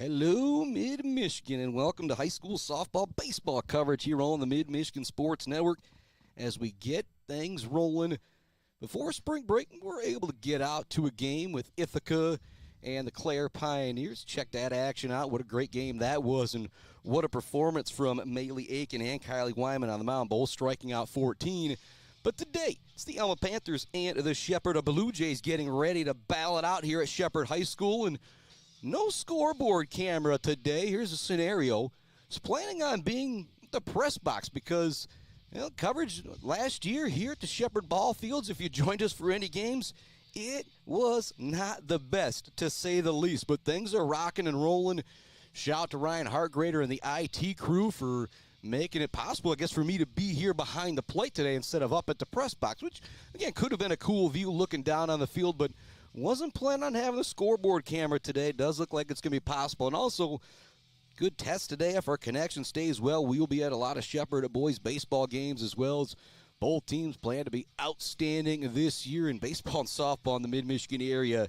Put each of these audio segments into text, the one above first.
Hello, Mid-Michigan, and welcome to high school softball baseball coverage here on the Mid-Michigan Sports Network. As we get things rolling before spring break, we're able to get out to a game with Ithaca and the Clare Pioneers. Check that action out. What a great game that was, and what a performance from Maylee Aiken and Kylie Wyman on the mound, both striking out 14. But today, it's the Alma Panthers and the Shepherd Blue Jays getting ready to battle it out here at Shepherd High School, and no scoreboard camera today. Here's a scenario. It's planning on being the press box because coverage last year here at the Shepherd Ball Fields, if you joined us for any games, it was not the best, to say the least. But things are rocking and rolling. Shout out to Ryan Hartgrader and the IT crew for making it possible, I guess, for me to be here behind the plate today instead of up at the press box, which, again, could have been a cool view looking down on the field, but wasn't planning on having a scoreboard camera today. It does look like it's going to be possible. And also, good test today. If our connection stays well, we will be at a lot of Shepherd boys baseball games, as well as both teams plan to be outstanding this year in baseball and softball in the Mid-Michigan area.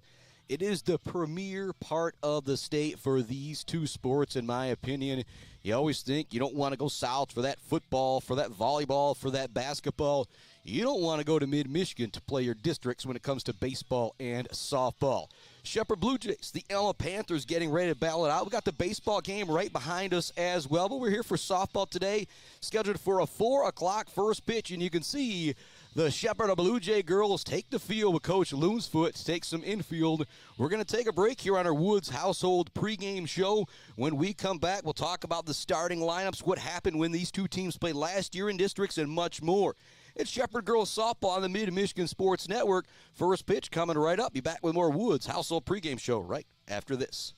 It is the premier part of the state for these two sports, in my opinion. You always think you don't want to go south for that football, for that volleyball, for that basketball. You don't want to go to Mid-Michigan to play your districts when it comes to baseball and softball. Shepherd Blue Jays, the Alma Panthers getting ready to battle it out. We got the baseball game right behind us as well, but we're here for softball today, scheduled for a 4 o'clock first pitch, and you can see the Shepherd Blue Jay girls take the field with Coach Loonsfoot to take some infield. We're going to take a break here on our Woods Household pregame show. When we come back, we'll talk about the starting lineups, what happened when these two teams played last year in districts, and much more. It's Shepherd Girls Softball on the Mid-Michigan Sports Network. First pitch coming right up. Be back with more Woods Household pregame show right after this.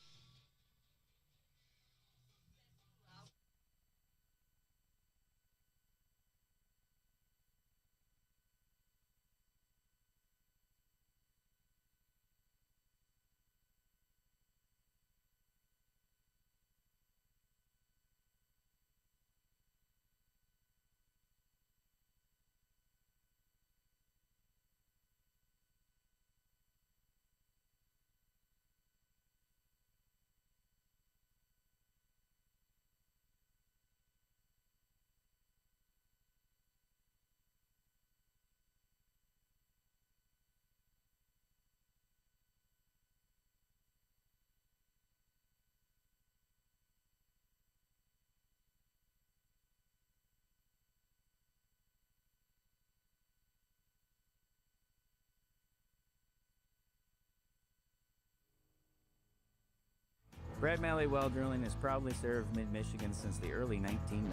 Brad Malley Well Drilling has proudly served Mid-Michigan since the early 1990s.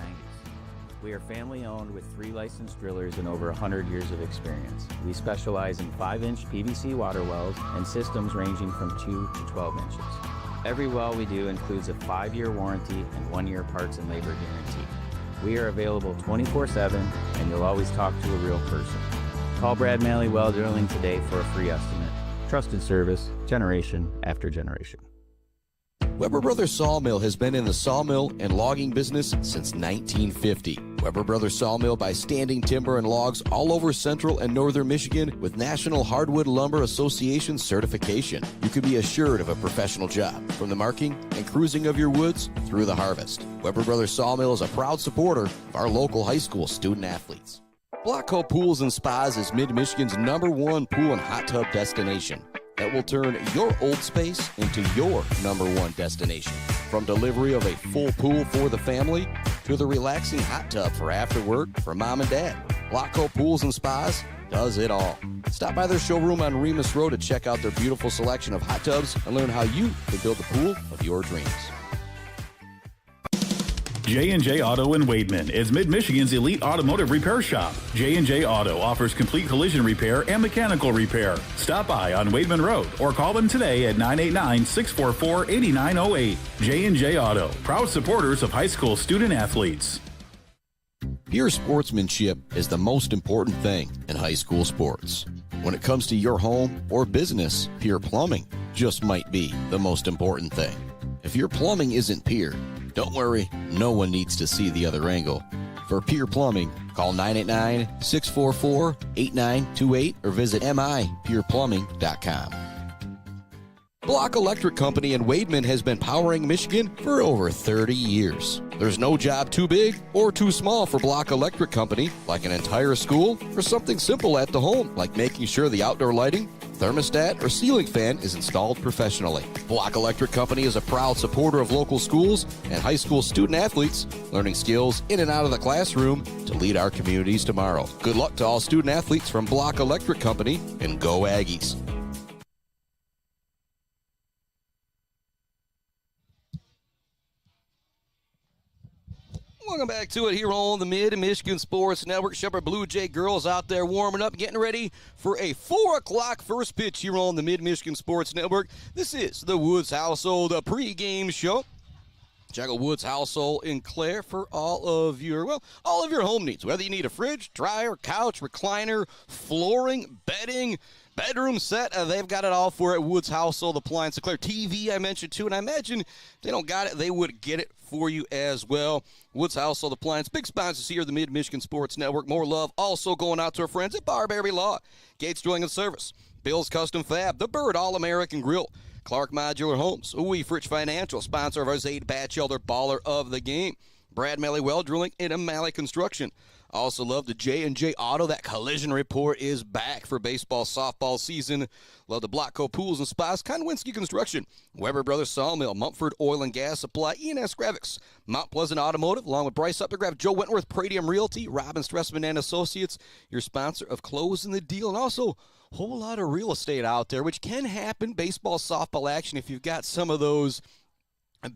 We are family-owned with 3 licensed drillers and over 100 years of experience. We specialize in 5-inch PVC water wells and systems ranging from 2 to 12 inches. Every well we do includes a 5-year warranty and 1-year parts and labor guarantee. We are available 24/7, and you'll always talk to a real person. Call Brad Malley Well Drilling today for a free estimate. Trusted service, generation after generation. Weber Brothers Sawmill has been in the sawmill and logging business since 1950. Weber Brothers Sawmill buys standing timber and logs all over central and northern Michigan with National Hardwood Lumber Association certification. You can be assured of a professional job, from the marking and cruising of your woods through the harvest. Weber Brothers Sawmill is a proud supporter of our local high school student athletes. Blockco Pools and Spas is Mid-Michigan's #1 pool and hot tub destination that will turn your old space into your #1 destination. From delivery of a full pool for the family to the relaxing hot tub for after work for mom and dad, Blockco Pools and Spas does it all. Stop by their showroom on Remus Road to check out their beautiful selection of hot tubs and learn how you can build the pool of your dreams. J&J Auto in Wademan is Mid-Michigan's elite automotive repair shop. J&J Auto offers complete collision repair and mechanical repair. Stop by on Wademan Road or call them today at 989-644-8908. J&J Auto, proud supporters of high school student athletes. Pure sportsmanship is the most important thing in high school sports. When it comes to your home or business, Pure Plumbing just might be the most important thing. If your plumbing isn't pure, don't worry, no one needs to see the other angle. For Pure Plumbing, call 989-644-8928 or visit mipureplumbing.com. Block Electric Company in Wademan has been powering Michigan for over 30 years. There's no job too big or too small for Block Electric Company, like an entire school or something simple at the home, like making sure the outdoor lighting, thermostat, or ceiling fan is installed professionally. Block Electric Company is a proud supporter of local schools and high school student athletes, learning skills in and out of the classroom to lead our communities tomorrow. Good luck to all student athletes from Block Electric Company, and go Aggies. Welcome back to it here on the Mid-Michigan Sports Network. Shepherd Blue Jay girls out there warming up, getting ready for a 4 o'clock first pitch here on the Mid-Michigan Sports Network. This is the Woods Household pregame show. Check out Woods Household in Clare for all of your home needs. Whether you need a fridge, dryer, couch, recliner, flooring, bedding, bedroom set, they've got it all for it. Woods Household Appliance Clare. TV I mentioned too, and I imagine if they don't got it, they would get it for you as well. Woods Household Appliance, big sponsors here at the Mid-Michigan Sports Network. More love also going out to our friends at Barberry Law, Gates Drilling and Service, Bill's Custom Fab, The Bird All-American Grill, Clark Modular Homes, Fritch Financial, sponsor of our Zaid Batchelder Baller of the Game, Brad Malley Well Drilling, and Malley Construction. Also love the J&J Auto. That collision report is back for baseball, softball season. Love the Blockco Pools and Spas, Konwinski Construction, Weber Brothers Sawmill, Mumford Oil and Gas Supply, E&S Graphics, Mount Pleasant Automotive, along with Bryce Updegraff, Joe Wentworth, Pradium Realty, Robin Stressman and Associates, your sponsor of Closing the Deal, and also a whole lot of real estate out there, which can happen, baseball, softball action, if you've got some of those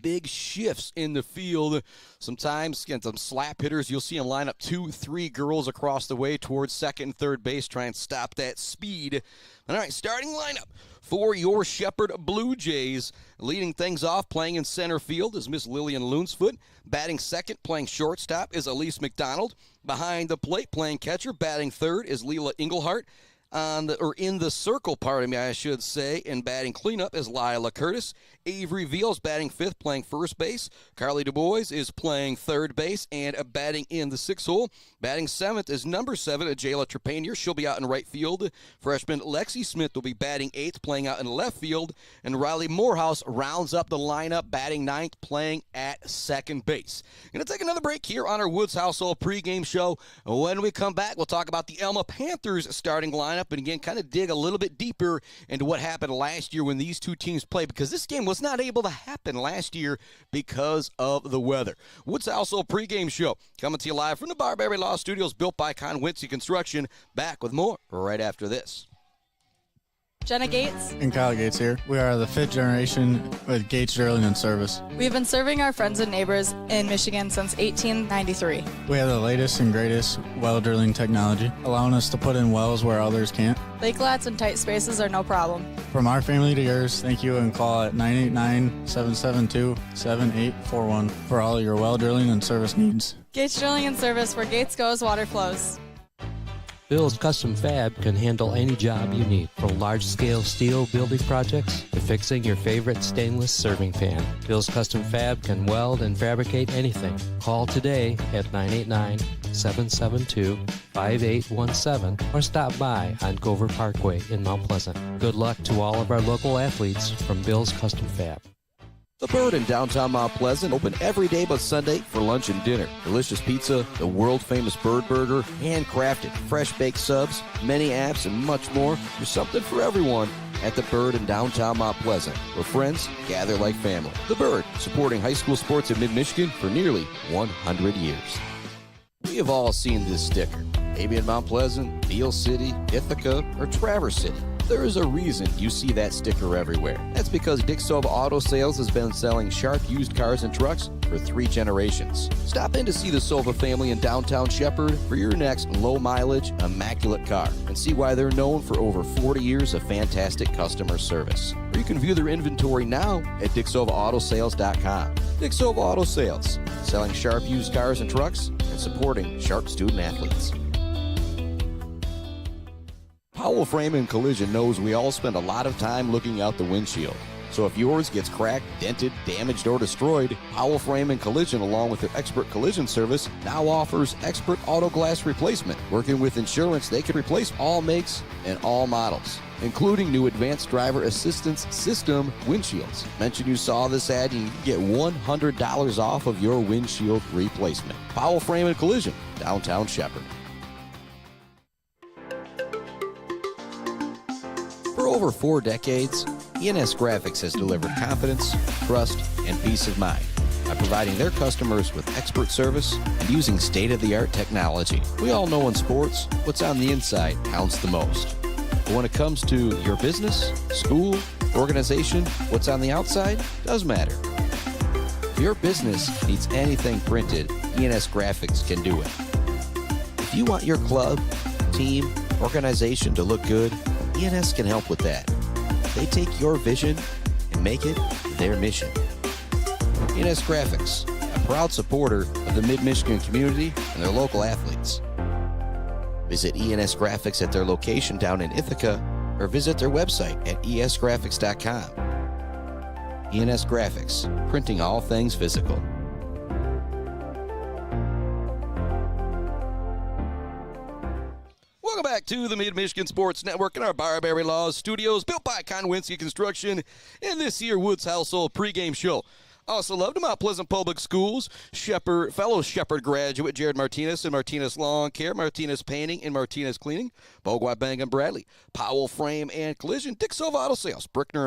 big shifts in the field. Sometimes against some slap hitters, you'll see them line up 2-3 girls across the way towards second and third base, try and stop that speed. All right, starting lineup for your Shepherd Blue Jays. Leading things off, playing in center field is Miss Lillian Loonsfoot. Batting second, playing shortstop is Elise McDonald. Behind the plate, playing catcher, batting third is Leela Englehart. In the circle, pardon me, I should say, and batting cleanup is Lila Curtis. Avery Veals batting fifth, playing first base. Carly DuBois is playing third base and batting in the sixth hole. Batting seventh is number 7, Jayla Trepanier. She'll be out in right field. Freshman Lexi Smith will be batting eighth, playing out in left field. And Riley Morehouse rounds up the lineup, batting ninth, playing at second base. Going to take another break here on our Woods Household pregame show. When we come back, we'll talk about the Alma Panthers starting lineup, and again, kind of dig a little bit deeper into what happened last year when these two teams played, because this game was not able to happen last year because of the weather. Woods Household pregame show coming to you live from the Barberry Law Studios, built by Konwinski Construction. Back with more right after this. Jenna Gates and Kyle Gates here. We are the 5th generation with Gates Drilling and Service. We've been serving our friends and neighbors in Michigan since 1893. We have the latest and greatest well drilling technology, allowing us to put in wells where others can't. Lake lots and tight spaces are no problem. From our family to yours, thank you, and call at 989-772-7841 for all your well drilling and service needs. Gates Drilling and Service, where Gates goes, water flows. Bill's Custom Fab can handle any job you need, from large-scale steel building projects to fixing your favorite stainless serving pan. Bill's Custom Fab can weld and fabricate anything. Call today at 989-772-5817 or stop by on Gover Parkway in Mount Pleasant. Good luck to all of our local athletes from Bill's Custom Fab. The Bird in downtown Mount Pleasant, open every day but Sunday for lunch and dinner. Delicious pizza, the world-famous Bird Burger, handcrafted, fresh-baked subs, many apps, and much more. There's something for everyone at The Bird in downtown Mount Pleasant, where friends gather like family. The Bird, supporting high school sports in mid-Michigan for nearly 100 years. We have all seen this sticker, maybe in Mount Pleasant, Beale City, Ithaca, or Traverse City. There is a reason you see that sticker everywhere. That's because Dick Sova Auto Sales has been selling sharp used cars and trucks for 3 generations. Stop in to see the Sova family in downtown Shepherd for your next low-mileage, immaculate car, and see why they're known for over 40 years of fantastic customer service. Or you can view their inventory now at DickSovaAutoSales.com. Dick Sova Auto Sales, selling sharp used cars and trucks and supporting sharp student athletes. Powell Frame and Collision knows we all spend a lot of time looking out the windshield. So if yours gets cracked, dented, damaged, or destroyed, Powell Frame and Collision, along with their expert collision service, now offers expert auto glass replacement. Working with insurance, they can replace all makes and all models. including new advanced driver assistance system windshields. Mention you saw this ad and you can get $100 off of your windshield replacement. Powell Frame and Collision, downtown Shepherd. For over 4 decades, ENS Graphics has delivered confidence, trust, and peace of mind by providing their customers with expert service and using state-of-the-art technology. We all know in sports, what's on the inside counts the most. But when it comes to your business, school, organization, what's on the outside does matter. If your business needs anything printed, ENS Graphics can do it. If you want your club, team, organization to look good, ENS can help with that. They take your vision and make it their mission. ENS Graphics, a proud supporter of the Mid-Michigan community and their local athletes. Visit ENS Graphics at their location down in Ithaca or visit their website at esgraphics.com. ENS Graphics, printing all things physical. Welcome back to the Mid-Michigan Sports Network in our Barberry Laws studios, built by Konwinski Construction, in this year Woods Household pregame show. Also love to Mount Pleasant Public Schools, fellow Shepherd graduate Jared Martinez and Martinez Lawn Care, Martinez Painting and Martinez Cleaning, Bogwai Bang and Bradley, Powell Frame and Collision, Dick Silva Auto Sales, Brickner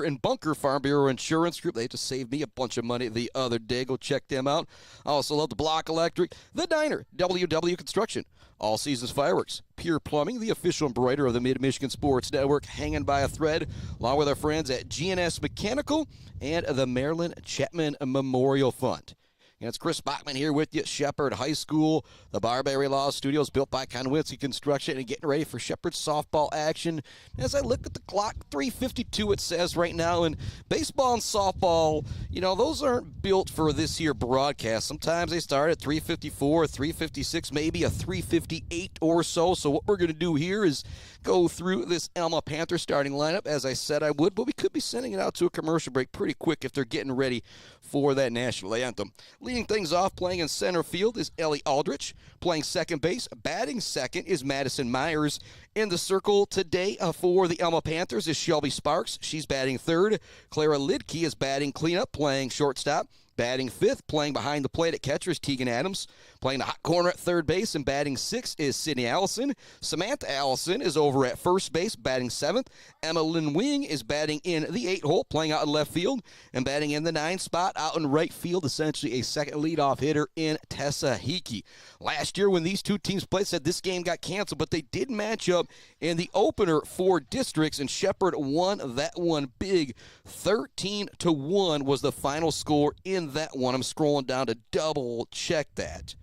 and Bunker Farm Bureau Insurance Group. They just saved me a bunch of money the other day. Go check them out. I also love the Block Electric, The Diner, WW Construction, All Seasons Fireworks, Pure Plumbing, the official embroiderer of the Mid-Michigan Sports Network, hanging by a thread, along with our friends at GNS Mechanical and the Maryland Chapman Memorial Fund. And it's Chris Bachman here with you at Shepherd High School. The Barberry Law Studios built by Konwinski Construction and getting ready for Shepherd softball action. As I look at the clock, 3:52 it says right now. And baseball and softball, those aren't built for this here broadcast. Sometimes they start at 3:54, 3:56, maybe a 3:58 or so. So what we're going to do here is go through this Alma Panther starting lineup, as I said I would, but we could be sending it out to a commercial break pretty quick if they're getting ready for that national anthem. Leading things off, playing in center field, is Ellie Aldrich. Playing second base, batting second, is Madison Myers. In the circle today for the Alma Panthers is Shelby Sparks. She's batting third. Clara Lidke is batting cleanup, playing shortstop. Batting fifth, playing behind the plate at catcher, is Tegan Adams. Playing the hot corner at third base and batting sixth is Sydney Allison. Samantha Allison is over at first base, batting seventh. Emma Lynn Wing is batting in the 8 hole, playing out in left field, and batting in the 9 spot out in right field, essentially a second leadoff hitter in Tessa Hickey. Last year when these two teams played, said this game got canceled, but they did match up in the opener for districts, and Shepherd won that one big. 13-1 was the final score in that one. I'm scrolling down to double check that.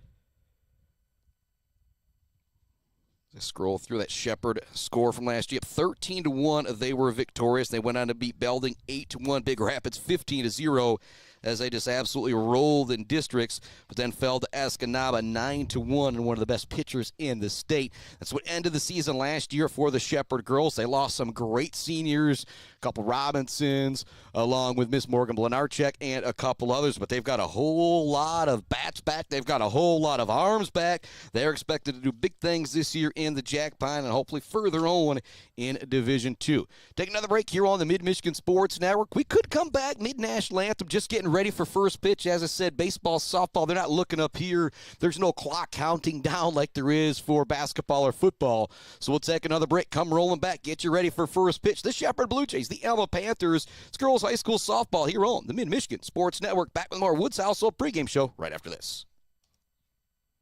Let's scroll through that Shepherd score from last year. 13-1, they were victorious. They went on to beat Belding 8-1, Big Rapids 15-0. As they just absolutely rolled in districts, but then fell to Escanaba 9-1, and one of the best pitchers in the state. That's what ended the season last year for the Shepherd girls. They lost some great seniors, a couple Robinsons, along with Miss Morgan Blenarchek and a couple others, but they've got a whole lot of bats back. They've got a whole lot of arms back. They're expected to do big things this year in the Jack Pine and hopefully further on in Division II. Take another break here on the Mid-Michigan Sports Network. We could come back mid-national anthem, just getting ready for first pitch. As I said, baseball, softball, they're not looking up here. There's no clock counting down like there is for basketball or football. So we'll take another break, come rolling back, get you ready for first pitch. The Shepherd Blue Jays, the Alma Panthers, it's girls high school softball here on the Mid-Michigan Sports Network. Back with more Woods Household pregame show right after this.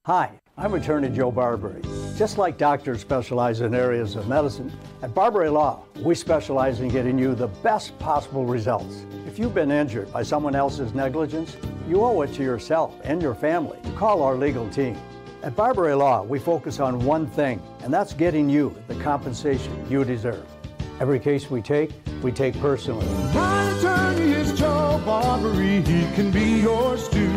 Hi, I'm attorney Joe Barbary. Just like doctors specialize in areas of medicine, at Barbary Law, we specialize in getting you the best possible results. If you've been injured by someone else's negligence, you owe it to yourself and your family to call our legal team. At Barbary Law, we focus on one thing, and that's getting you the compensation you deserve. Every case we take personally. My attorney is Joe Barbary, he can be yours too.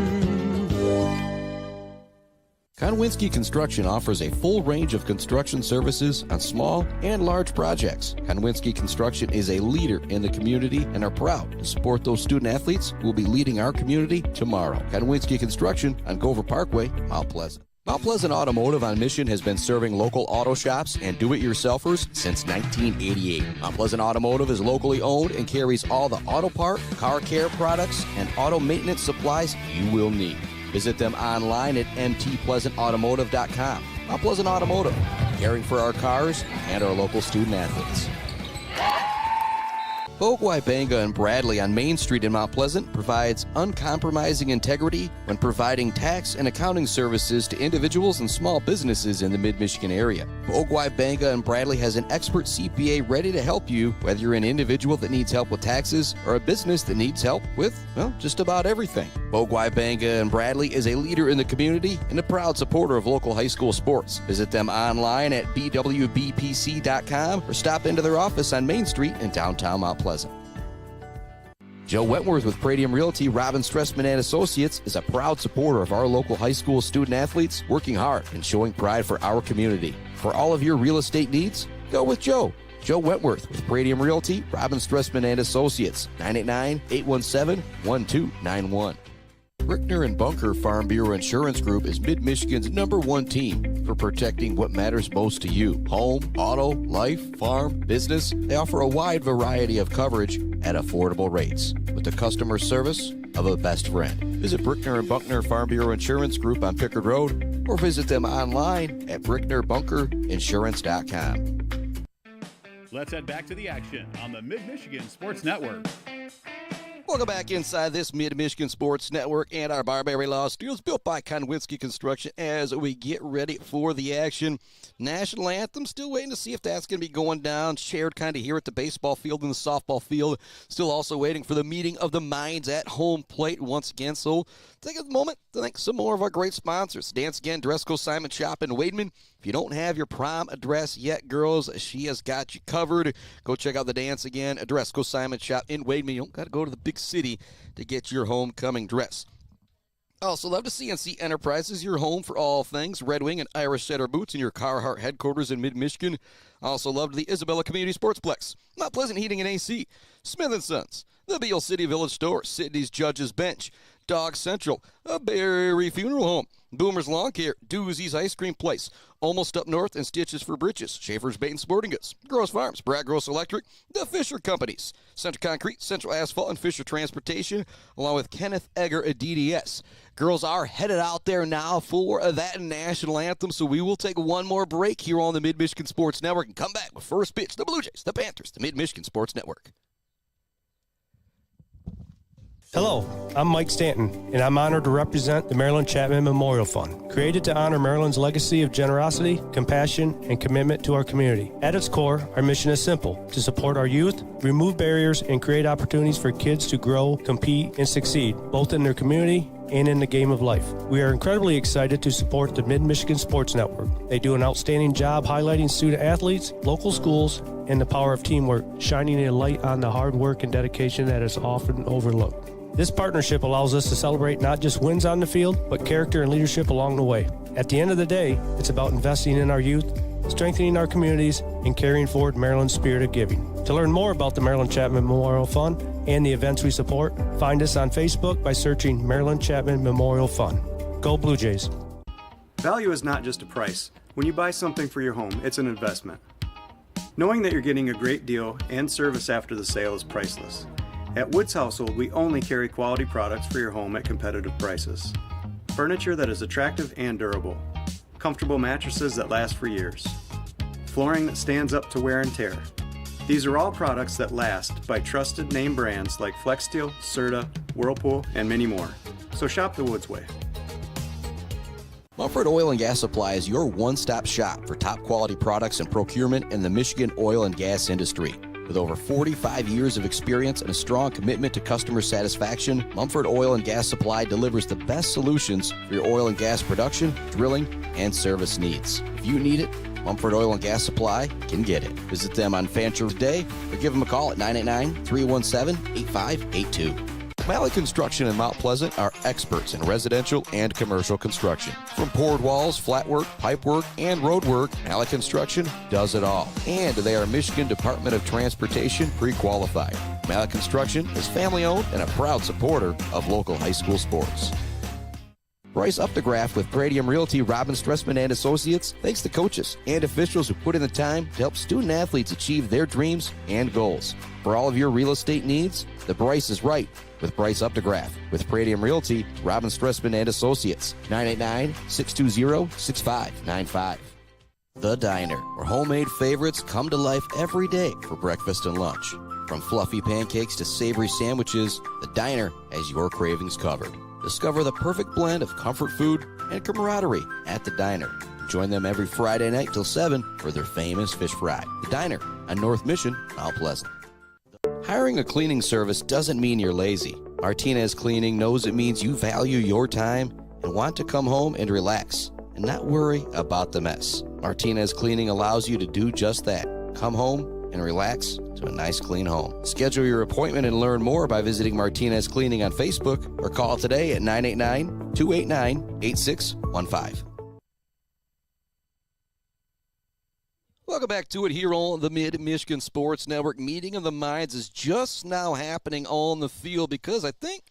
Konwinski Construction offers a full range of construction services on small and large projects. Konwinski Construction is a leader in the community and are proud to support those student athletes who will be leading our community tomorrow. Konwinski Construction on Gover Parkway, Mount Pleasant. Mount Pleasant Automotive on Mission has been serving local auto shops and do-it-yourselfers since 1988. Mount Pleasant Automotive is locally owned and carries all the auto part, car care products, and auto maintenance supplies you will need. Visit them online at mtpleasantautomotive.com. Mount Pleasant Automotive, caring for our cars and our local student athletes. Bogwai and Bradley on Main Street in Mount Pleasant provides uncompromising integrity when providing tax and accounting services to individuals and small businesses in the Mid-Michigan area. Bogwai and Bradley has an expert CPA ready to help you, whether you're an individual that needs help with taxes or a business that needs help with, well, just about everything. Bogwai and Bradley is a leader in the community and a proud supporter of local high school sports. Visit them online at bwbpc.com or stop into their office on Main Street in downtown Mount Pleasant. Joe Wentworth with Pradium Realty, Robin Stressman and Associates is a proud supporter of our local high school student athletes, working hard and showing pride for our community. For all of your real estate needs, go with Joe. Joe Wentworth with Pradium Realty, Robin Stressman and Associates, 989-817-1291. Brickner and Bunker Farm Bureau Insurance Group is Mid-Michigan's #1 team for protecting what matters most to you. Home, auto, life, farm, business. They offer a wide variety of coverage at affordable rates with the customer service of a best friend. Visit Brickner and Buckner Farm Bureau Insurance Group on Pickard Road or visit them online at bricknerbunkerinsurance.com. Let's head back to the action on the Mid-Michigan Sports Network. Welcome back inside this Mid-Michigan Sports Network and our Barbary Law Studios, built by Konwinski Construction, as we get ready for the action. National Anthem, still waiting to see if that's going to be going down, shared kind of here at the baseball field and the softball field. Still also waiting for the meeting of the minds at home plate once again. So take a moment to thank some more of our great sponsors. Dance Again, Dresco Simon Shop in Wademan. If you don't have your prom address yet, girls, she has got you covered. Go check out the Dance Again, Dresco Simon Shop in Wademan. You don't got to go to the big city to get your homecoming dress. Also love to CNC Enterprises, your home for all things Red Wing and Irish Setter boots in your Carhartt headquarters in Mid-Michigan. Also love the Isabella Community Sportsplex, Mount Pleasant Heating and AC, Smith & Sons, the Beale City Village Store, Sydney's Judge's Bench, Dog Central, a Berry Funeral Home, Boomer's Lawn Care, Doozy's Ice Cream Place, Almost Up North and Stitches for Britches, Schaefer's Bait and Sporting Goods, Gross Farms, Brad Gross Electric, the Fisher Companies, Central Concrete, Central Asphalt, and Fisher Transportation, along with Kenneth Egger at DDS. Girls are headed out there now for that national anthem, so we will take one more break here on the Mid-Michigan Sports Network and come back with first pitch, the Blue Jays, the Panthers, the Mid-Michigan Sports Network. Hello, I'm Mike Stanton, and I'm honored to represent the Maryland Chapman Memorial Fund, created to honor Maryland's legacy of generosity, compassion, and commitment to our community. At its core, our mission is simple: to support our youth, remove barriers, and create opportunities for kids to grow, compete, and succeed, both in their community and in the game of life. We are incredibly excited to support the Mid-Michigan Sports Network. They do an outstanding job highlighting student athletes, local schools, and the power of teamwork, shining a light on the hard work and dedication that is often overlooked. This partnership allows us to celebrate not just wins on the field, but character and leadership along the way. At the end of the day, it's about investing in our youth, strengthening our communities, and carrying forward Maryland's spirit of giving. To learn more about the Maryland Chapman Memorial Fund and the events we support, find us on Facebook by searching Maryland Chapman Memorial Fund. Go Blue Jays. Value is not just a price. When you buy something for your home, it's an investment. Knowing that you're getting a great deal and service after the sale is priceless. At Woods Household, we only carry quality products for your home at competitive prices. Furniture that is attractive and durable. Comfortable mattresses that last for years. Flooring that stands up to wear and tear. These are all products that last by trusted name brands like FlexSteel, Serta, Whirlpool, and many more. So shop the Woods way. Mumford Oil and Gas Supply is your one-stop shop for top quality products and procurement in the Michigan oil and gas industry. With over 45 years of experience and a strong commitment to customer satisfaction, Mumford Oil and Gas Supply delivers the best solutions for your oil and gas production, drilling, and service needs. If you need it, Mumford Oil and Gas Supply can get it. Visit them on Fancher's Day or give them a call at 989-317-8582. Malley Construction in Mount Pleasant are experts in residential and commercial construction. From poured walls, flat work, pipe work, and road work, Malley Construction does it all. And they are Michigan Department of Transportation pre-qualified. Malley Construction is family-owned and a proud supporter of local high school sports. Bryce Updegraff with Pradium Realty, Robin Stressman and Associates. Thanks to coaches and officials who put in the time to help student athletes achieve their dreams and goals. For all of your real estate needs, the Bryce is right with Bryce Updegraff. With Pradium Realty, Robin Stressman and Associates. 989-620-6595. The Diner, where homemade favorites come to life every day for breakfast and lunch. From fluffy pancakes to savory sandwiches, The Diner has your cravings covered. Discover the perfect blend of comfort food and camaraderie at The Diner. Join them every Friday night till 7 for their famous fish fry. The Diner on North Mission, Mount Pleasant. Hiring a cleaning service doesn't mean you're lazy. Martinez Cleaning knows it means you value your time and want to come home and relax and not worry about the mess. Martinez Cleaning allows you to do just that. Come home and relax to a nice clean home. Schedule your appointment and learn more by visiting Martinez Cleaning on Facebook or call today at 989-289-8615. Welcome back to it here on the Mid-Michigan Sports Network. Meeting of the Minds is just now happening on the field because I think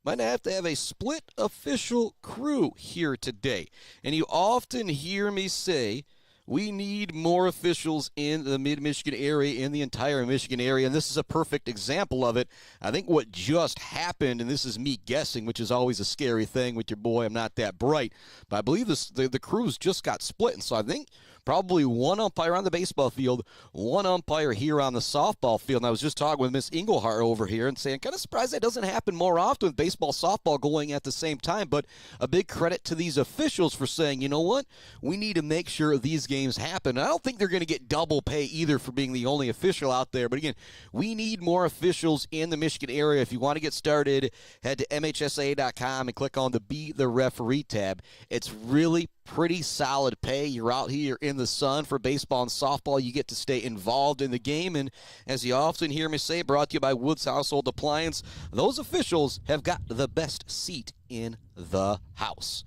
might have to have a split official crew here today. And you often hear me say we need more officials in the mid-Michigan area, in the entire Michigan area, and this is a perfect example of it. I think what just happened, and this is me guessing, which is always a scary thing with your boy, I'm not that bright, but I believe the crews just got split, and so I think probably one umpire on the baseball field, one umpire here on the softball field. And I was just talking with Miss Engelhart over here and saying, kind of surprised that doesn't happen more often with baseball, softball going at the same time. But a big credit to these officials for saying, you know what, we need to make sure these games happen. I don't think they're going to get double pay either for being the only official out there. But again, we need more officials in the Michigan area. If you want to get started, head to MHSA.com and click on the Be the Referee tab. It's really pretty solid pay. You're out here in the sun for baseball and softball. You get to stay involved in the game. And as you often hear me say, brought to you by Woods Household Appliance, those officials have got the best seat in the house.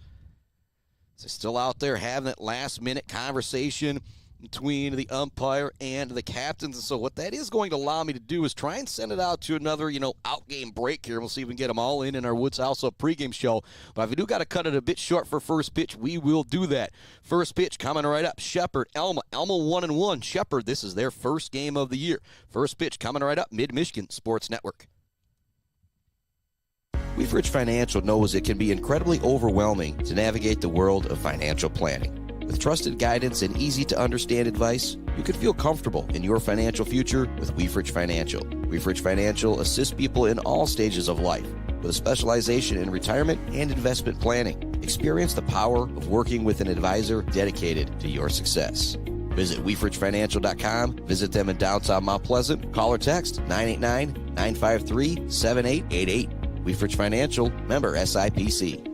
They're still out there having that last-minute conversation between the umpire and the captains. And so what that is going to allow me to do is try and send it out to another, out-game break here. We'll see if we can get them all in our Woods Household pregame show. But if we do got to cut it a bit short for first pitch, we will do that. First pitch coming right up. Shepherd, Alma. Alma 1-1. Shepherd, this is their first game of the year. First pitch coming right up. Mid-Michigan Sports Network. Weaveridge Financial knows it can be incredibly overwhelming to navigate the world of financial planning. With trusted guidance and easy-to-understand advice, you can feel comfortable in your financial future with Weaveridge Financial. Weaveridge Financial assists people in all stages of life with a specialization in retirement and investment planning. Experience the power of working with an advisor dedicated to your success. Visit WeaveridgeFinancial.com. Visit them in downtown Mount Pleasant. Call or text 989-953-7888. Weaveridge Financial, member SIPC.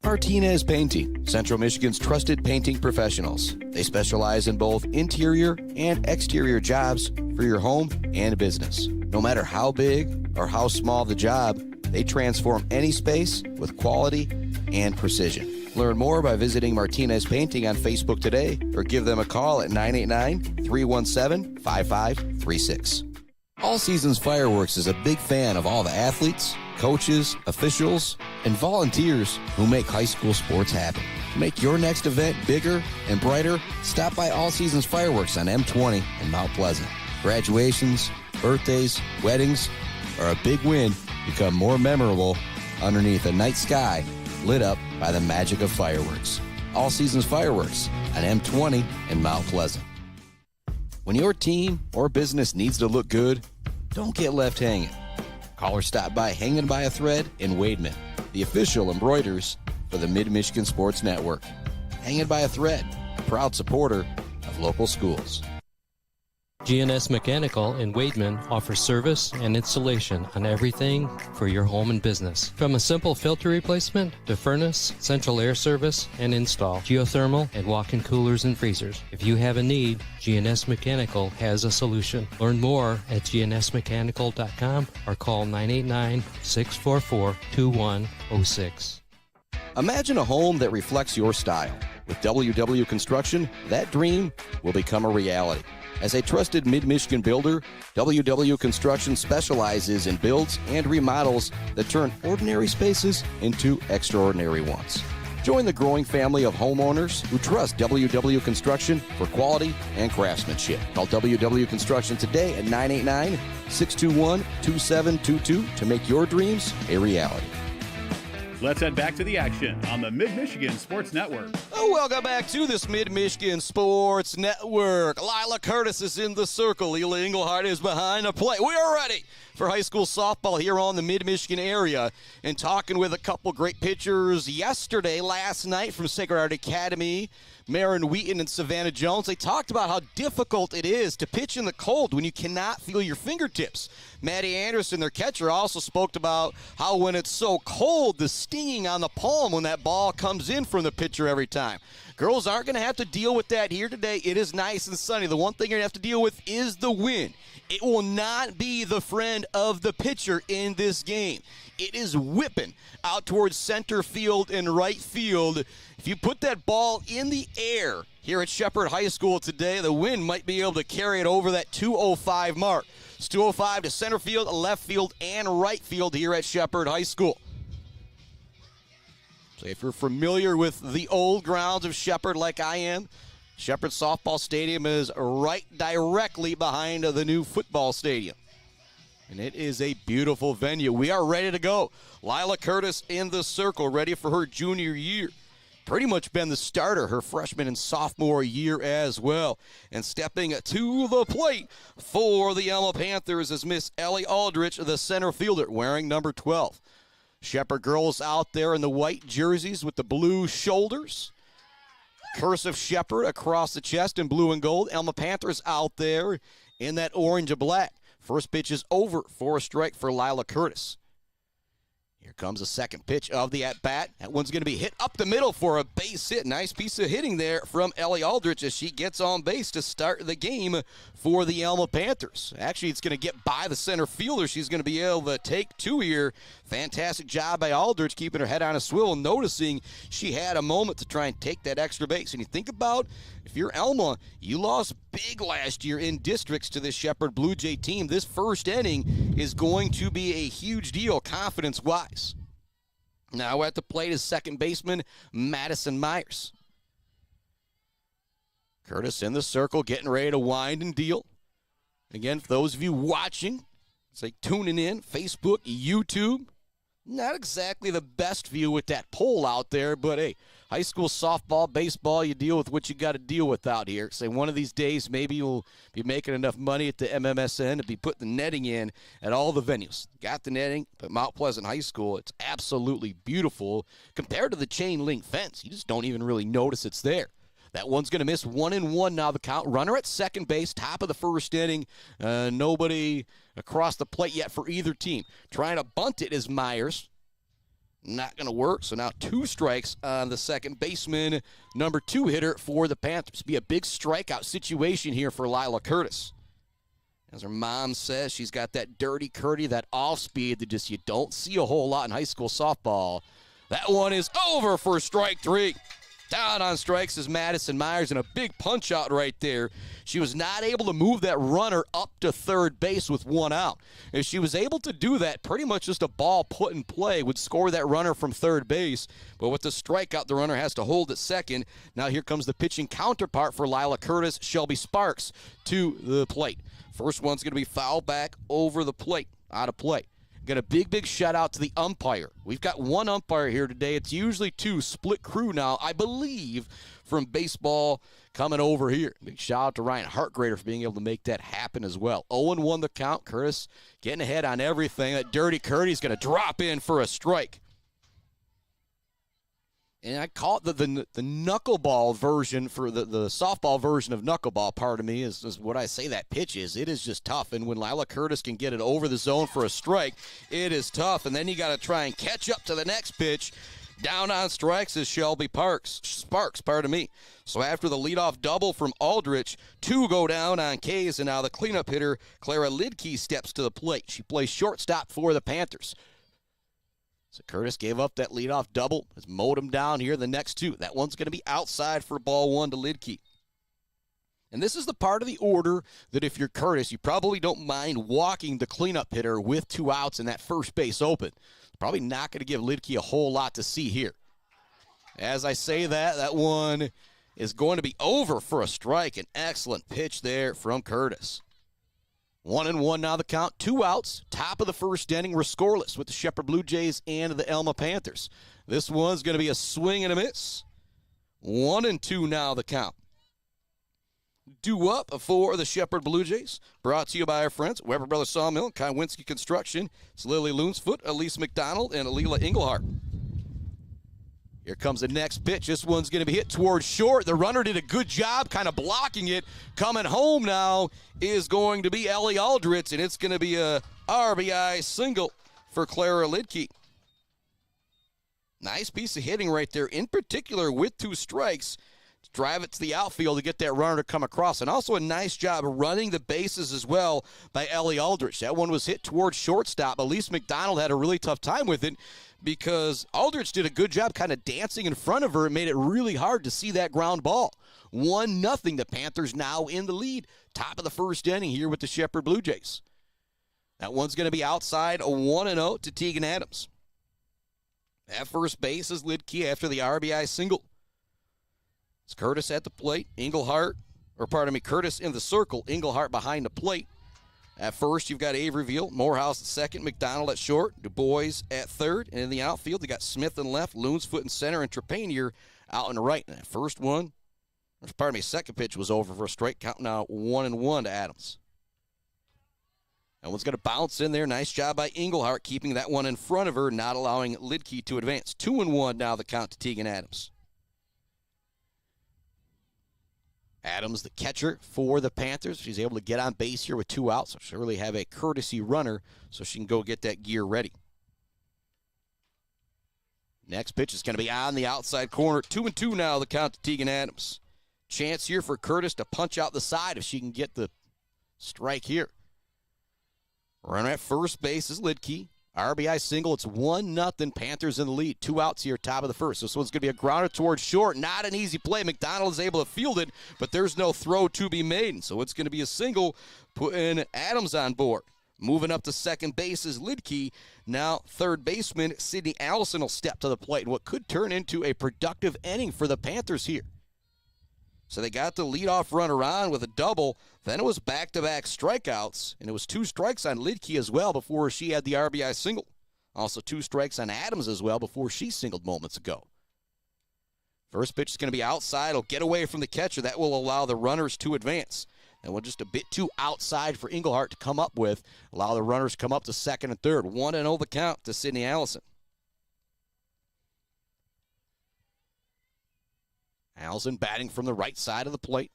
Martinez Painting, Central Michigan's trusted painting professionals. They specialize in both interior and exterior jobs for your home and business. No matter how big or how small the job, they transform any space with quality and precision. Learn more by visiting Martinez Painting on Facebook today or give them a call at 989-317-5536. All Seasons Fireworks is a big fan of all the athletes, coaches, officials, and volunteers who make high school sports happen. To make your next event bigger and brighter, stop by All Seasons Fireworks on M20 in Mount Pleasant. Graduations, birthdays, weddings, or a big win become more memorable underneath a night sky lit up by the magic of fireworks. All Seasons Fireworks on M20 in Mount Pleasant. When your team or business needs to look good, don't get left hanging. Call or stop by Hanging by a Thread in Wademan, the official embroiders for the Mid-Michigan Sports Network. Hanging by a Thread, a proud supporter of local schools. GNS Mechanical in Wademan offers service and installation on everything for your home and business. From a simple filter replacement to furnace, central air service, and install, geothermal, and walk-in coolers and freezers. If you have a need, GNS Mechanical has a solution. Learn more at gnsmechanical.com or call 989-644-2106. Imagine a home that reflects your style. With WW Construction, that dream will become a reality. As a trusted Mid-Michigan builder, WW Construction specializes in builds and remodels that turn ordinary spaces into extraordinary ones. Join the growing family of homeowners who trust WW Construction for quality and craftsmanship. Call WW Construction today at 989-621-2722 to make your dreams a reality. Let's head back to the action on the Mid-Michigan Sports Network. Oh, welcome back to this Mid-Michigan Sports Network. Lila Curtis is in the circle. Leila Engelhardt is behind the plate. We are ready for high school softball here on the Mid-Michigan area, and talking with a couple great pitchers last night from Sacred Heart Academy, Marin Wheaton and Savannah Jones. They talked about how difficult it is to pitch in the cold when you cannot feel your fingertips. Maddie Anderson, their catcher, also spoke about how when it's so cold, the stinging on the palm when that ball comes in from the pitcher every time. Girls aren't going to have to deal with that here today. It is nice and sunny. The one thing you're going to have to deal with is the wind. It will not be the friend of the pitcher in this game. It is whipping out towards center field and right field. If you put that ball in the air here at Shepherd High School today, the wind might be able to carry it over that 205 mark. It's 205 to center field, left field, and right field here at Shepherd High School. So if you're familiar with the old grounds of Shepherd like I am, Shepherd Softball Stadium is right directly behind the new football stadium. And it is a beautiful venue. We are ready to go. Lila Curtis in the circle, ready for her junior year. Pretty much been the starter her freshman and sophomore year as well. And stepping to the plate for the Alma Panthers is Miss Ellie Aldrich, the center fielder, wearing number 12. Shepherd girls out there in the white jerseys with the blue shoulders. Cursive Shepherd across the chest in blue and gold. Alma Panthers out there in that orange and black. First pitch is over for a strike for Lila Curtis. Here comes the second pitch of the at-bat. That one's going to be hit up the middle for a base hit. Nice piece of hitting there from Ellie Aldrich as she gets on base to start the game for the Alma Panthers. Actually, it's going to get by the center fielder. She's going to be able to take two here. Fantastic job by Aldrich, keeping her head on a swivel, noticing she had a moment to try and take that extra base. And you think about, if you're Alma, you lost big last year in districts to this Shepherd Blue Jay team. This first inning is going to be a huge deal confidence-wise. Now at the plate is second baseman Madison Myers. Curtis in the circle, getting ready to wind and deal. Again, for those of you watching, it's like tuning in, Facebook, YouTube. Not exactly the best view with that pole out there, but hey, high school softball, baseball, you deal with what you got to deal with out here. Say one of these days, maybe you'll be making enough money at the MMSN to be putting the netting in at all the venues. Got the netting, but Mount Pleasant High School, it's absolutely beautiful compared to the chain link fence. You just don't even really notice it's there. That one's going to miss 1-1 now. The count. Runner at second base, top of the first inning. Nobody across the plate yet for either team. Trying to bunt it is Myers. Not going to work. So now 2 strikes on the second baseman, number 2 hitter for the Panthers. Be a big strikeout situation here for Lila Curtis. As her mom says, she's got that dirty Curdy, that off speed that just you don't see a whole lot in high school softball. That one is over for strike 3. Down on strikes is Madison Myers, and a big punch out right there. She was not able to move that runner up to third base with 1 out. If she was able to do that, pretty much just a ball put in play would score that runner from third base. But with the strikeout, the runner has to hold at second. Now here comes the pitching counterpart for Lila Curtis, Shelby Sparks, to the plate. First one's going to be fouled back over the plate, out of play. Got a big shout out to the umpire. We've got 1 umpire here today. It's usually 2, split crew now, I believe, from baseball coming over here. Big shout out to Ryan Hartgrader for being able to make that happen as well. 0-1 the count. Curtis getting ahead on everything. That dirty Curdy's going to drop in for a strike. And I call it the knuckleball version for the softball version of knuckleball, pardon me, is what I say that pitch is. It is just tough. And when Lila Curtis can get it over the zone for a strike, it is tough. And then you got to try and catch up to the next pitch. Down on strikes is Shelby Sparks, pardon me. So after the leadoff double from Aldrich, 2 go down on K's, and now the cleanup hitter, Clara Lidkey, steps to the plate. She plays shortstop for the Panthers. So Curtis gave up that leadoff double. Has mowed him down here the next 2. That one's going to be outside for ball 1 to Lidkey. And this is the part of the order that if you're Curtis, you probably don't mind walking the cleanup hitter with 2 outs and that first base open. Probably not going to give Lidke a whole lot to see here. As I say that, that one is going to be over for a strike. An excellent pitch there from Curtis. 1-1 now the count, 2 outs. Top of the first inning, we're scoreless with the Shepherd Blue Jays and the Alma Panthers. This one's going to be a swing and a miss. 1-2 now the count. Due up for the Shepherd Blue Jays. Brought to you by our friends, Weber Brothers Sawmill, Kywinski Construction. It's Lily Loonsfoot, Elise McDonald, and Alila Engelhart. Here comes the next pitch. This one's going to be hit towards short. The runner did a good job kind of blocking it. Coming home now is going to be Ellie Aldritz, and it's going to be a RBI single for Clara Lidke. Nice piece of hitting right there, in particular with 2 strikes. Drive it to the outfield to get that runner to come across. And also a nice job running the bases as well by Ellie Aldrich. That one was hit towards shortstop. Elise McDonald had a really tough time with it because Aldrich did a good job kind of dancing in front of her and made it really hard to see that ground ball. 1-0. The Panthers now in the lead. Top of the first inning here with the Shepherd Blue Jays. That one's going to be outside, a 1-0 to Tegan Adams. At first base is Lidke after the RBI single. It's Curtis at the plate, Curtis in the circle, Engelhart behind the plate. At first, you've got Averyville, Morehouse at second, McDonald at short, Du Bois at third, and in the outfield, you got Smith in left, Loonsfoot in center, and Trepanier out in the right. And that second pitch was over for a strike, count now 1-1 to Adams. That one's going to bounce in there. Nice job by Engelhart, keeping that one in front of her, not allowing Lidke to advance. 2-1 now the count to Tegan Adams. Adams, the catcher for the Panthers. She's able to get on base here with 2 outs. So she'll really have a courtesy runner so she can go get that gear ready. Next pitch is going to be on the outside corner. 2-2 now the count to Tegan Adams. Chance here for Curtis to punch out the side if she can get the strike here. Runner at first base is Lidke. RBI single. It's 1-0. Panthers in the lead. 2 outs here, top of the first. This one's going to be a grounder towards short. Not an easy play. McDonald is able to field it, but there's no throw to be made. So it's going to be a single, putting Adams on board. Moving up to second base is Lidke. Now third baseman Sydney Allison will step to the plate in what could turn into a productive inning for the Panthers here. So they got the leadoff runner on with a double. Then it was back-to-back strikeouts, and it was 2 strikes on Lidke as well before she had the RBI single. Also 2 strikes on Adams as well before she singled moments ago. First pitch is going to be outside. It'll get away from the catcher. That will allow the runners to advance. And we're just a bit too outside for Engelhart to come up with. Allow the runners to come up to second and third. 1-0 the count to Sydney Allison. Allison batting from the right side of the plate.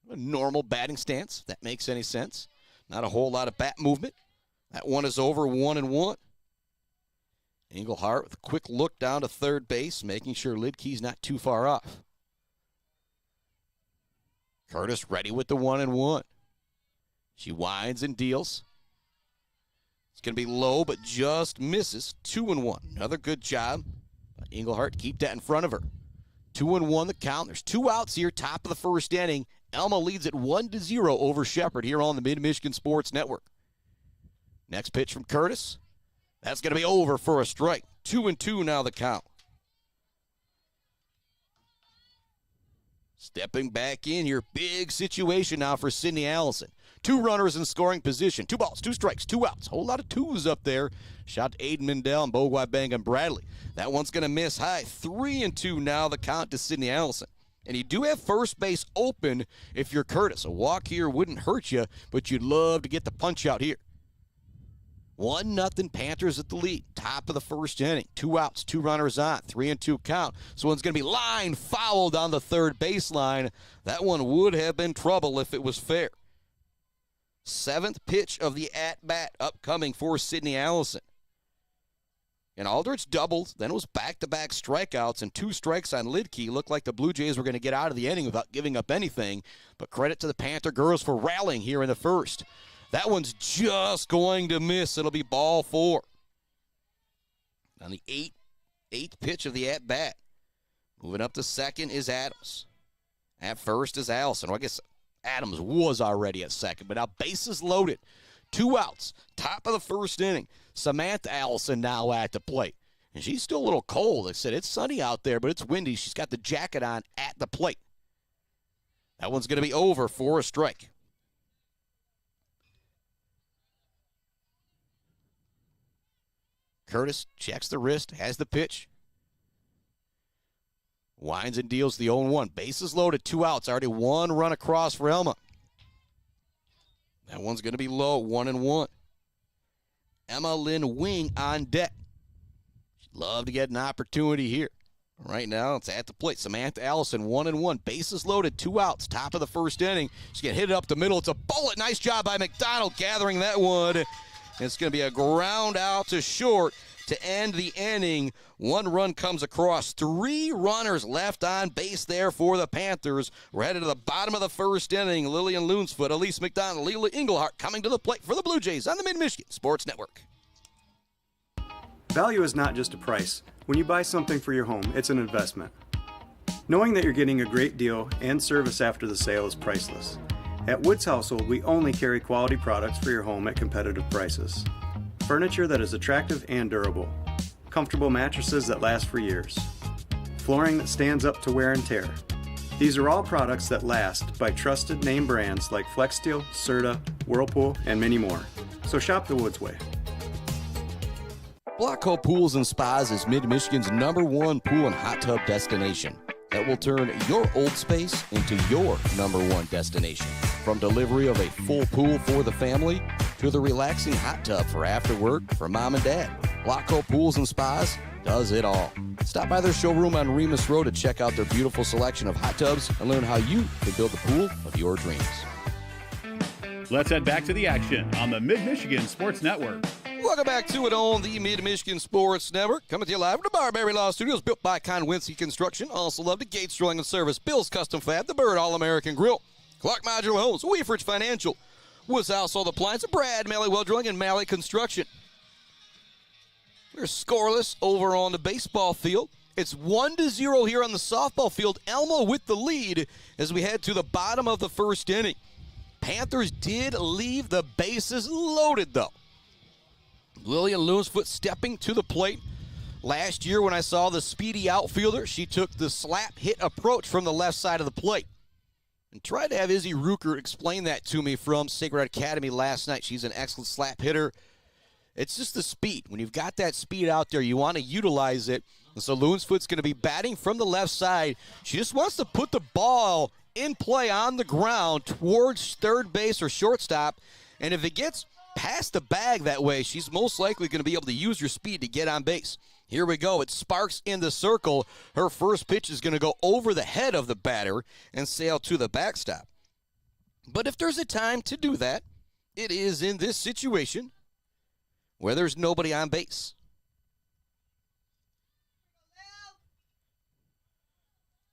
A normal batting stance, if that makes any sense. Not a whole lot of bat movement. That one is over, 1-1. Engelhart with a quick look down to third base, making sure Lidke's not too far off. Curtis ready with the 1-1. She winds and deals. It's going to be low, but just misses. 2-1. Another good job by Engelhart to keep that in front of her. 2-1 the count. There's 2 outs here, top of the first inning. Alma leads at 1-0 over Shepherd here on the Mid-Michigan Sports Network. Next pitch from Curtis. That's going to be over for a strike. 2-2 now the count. Stepping back in here, big situation now for Sydney Allison. 2 runners in scoring position. 2 balls, 2 strikes, 2 outs. Whole lot of 2s up there. Shot to Aiden Mindell and Bogwai Bang and Bradley. That one's going to miss high. 3-2 now the count to Sydney Allison. And you do have first base open if you're Curtis. A walk here wouldn't hurt you, but you'd love to get the punch out here. 1-0 Panthers at the lead. Top of the first inning. 2 outs, 2 runners on. 3-2 count. So one's going to be line fouled on the third baseline. That one would have been trouble if it was fair. 7th pitch of the at-bat upcoming for Sydney Allison. And Aldrich doubled, then it was back-to-back strikeouts and 2 strikes on Lidke. Looked like the Blue Jays were going to get out of the inning without giving up anything. But credit to the Panther girls for rallying here in the first. That one's just going to miss. It'll be ball 4. On the 8th pitch of the at-bat. Moving up to second is Adams. At first is Allison. Well, I guess Adams was already at second, but now bases loaded. 2 outs, top of the first inning. Samantha Allison now at the plate. And she's still a little cold. I said it's sunny out there, but it's windy. She's got the jacket on at the plate. That one's going to be over for a strike. Curtis checks the wrist, has the pitch. Winds and deals the 0-1. Bases loaded, 2 outs. Already 1 run across for Alma. That one's going to be low, 1-1. Emma Lynn Wing on deck. She'd love to get an opportunity here. Right now, it's at the plate. Samantha Allison, 1-1. Bases loaded, 2 outs. Top of the first inning. She's going to hit it up the middle. It's a bullet. Nice job by McDonald gathering that one. And it's going to be a ground out to short to end the inning. 1 run comes across. 3 runners left on base there for the Panthers. We're headed to the bottom of the first inning. Lillian Loonsfoot, Elise McDonald, Leila Englehart coming to the plate for the Blue Jays on the Mid-Michigan Sports Network. Value is not just a price. When you buy something for your home, it's an investment. Knowing that you're getting a great deal and service after the sale is priceless. At Woods Household, we only carry quality products for your home at competitive prices. Furniture that is attractive and durable. Comfortable mattresses that last for years. Flooring that stands up to wear and tear. These are all products that last by trusted name brands like FlexSteel, Serta, Whirlpool, and many more. So shop the Woods way. Blocko Pools and Spas is Mid-Michigan's #1 pool and hot tub destination that will turn your old space into your #1 destination. From delivery of a full pool for the family to the relaxing hot tub for after work for mom and dad, Blocko Pools and Spas does it all. Stop by their showroom on Remus Road to check out their beautiful selection of hot tubs and learn how you can build the pool of your dreams. Let's head back to the action on the Mid-Michigan Sports Network. Welcome back to it on the Mid-Michigan Sports Network. Coming to you live from the Barbary Law Studios, built by Conwinski Construction. Also love the Gates Drilling and Service, Bill's Custom Fab, the Bird All-American Grill, Clark Modular Homes, Weefridge Financial, Woods Household Appliance, Brad Malley Well Drilling, and Malley Construction. We're scoreless over on the baseball field. It's 1-0 here on the softball field. Alma with the lead as we head to the bottom of the first inning. Panthers did leave the bases loaded, though. Lillian Loonsfoot stepping to the plate. Last year when I saw the speedy outfielder, she took the slap hit approach from the left side of the plate. And tried to have Izzy Ruker explain that to me from Sacred Academy last night. She's an excellent slap hitter. It's just the speed. When you've got that speed out there, you want to utilize it. And so Loonsfoot's going to be batting from the left side. She just wants to put the ball in play on the ground towards third base or shortstop. And if it gets past the bag that way, she's most likely going to be able to use her speed to get on base. Here we go. It's Sparks in the circle. Her first pitch is going to go over the head of the batter and sail to the backstop. But if there's a time to do that, it is in this situation where there's nobody on base.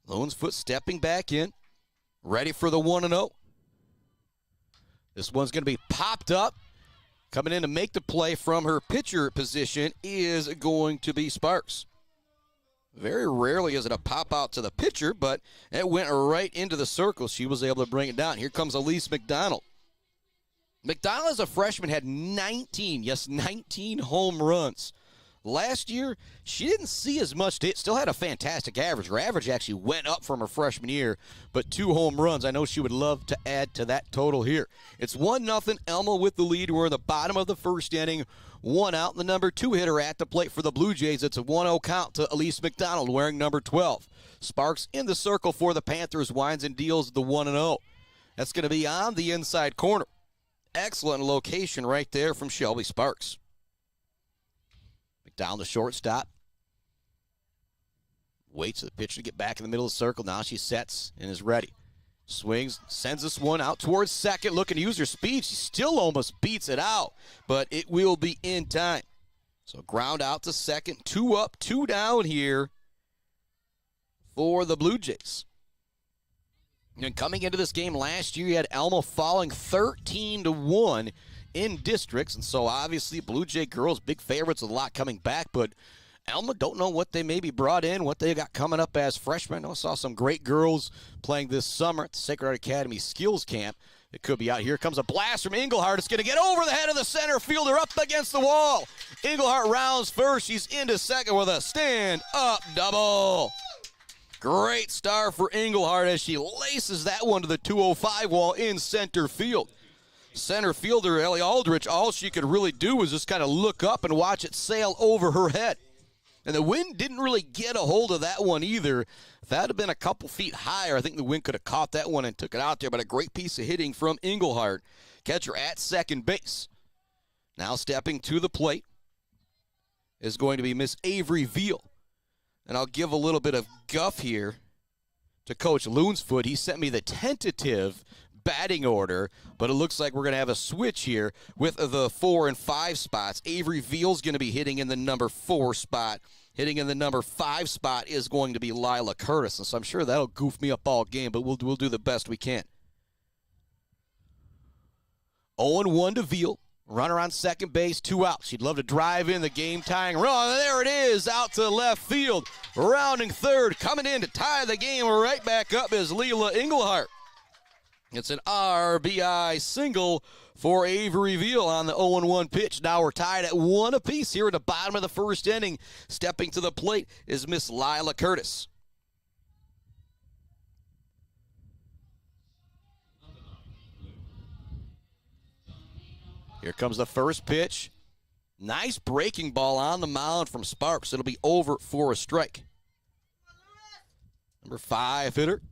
Loonsfoot stepping back in, ready for the 1-0. This one's going to be popped up. Coming in to make the play from her pitcher position is going to be Sparks. Very rarely is it a pop out to the pitcher, but it went right into the circle. She was able to bring it down. Here comes Elise McDonald. McDonald as a freshman had 19 home runs. Last year, she didn't see as much hit. Still had a fantastic average. Her average actually went up from her freshman year, but 2 home runs. I know she would love to add to that total here. It's 1-0, Alma with the lead. We're in the bottom of the first inning. 1 out, and the number 2 hitter at the plate for the Blue Jays. It's a 1-0 count to Elise McDonald wearing number 12. Sparks in the circle for the Panthers, winds and deals the 1-0. That's going to be on the inside corner. Excellent location right there from Shelby Sparks. Down the shortstop. Waits for the pitcher to get back in the middle of the circle. Now she sets and is ready. Swings, sends this one out towards second. Looking to use her speed. She still almost beats it out, but it will be in time. So ground out to second. 2 up, 2 down here for the Blue Jays. And coming into this game last year, you had Alma falling 13-1 in districts, and so obviously Blue Jay girls, big favorites with a lot coming back, but Alma, don't know what they maybe brought in, what they got coming up as freshmen. I saw some great girls playing this summer at the Sacred Heart Academy Skills Camp. It could be out. Here comes a blast from Engelhardt. It's going to get over the head of the center fielder up against the wall. Engelhardt rounds first. She's into second with a stand-up double. Great start for Engelhardt as she laces that one to the 205 wall in center field. Center fielder Ellie Aldrich, all she could really do was just kind of look up and watch it sail over her head. And the wind didn't really get a hold of that one either. If that had been a couple feet higher, I think the wind could have caught that one and took it out there. But a great piece of hitting from Engelhardt. Catcher at second base. Now stepping to the plate is going to be Miss Avery Veal. And I'll give a little bit of guff here to Coach Loonsfoot. He sent me the tentative batting order, but it looks like we're going to have a switch here with the 4 and 5 spots. Avery Veal's going to be hitting in the number 4 spot. Hitting in the number 5 spot is going to be Lila Curtis, and so I'm sure that'll goof me up all game, but we'll do the best we can. 0-1 to Veal. Runner on second base, 2 outs. She'd love to drive in the game-tying run. There it is, out to left field. Rounding third, coming in to tie the game right back up is Leila Engelhardt. It's an RBI single for Avery Veal on the 0-1 pitch. Now we're tied at 1 apiece here in the bottom of the first inning. Stepping to the plate is Miss Lila Curtis. Here comes the first pitch. Nice breaking ball on the mound from Sparks. It'll be over for a strike. Number 5 hitter,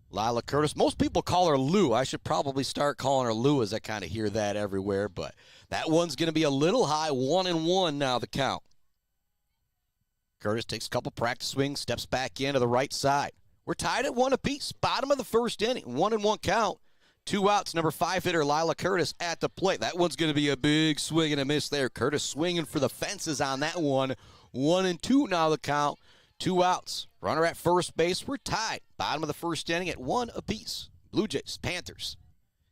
Lila Curtis. Most people call her Lou. I should probably start calling her Lou as I kind of hear that everywhere. But that one's going to be a little high. 1-1 now the count. Curtis takes a couple practice swings, steps back into the right side. We're tied at 1 apiece. Bottom of the first inning. 1-1 count. 2 outs. Number 5 hitter Lila Curtis at the plate. That one's going to be a big swing and a miss there. Curtis swinging for the fences on that one. 1-2 now the count. 2 outs. Runner at first base. We're tied. Bottom of the first inning at 1 apiece. Blue Jays, Panthers.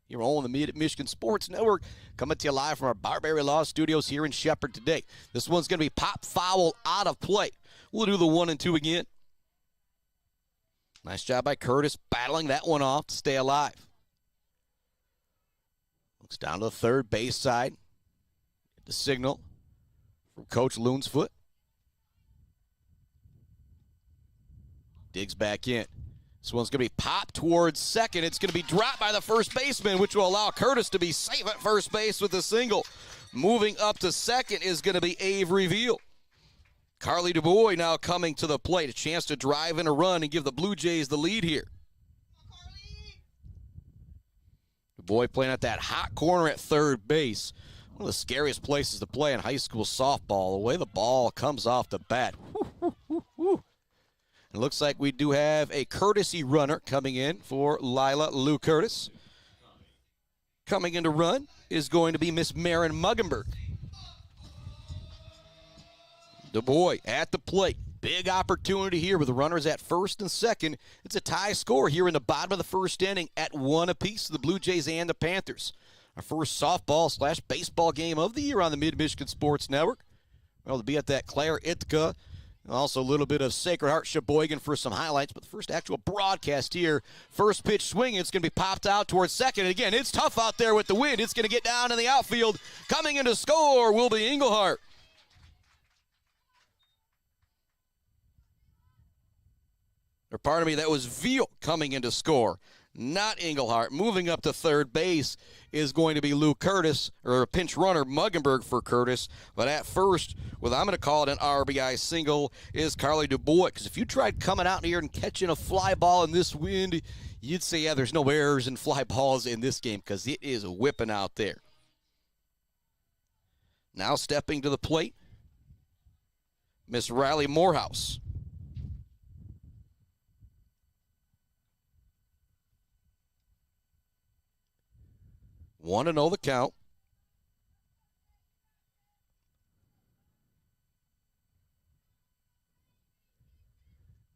Here on the Mid-Michigan Sports Network. Coming to you live from our Barbary Law Studios here in Shepherd today. This one's going to be pop foul out of play. We'll do the 1-2 again. Nice job by Curtis battling that one off to stay alive. Looks down to the third base side. Get the signal from Coach Loonsfoot. Digs back in. This one's going to be popped towards second. It's going to be dropped by the first baseman, which will allow Curtis to be safe at first base with a single. Moving up to second is going to be Avery Veal. Carly DuBois now coming to the plate. A chance to drive in a run and give the Blue Jays the lead here. DuBois playing at that hot corner at third base. One of the scariest places to play in high school softball. The way the ball comes off the bat. It looks like we do have a courtesy runner coming in for Lila Lou Curtis. Coming in to run is going to be Miss Marin Muggenberg. DuBois at the plate. Big opportunity here with the runners at first and second. It's a tie score here in the bottom of the first inning at 1 apiece, the Blue Jays and the Panthers. Our first softball/baseball game of the year on the Mid-Michigan Sports Network. Well, to be at that Claire Ithaca. Also a little bit of Sacred Heart Sheboygan for some highlights, but the first actual broadcast here. First pitch swing, it's going to be popped out towards second. And again, it's tough out there with the wind. It's going to get down in the outfield. Coming in to score will be Engelhardt. Or pardon me, that was Veal coming in to score, not Engelhardt. Moving up to third base is going to be Lou Curtis, or a pinch runner, Muggenberg for Curtis. But at first, what I'm going to call it an RBI single, is Carly DuBois. Because if you tried coming out here and catching a fly ball in this wind, you'd say, yeah, there's no errors in fly balls in this game because it is whipping out there. Now stepping to the plate, Miss Riley Morehouse. Want to know the count.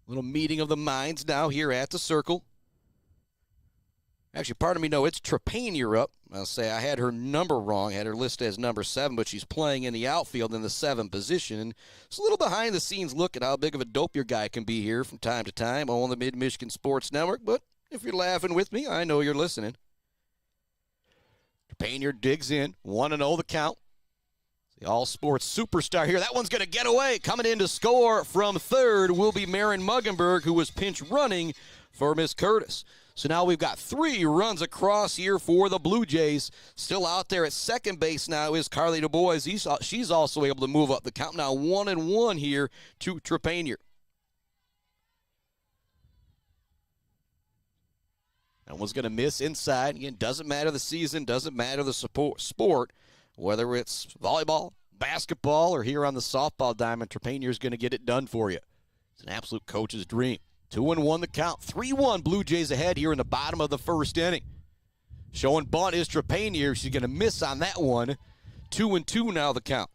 Little meeting of the minds now here at the circle. Actually, pardon me, no, it's Trepanier up. I'll say I had her number wrong. I had her listed as number 7, but she's playing in the outfield in the 7th position. And it's a little behind-the-scenes look at how big of a dope your guy can be here from time to time on the Mid-Michigan Sports Network. But if you're laughing with me, I know you're listening. Trepanier digs in, 1-0 the count. The all-sports superstar here. That one's going to get away. Coming in to score from third will be Marin Muggenberg, who was pinch running for Miss Curtis. So now we've got 3 runs across here for the Blue Jays. Still out there at second base now is Carly Du Bois. She's also able to move up the count now 1-1 here to Trepanier. That one's going to miss inside. Again, doesn't matter the season, doesn't matter the sport. Whether it's volleyball, basketball, or here on the softball diamond, Trepanier's going to get it done for you. It's an absolute coach's dream. 2-1 the count. 3-1 Blue Jays ahead here in the bottom of the first inning. Showing bunt is Trepanier. She's going to miss on that one. 2-2 now the count.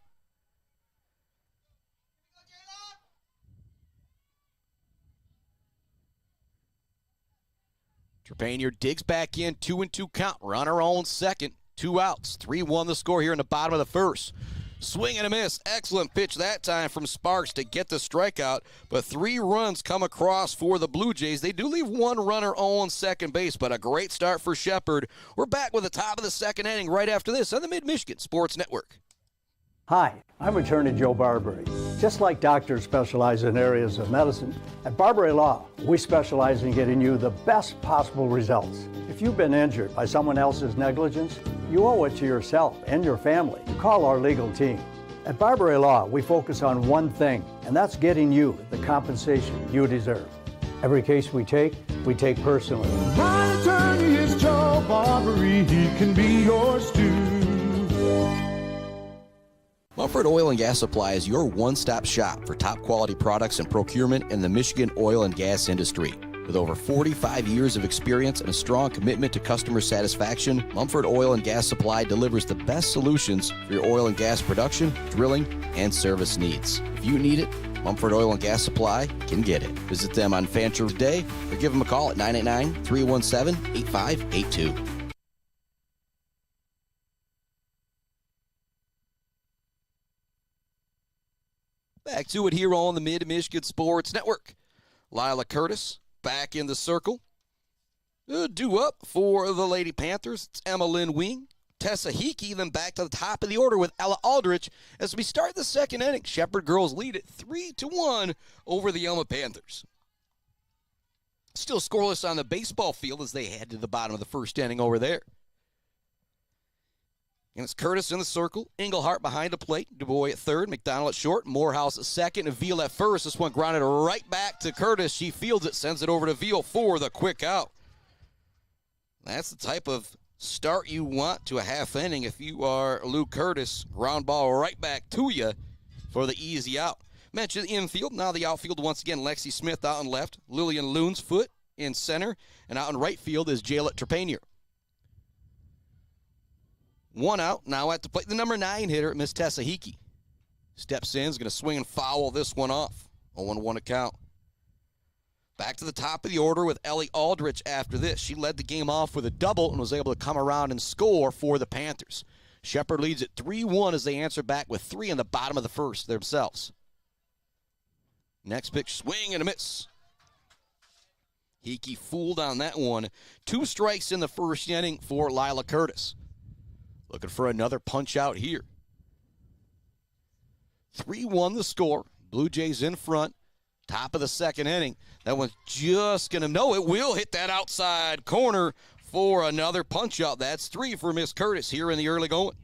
Trepanier digs back in. 2-2 count. Runner on second. 2 outs. 3-1 the score here in the bottom of the first. Swing and a miss. Excellent pitch that time from Sparks to get the strikeout. But 3 runs come across for the Blue Jays. They do leave 1 runner on second base, but a great start for Shepherd. We're back with the top of the second inning right after this on the Mid-Michigan Sports Network. Hi, I'm Attorney Joe Barbary. Just like doctors specialize in areas of medicine, at Barbary Law, we specialize in getting you the best possible results. If you've been injured by someone else's negligence, you owe it to yourself and your family to call our legal team. At Barbary Law, we focus on one thing, and that's getting you the compensation you deserve. Every case we take personally. My attorney is Joe Barbary. He can be yours too. Mumford Oil and Gas Supply is your one-stop shop for top-quality products and procurement in the Michigan oil and gas industry. With over 45 years of experience and a strong commitment to customer satisfaction, Mumford Oil and Gas Supply delivers the best solutions for your oil and gas production, drilling, and service needs. If you need it, Mumford Oil and Gas Supply can get it. Visit them on Fancher Day or give them a call at 989-317-8582. Back to it here on the Mid-Michigan Sports Network. Lila Curtis back in the circle. Due up for the Lady Panthers. It's Emma Lynn Wing. Tessa Hickey, then back to the top of the order with Ella Aldrich. As we start the second inning, Shepherd girls lead it 3-1 over the Alma Panthers. Still scoreless on the baseball field as they head to the bottom of the first inning over there. And it's Curtis in the circle, Englehart behind the plate, Du Bois at third, McDonald at short, Morehouse at second, and Veal at first. This one grounded right back to Curtis. She fields it, sends it over to Veal for the quick out. That's the type of start you want to a half inning if you are Lou Curtis. Ground ball right back to you for the easy out. Mentioned the infield, now the outfield once again, Lexi Smith out on left, Lillian Loonsfoot in center, and out in right field is Jayla Trepanier. 1 out, now at the plate, the number 9 hitter, Miss Tessa Hickey. Steps in, is going to swing and foul this one off. 0-1 account. Back to the top of the order with Ellie Aldrich after this. She led the game off with a double and was able to come around and score for the Panthers. Shepherd leads at 3-1 as they answer back with 3 in the bottom of the first themselves. Next pitch, swing and a miss. Hickey fooled on that one. 2 strikes in the first inning for Lila Curtis. Looking for another punch out here. 3-1 the score. Blue Jays in front. Top of the second inning. That one's just going to, no, it will hit that outside corner for another punch out. That's 3 for Miss Curtis here in the early going.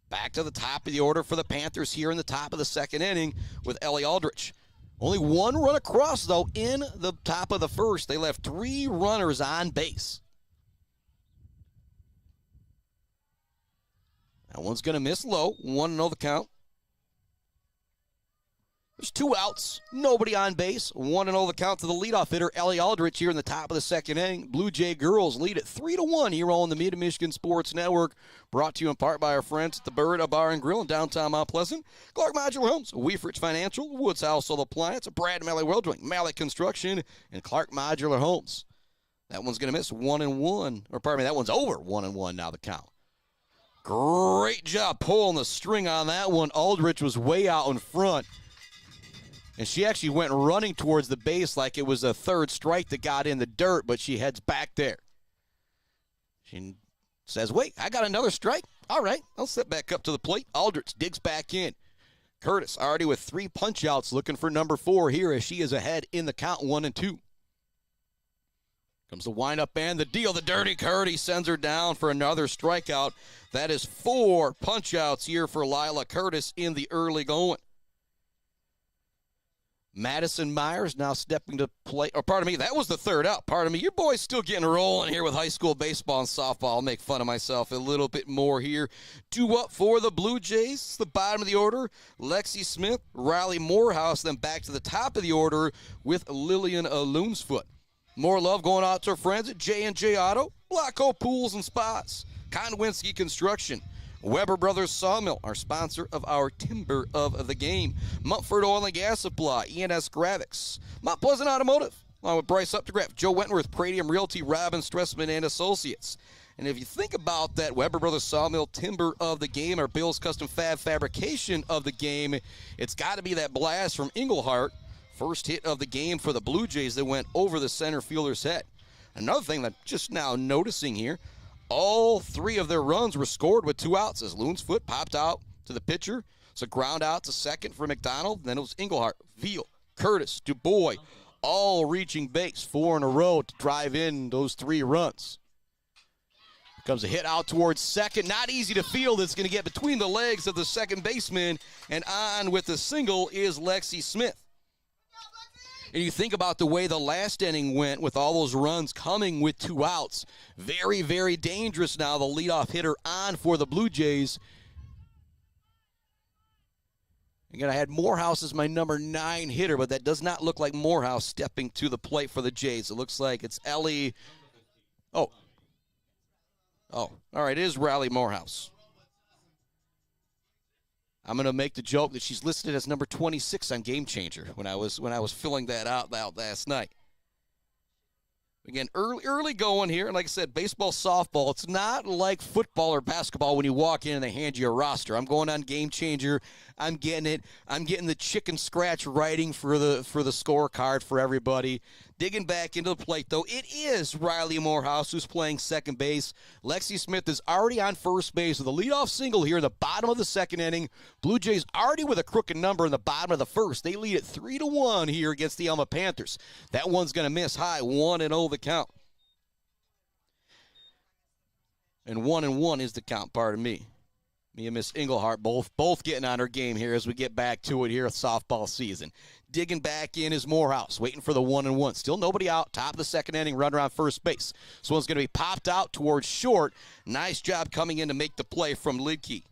Back to the top of the order for the Panthers here in the top of the second inning with Ellie Aldrich. Only 1 run across, though, in the top of the first. They left 3 runners on base. That one's going to miss low. 1-0 the count. There's 2 outs, nobody on base. 1-0 the count to the leadoff hitter, Ellie Aldrich, here in the top of the second inning. Blue Jay girls lead it 3-1 here on the Mid-Michigan Sports Network. Brought to you in part by our friends at the Bird, a Bar and Grill in downtown Mount Pleasant. Clark Modular Homes, Weefrich Financial, Woods Household Appliance, Brad and Malley Welding, Malley Construction, and Clark Modular Homes. That one's going to miss 1-1. Or pardon me, that one's over 1-1 now the count. Great job pulling the string on that one. Aldrich was way out in front. And she actually went running towards the base like it was a third strike that got in the dirt, but she heads back there. She says, wait, I got another strike? All right, I'll step back up to the plate. Aldrich digs back in. Curtis already with 3 punch-outs looking for number 4 here as she is ahead in the count 1-2. Comes the windup and the deal. The dirty Curdy sends her down for another strikeout. That is 4 punch-outs here for Lila Curtis in the early going. Madison Myers now stepping to play. Or pardon me, that was the 3rd out. Pardon me, your boy's still getting rolling here with high school baseball and softball. I'll make fun of myself a little bit more here. 2 up for the Blue Jays. The bottom of the order, Lexi Smith, Riley Morehouse, then back to the top of the order with Lillian Loomsfoot. More love going out to our friends at J&J Auto, Blacko Pools and Spas, Konwinski Construction, Weber Brothers Sawmill, our sponsor of our Timber of the Game. Mumford Oil and Gas Supply, ENS Graphics. Mount Pleasant Automotive, along with Bryce Updegraff, Joe Wentworth, Pradium Realty, Robin Stressman and Associates. And if you think about that Weber Brothers Sawmill Timber of the Game, or Bill's Custom Fab Fabrication of the Game, it's got to be that blast from Englehart. First hit of the game for the Blue Jays that went over the center fielder's head. Another thing that I'm just now noticing here, all 3 of their runs were scored with 2 outs as Loonsfoot popped out to the pitcher. It's a ground out to second for McDonald. Then it was Englehart, Veal, Curtis, DuBois, all reaching base 4 in a row to drive in those 3 runs. Here comes a hit out towards second. Not easy to field. It's going to get between the legs of the second baseman. And on with the single is Lexi Smith. And you think about the way the last inning went with all those runs coming with 2 outs. Very, very dangerous now. The leadoff hitter on for the Blue Jays. Again, I had Morehouse as my number 9 hitter, but that does not look like Morehouse stepping to the plate for the Jays. It looks like it's Ellie. Oh, all right, it is Riley Morehouse. I'm going to make the joke that she's listed as number 26 on Game Changer when I was filling that out last night. Again, early going here. And like I said, baseball, softball, it's not like football or basketball when you walk in and they hand you a roster. I'm going on Game Changer. I'm getting it. I'm getting the chicken scratch writing for the scorecard for everybody. Digging back into the plate, though, it is Riley Morehouse who's playing second base. Lexi Smith is already on first base with a leadoff single here in the bottom of the second inning. Blue Jays already with a crooked number in the bottom of the first. They lead it 3-1 here against the Alma Panthers. That one's going to miss high, 1-0 the count. And 1-1 is the count, pardon me. Me and Miss Englehart both getting on her game here as we get back to it here at softball season. Digging back in is Morehouse, waiting for the 1-1. Still nobody out. Top of the second inning, runner on first base. This one's going to be popped out towards short. Nice job coming in to make the play from Lidke.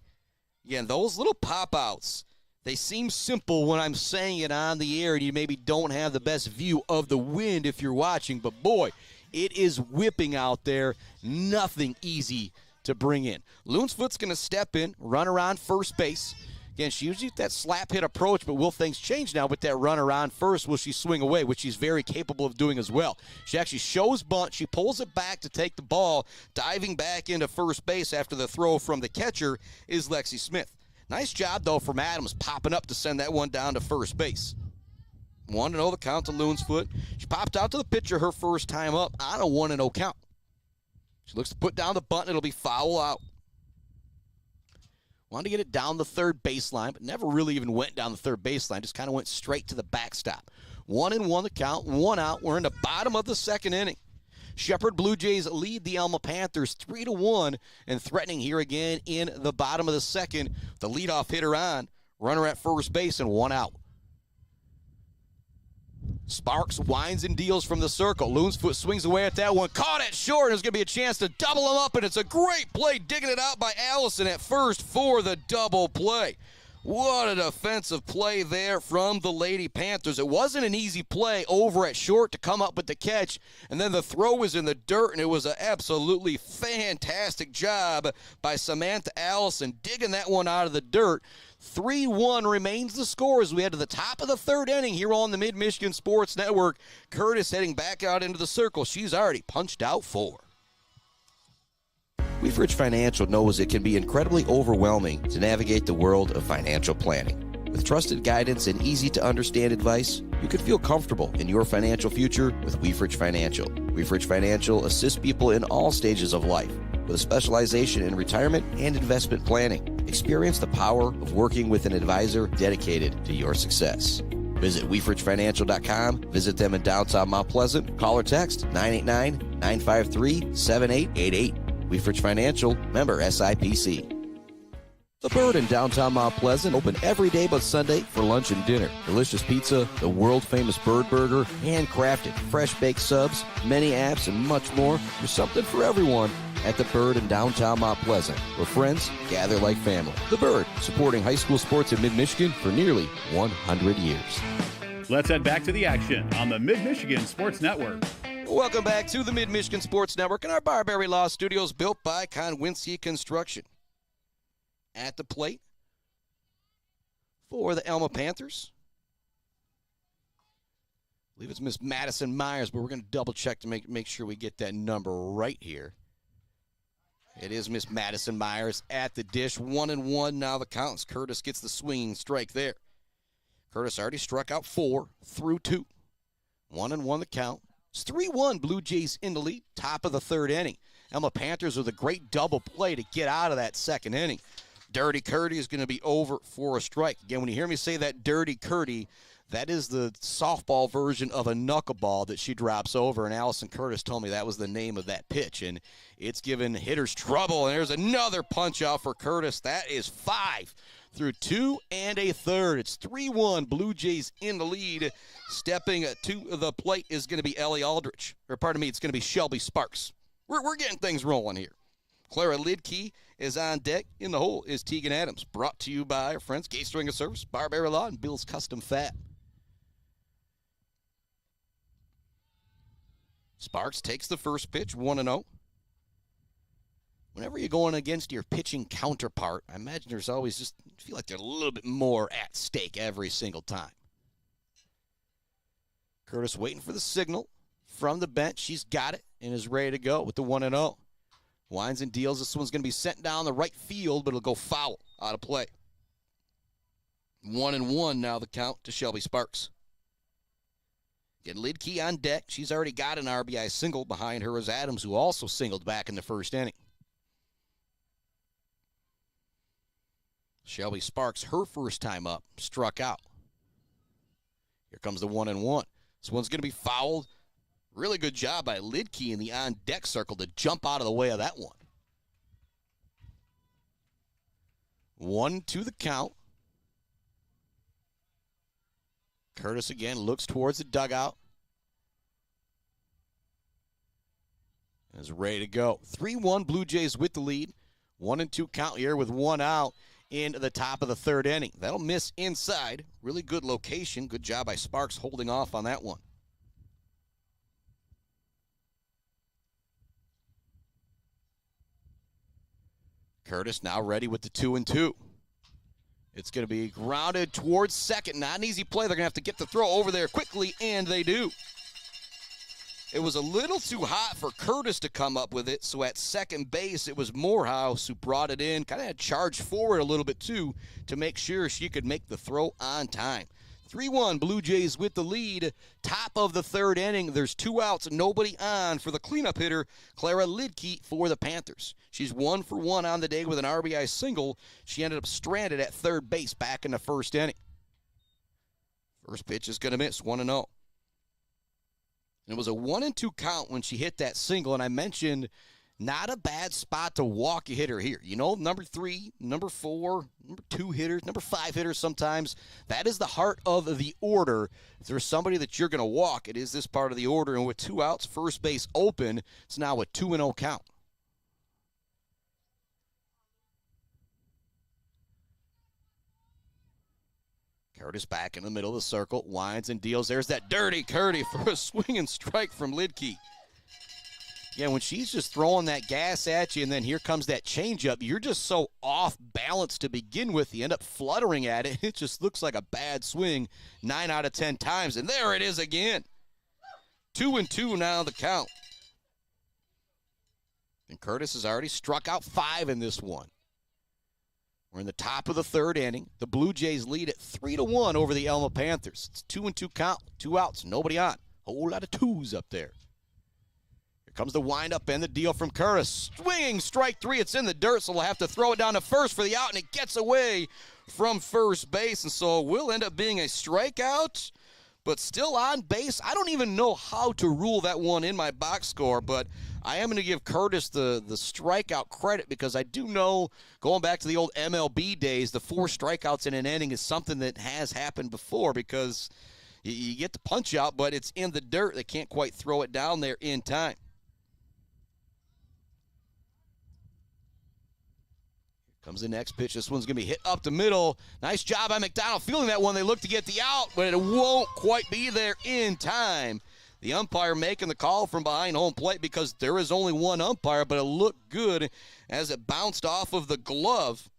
Again, those little pop-outs, they seem simple when I'm saying it on the air and you maybe don't have the best view of the wind if you're watching. But, boy, it is whipping out there. Nothing easy to bring in. Loonsfoot's going to step in, run around first base. Again, she usually that slap hit approach, but will things change now with that runner on first? Will she swing away, which she's very capable of doing as well? She actually shows bunt. She pulls it back to take the ball. Diving back into first base after the throw from the catcher is Lexi Smith. Nice job, though, from Adams popping up to send that one down to first base. 1-0 the count to Loonsfoot. She popped out to the pitcher her first time up on a 1-0 count. She looks to put down the bunt, and it'll be foul out. Wanted to get it down the third baseline, but never really even went down the third baseline. Just kind of went straight to the backstop. 1-1 the count, 1 out. We're in the bottom of the second inning. Shepherd Blue Jays lead the Alma Panthers 3-1, and threatening here again in the bottom of the second. The leadoff hitter on, runner at first base, and 1 out. Sparks winds and deals from the circle. Loonsfoot swings away at that one. Caught it short. There's going to be a chance to double him up, and it's a great play digging it out by Allison at first for the double play. What a defensive play there from the Lady Panthers. It wasn't an easy play over at short to come up with the catch, and then the throw was in the dirt, and it was an absolutely fantastic job by Samantha Allison digging that one out of the dirt. 3-1 remains the score as we head to the top of the third inning here on the Mid-Michigan Sports Network. Curtis heading back out into the circle. She's already punched out 4. Weefridge Financial knows it can be incredibly overwhelming to navigate the world of financial planning. With trusted guidance and easy-to-understand advice, you can feel comfortable in your financial future with Weefridge Financial. Weefridge Financial assists people in all stages of life with a specialization in retirement and investment planning. Experience the power of working with an advisor dedicated to your success. Visit WeefridgeFinancial.com. Visit them in downtown Mount Pleasant. Call or text 989-953-7888. Weefridge Financial, member SIPC. The Bird in downtown Mount Pleasant, open every day but Sunday for lunch and dinner. Delicious pizza, the world-famous Bird Burger, handcrafted, fresh-baked subs, many apps, and much more. There's something for everyone at The Bird in downtown Mount Pleasant, where friends gather like family. The Bird, supporting high school sports in mid-Michigan for nearly 100 years. Let's head back to the action on the Mid-Michigan Sports Network. Welcome back to the Mid-Michigan Sports Network in our Barbary Law Studios, built by Conwinski Construction. At the plate for the Alma Panthers, I believe it's Miss Madison Myers, but we're going to double-check to make sure we get that number right here. It is Miss Madison Myers at the dish. 1-1 now the counts. Curtis gets the swinging strike there. Curtis already struck out 4 through 2. 1-1 the count. It's 3-1 Blue Jays in the lead, top of the third inning. Alma Panthers with a great double play to get out of that second inning. Dirty Curdy is going to be over for a strike. Again, when you hear me say that Dirty Curdy, that is the softball version of a knuckleball that she drops over, and Allison Curtis told me that was the name of that pitch, and it's given hitters trouble, and there's another punch out for Curtis. That is 5 through 2 1/3. It's 3-1 Blue Jays in the lead. Stepping to the plate is going to be Ellie Aldrich, or pardon me, it's going to be Shelby Sparks. We're getting things rolling here. Clara Lidkey is on deck. In the hole is Tegan Adams. Brought to you by our friends, Gay Stringer Service, Barbary Law, and Bill's Custom Fab. Sparks takes the first pitch, 1-0. Whenever you're going against your pitching counterpart, I imagine there's always just feel like there's a little bit more at stake every single time. Curtis waiting for the signal from the bench. She's got it and is ready to go with the 1-0. Winds and deals. This one's going to be sent down the right field, but it'll go foul out of play. 1-1 now the count to Shelby Sparks. Get Lidkey on deck. She's already got an RBI single. Behind her is Adams, who also singled back in the first inning. Shelby Sparks, her first time up, struck out. Here comes the 1-1. This one's going to be fouled. Really good job by Lidkey in the on-deck circle to jump out of the way of that one. 1-2 the count. Curtis again looks towards the dugout. And is ready to go. 3-1 Blue Jays with the lead. 1-2 count here with 1 out in the top of the third inning. That'll miss inside. Really good location. Good job by Sparks holding off on that one. Curtis now ready with the 2-2. It's going to be grounded towards second. Not an easy play. They're going to have to get the throw over there quickly, and they do. It was a little too hot for Curtis to come up with it, so at second base, it was Morehouse who brought it in, kind of had charged forward a little bit, too, to make sure she could make the throw on time. 3-1, Blue Jays with the lead. Top of the third inning. There's 2 outs, nobody on for the cleanup hitter, Clara Lidkey for the Panthers. She's 1 for 1 on the day with an RBI single. She ended up stranded at third base back in the first inning. First pitch is going to miss, 1-0. It was a 1-2 count when she hit that single, and I mentioned not a bad spot to walk a hitter here. You know, number 3, number 4, number 2 hitters, number 5 hitters sometimes. That is the heart of the order. If there's somebody that you're going to walk, it is this part of the order. And with 2 outs, first base open, it's now a 2-0 count. Curtis back in the middle of the circle, winds and deals. There's that dirty Curdy for a swing and strike from Lidke. Yeah, when she's just throwing that gas at you, and then here comes that changeup, you're just so off balance to begin with. You end up fluttering at it. It just looks like a bad swing 9 out of 10 times. And there it is again. 2-2 now the count. And Curtis has already struck out 5 in this one. We're in the top of the third inning. The Blue Jays lead at 3-1 over the Alma Panthers. It's 2-2 count, 2 outs, nobody on. Whole lot of twos up there. Here comes the windup and the deal from Curtis. Swinging strike 3. It's in the dirt, so we'll have to throw it down to first for the out, and it gets away from first base. And so it will end up being a strikeout, but still on base. I don't even know how to rule that one in my box score, but I am going to give Curtis the strikeout credit because I do know, going back to the old MLB days, the 4 strikeouts in an inning is something that has happened before because you get the punch out, but it's in the dirt. They can't quite throw it down there in time. Here comes the next pitch. This one's going to be hit up the middle. Nice job by McDonald fielding that one. They look to get the out, but it won't quite be there in time. The umpire making the call from behind home plate because there is only one umpire, but it looked good as it bounced off of the glove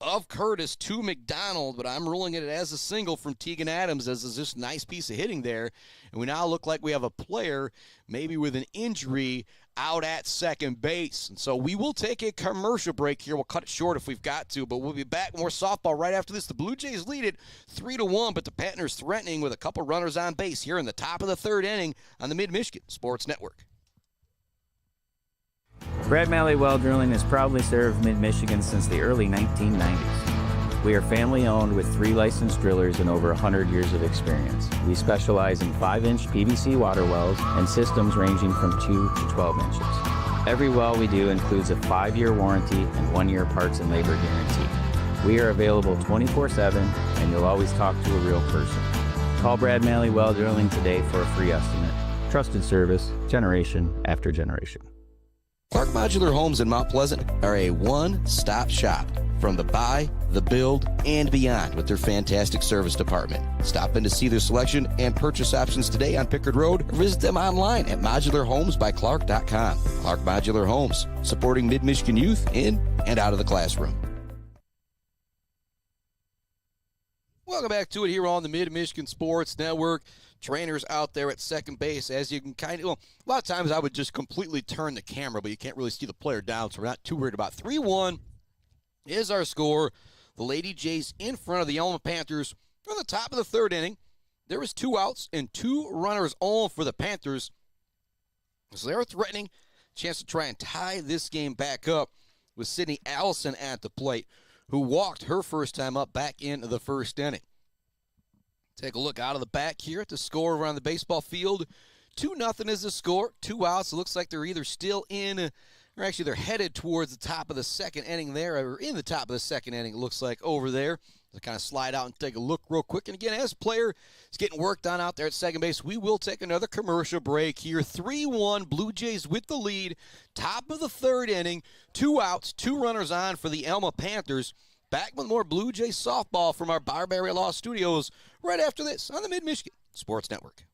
of Curtis to McDonald, but I'm ruling it as a single from Tegan Adams as is just a nice piece of hitting there. And we now look like we have a player maybe with an injury out at second base. And so we will take a commercial break here. We'll cut it short if we've got to, but we'll be back. More softball right after this. The Blue Jays lead it 3-1, but the Panthers threatening with a couple runners on base here in the top of the third inning on the Mid-Michigan Sports Network. Brad Malley Well Drilling has proudly served Mid-Michigan since the early 1990s. We are family-owned with 3 licensed drillers and over 100 years of experience. We specialize in 5-inch PVC water wells and systems ranging from 2 to 12 inches. Every well we do includes a 5-year warranty and 1-year parts and labor guarantee. We are available 24/7, and you'll always talk to a real person. Call Brad Malley Well Drilling today for a free estimate. Trusted service, generation after generation. Clark Modular Homes in Mount Pleasant are a one-stop shop from the buy, the build, and beyond with their fantastic service department. Stop in to see their selection and purchase options today on Pickard Road or visit them online at modularhomesbyclark.com. Clark Modular Homes, supporting Mid-Michigan youth in and out of the classroom. Welcome back to it here on the Mid-Michigan Sports Network. Trainers out there at second base, as you can a lot of times I would just completely turn the camera, but you can't really see the player down, so we're not too worried about. 3-1 is our score. The Lady Jays in front of the Alma Panthers from the top of the third inning. There was 2 outs and 2 runners on for the Panthers. So they're threatening a chance to try and tie this game back up with Sydney Allison at the plate, who walked her first time up back into the first inning. Take a look out of the back here at the score around the baseball field. 2-0 is the score. 2 outs. It looks like they're either still in, or actually they're headed towards the top of the second inning there, or in the top of the second inning, it looks like over there. To kind of slide out and take a look real quick. And again, as a player is getting worked on out there at second base, we will take another commercial break here. 3-1, Blue Jays with the lead. Top of the third inning. 2 outs, 2 runners on for the Alma Panthers. Back with more Blue Jays softball from our Barbary Law Studios right after this on the Mid-Michigan Sports Network.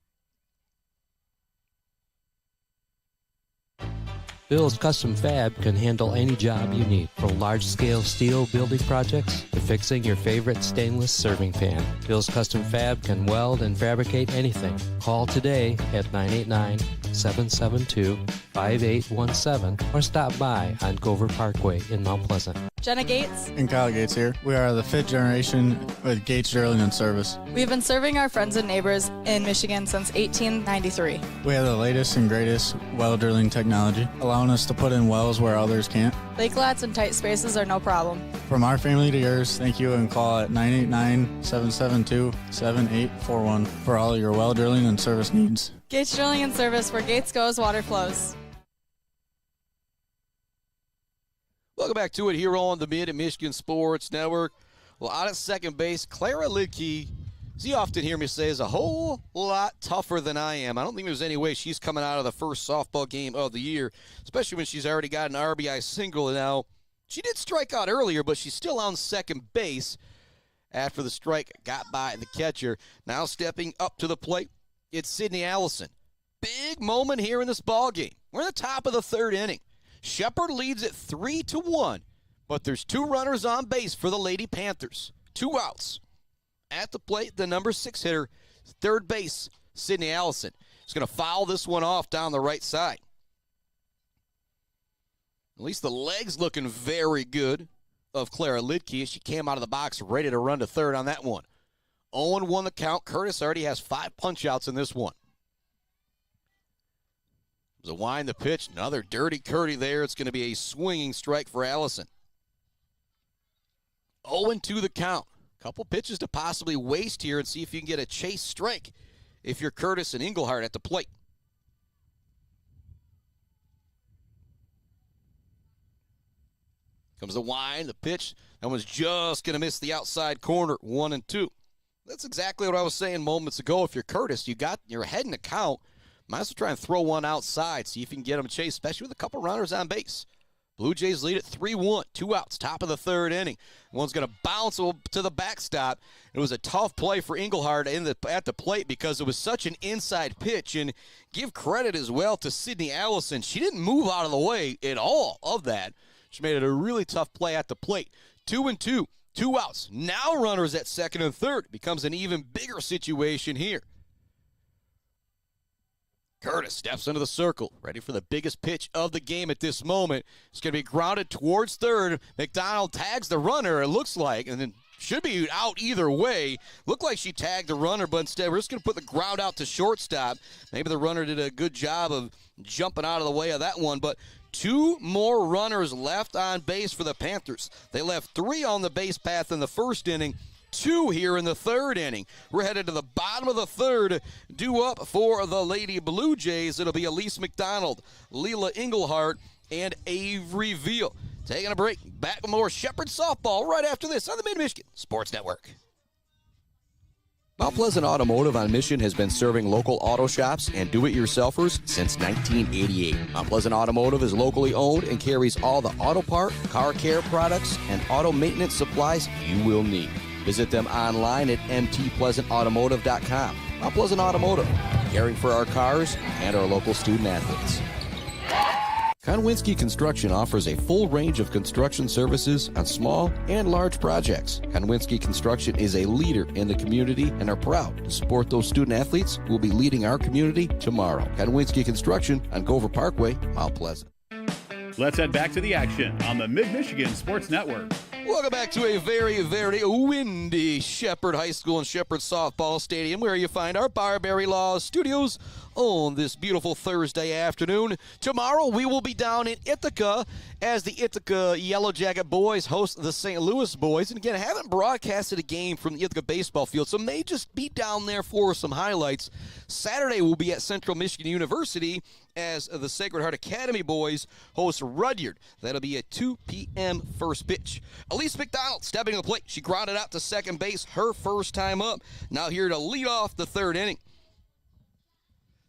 Bill's Custom Fab can handle any job you need, from large-scale steel building projects to fixing your favorite stainless serving pan. Bill's Custom Fab can weld and fabricate anything. Call today at 989-772-5817 or stop by on Gover Parkway in Mount Pleasant. Jenna Gates And Kyle Gates here. We are the 5th generation with Gates Drilling and Service. We've been serving our friends and neighbors in Michigan since 1893. We have the latest and greatest well drilling technology, allowing us to put in wells where others can't. Lake lots and tight spaces are no problem. From our family to yours, thank you, and call at 989-772-7841 for all your well drilling and service needs. Gates Drilling and Service, where Gates goes, water flows. Welcome back to it here on the Mid-Michigan Sports Network. Well, out at second base, Clara Lidke, as you often hear me say, is a whole lot tougher than I am. I don't think there's any way she's coming out of the first softball game of the year, especially when she's already got an RBI single now. She did strike out earlier, but she's still on second base. after the strike got by the catcher. Now stepping up to the plate, it's Sydney Allison. Big moment here in this ball game. We're in the top of the third inning. Shepherd leads it 3-1, but there's 2 runners on base for the Lady Panthers. 2 outs. At the plate, the number 6 hitter, third base, Sydney Allison. He's going to foul this one off down the right side. At least the legs looking very good of Clara Lidke as she came out of the box ready to run to third on that one. 0-1 the count. Curtis already has 5 punch-outs in this one. There's a wind the pitch. Another dirty Curdy there. It's going to be a swinging strike for Allison. 0-2 the count. Couple pitches to possibly waste here and see if you can get a chase strike if you're Curtis and Engelhardt at the plate. Comes the wind, the pitch. That one's just going to miss the outside corner, 1-2. That's exactly what I was saying moments ago. If you're Curtis, you're ahead in the count. Might as well try and throw one outside, see if you can get them chased, especially with a couple runners on base. Blue Jays lead at 3-1, 2 outs, top of the third inning. One's going to bounce to the backstop. It was a tough play for Engelhardt at the plate because it was such an inside pitch. And give credit as well to Sydney Allison. She didn't move out of the way at all of that. She made it a really tough play at the plate. 2-2, 2 outs. Now runners at second and third. Becomes an even bigger situation here. Curtis steps into the circle, ready for the biggest pitch of the game at this moment. It's going to be grounded towards third. McDonald tags the runner, it looks like, and then should be out either way. Looked like she tagged the runner, but instead we're just going to put the ground out to shortstop. Maybe the runner did a good job of jumping out of the way of that one, but 2 more runners left on base for the Panthers. They left 3 on the base path in the first inning. 2 here in the third inning. We're headed to the bottom of the third. Due up for the Lady Blue Jays. It'll be Elise McDonald, Leela Engelhardt, and Avery Veal. Taking a break. Back with more Shepherd softball right after this on the Mid-Michigan Sports Network. Mount Pleasant Automotive on Mission has been serving local auto shops and do-it-yourselfers since 1988. Mount Pleasant Automotive is locally owned and carries all the auto part, car care products, and auto maintenance supplies you will need. Visit them online at mtpleasantautomotive.com. Mount Pleasant Automotive, caring for our cars and our local student athletes. Konwinski Construction offers a full range of construction services on small and large projects. Konwinski Construction is a leader in the community and are proud to support those student athletes who will be leading our community tomorrow. Konwinski Construction on Gover Parkway, Mount Pleasant. Let's head back to the action on the Mid-Michigan Sports Network. Welcome back to a very, very windy Shepherd High School and Shepherd Softball Stadium, where you find our Barbary Law Studios on this beautiful Thursday afternoon. Tomorrow we will be down in Ithaca as the Ithaca Yellow Jacket boys host the St. Louis boys. And again, I haven't broadcasted a game from the Ithaca baseball field, so may just be down there for some highlights. Saturday we'll be at Central Michigan University as the Sacred Heart Academy boys host Rudyard. That'll be at 2 p.m. first pitch. Elise McDonald stepping to the plate. She grounded out to second base her first time up. Now here to lead off the third inning.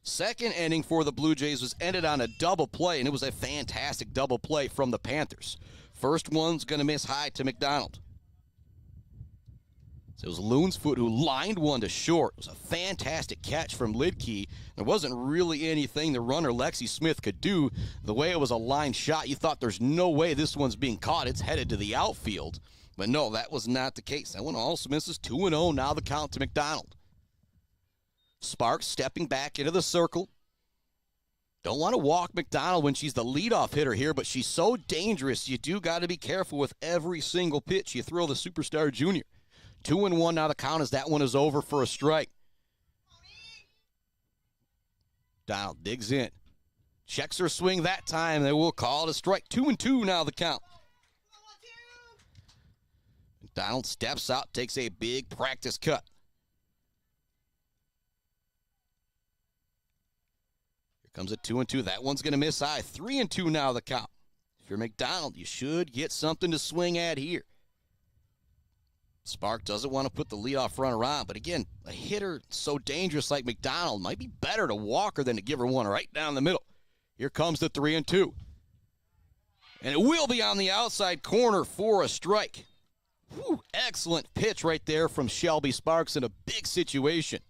Second inning for the Blue Jays was ended on a double play, and it was a fantastic double play from the Panthers. First one's going to miss high to McDonald. So it was Loonsfoot who lined one to short. It was a fantastic catch from Lidke. There wasn't really anything the runner, Lexi Smith, could do. The way it was a line shot, you thought there's no way this one's being caught. It's headed to the outfield. But no, that was not the case. That one also misses 2-0. Now the count to McDonald. Sparks stepping back into the circle. Don't want to walk McDonald when she's the leadoff hitter here, but she's so dangerous. You do got to be careful with every single pitch you throw the superstar junior. 2-1 now the count as that one is over for a strike. Donald digs in. Checks her swing that time. They will call it a strike. 2-2 now the count. McDonald steps out, takes a big practice cut. Comes at 2-2. That one's going to miss high. 3-2 now the count. If you're McDonald, you should get something to swing at here. Spark doesn't want to put the leadoff runner on, but again, a hitter so dangerous like McDonald might be better to walk her than to give her one right down the middle. Here comes the 3-2. And it will be on the outside corner for a strike. Whew, excellent pitch right there from Shelby Sparks in a big situation.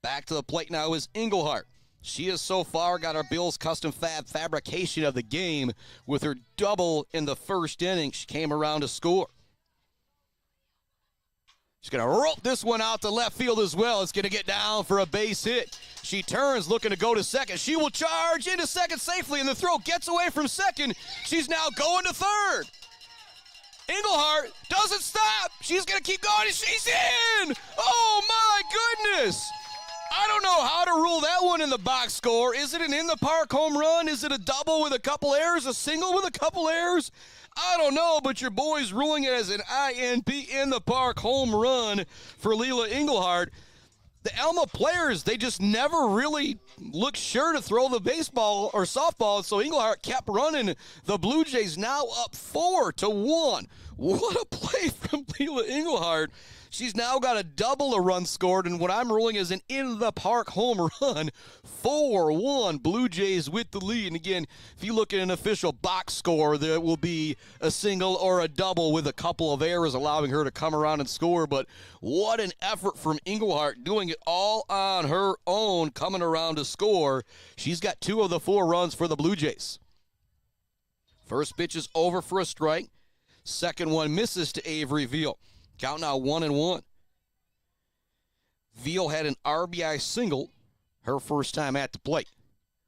Back to the plate now is Englehart. She has so far got our Bills Custom Fab fabrication of the game with her double in the first inning. She came around to score. She's going to rope this one out to left field as well. It's going to get down for a base hit. She turns, looking to go to second. She will charge into second safely, and the throw gets away from second. She's now going to third. Englehart doesn't stop. She's going to keep going, and she's in! Oh, my goodness! I don't know how to rule that one in the box score. Is it an in-the-park home run? Is it a double with a couple errors? A single with a couple errors? I don't know, but your boy's ruling it as an INP in-the-park home run for Leila Englehart. The Alma players, they just never really looked sure to throw the baseball or softball, so Englehart kept running. The Blue Jays now up 4-1. What a play from Leila Englehart. She's now got a double a run scored, and what I'm ruling is an in-the-park home run. 4-1, Blue Jays with the lead. And again, if you look at an official box score, there will be a single or a double with a couple of errors allowing her to come around and score. But what an effort from Englehart, doing it all on her own, coming around to score. She's got 2 of the 4 runs for the Blue Jays. First pitch is over for a strike. Second one misses to Avery Veal. Count now 1-1. Veal had an RBI single her first time at the plate.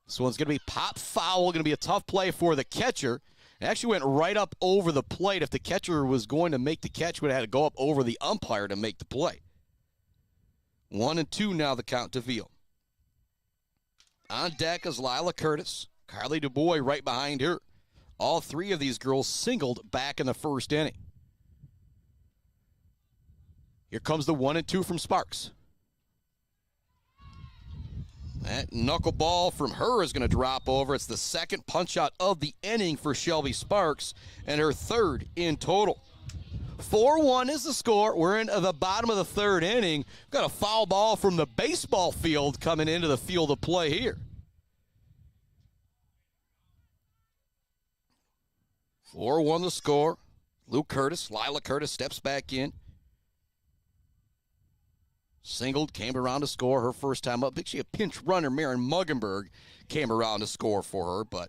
This one's going to be pop foul, going to be a tough play for the catcher. It actually went right up over the plate. If the catcher was going to make the catch, would have had to go up over the umpire to make the play. 1-2 now the count to Veal. On deck is Lila Curtis. Carly DuBois right behind her. All 3 of these girls singled back in the first inning. Here comes the 1-2 from Sparks. That knuckleball from her is going to drop over. It's the second punch-out of the inning for Shelby Sparks, and her third in total. 4-1 is the score. We're in the bottom of the third inning. We've got a foul ball from the baseball field coming into the field of play here. 4-1 the score. Lila Curtis steps back in. Singled, came around to score her first time up. Actually, a pinch runner, Maren Muggenberg, came around to score for her, but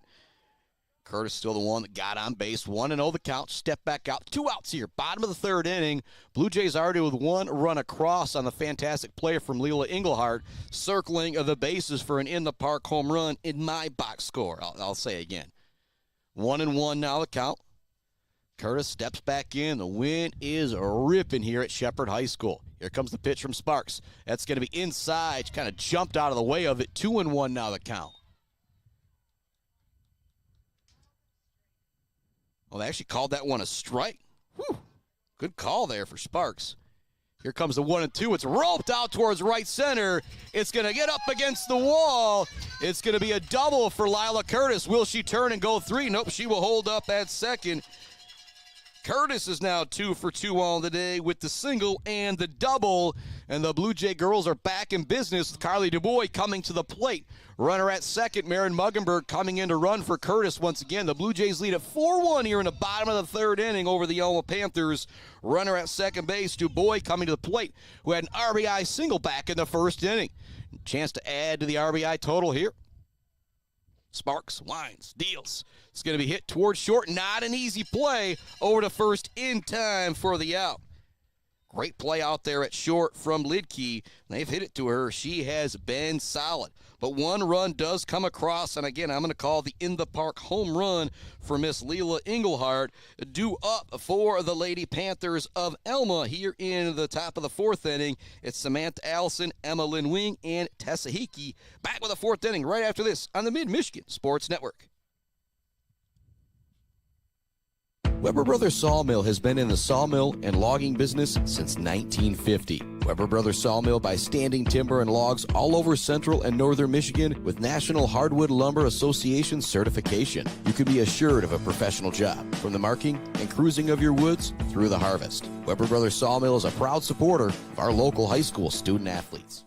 Curtis still the one that got on base. 1-0 the count. Step back out. 2 outs here. Bottom of the third inning. Blue Jays already with 1 run across on the fantastic play from Leila Englehart, circling of the bases for an in-the-park home run in my box score. I'll say again. 1-1 now the count. Curtis steps back in. The wind is ripping here at Shepherd High School. Here comes the pitch from Sparks. That's going to be inside. She kind of jumped out of the way of it. 2-1 now the count. Well, they actually called that one a strike. Whew. Good call there for Sparks. Here comes the 1-2. It's roped out towards right center. It's going to get up against the wall. It's going to be a double for Lila Curtis. Will she turn and go 3? Nope, she will hold up at second. Curtis is now 2 for 2 on the day with the single and the double. And the Blue Jay girls are back in business with Carly DuBois coming to the plate. Runner at second, Maren Muggenberg coming in to run for Curtis once again. The Blue Jays lead at 4-1 here in the bottom of the third inning over the Alma Panthers. Runner at second base, DuBois coming to the plate, who had an RBI single back in the first inning. Chance to add to the RBI total here. Sparks, winds, deals. It's going to be hit towards short. Not an easy play over to first in time for the out. Great play out there at short from Lidkey. They've hit it to her. She has been solid. But 1 run does come across, and again, I'm going to call the in-the-park home run for Miss Leila Englehart. Due up for the Lady Panthers of Alma here in the top of the 4th inning. It's Samantha Allison, Emma Lynn Wing, and Tessa Hickey. Back with the 4th inning right after this on the Mid-Michigan Sports Network. Weber Brothers Sawmill has been in the sawmill and logging business since 1950. Weber Brothers Sawmill buys standing timber and logs all over central and northern Michigan with National Hardwood Lumber Association certification. You can be assured of a professional job, from the marking and cruising of your woods through the harvest. Weber Brothers Sawmill is a proud supporter of our local high school student athletes.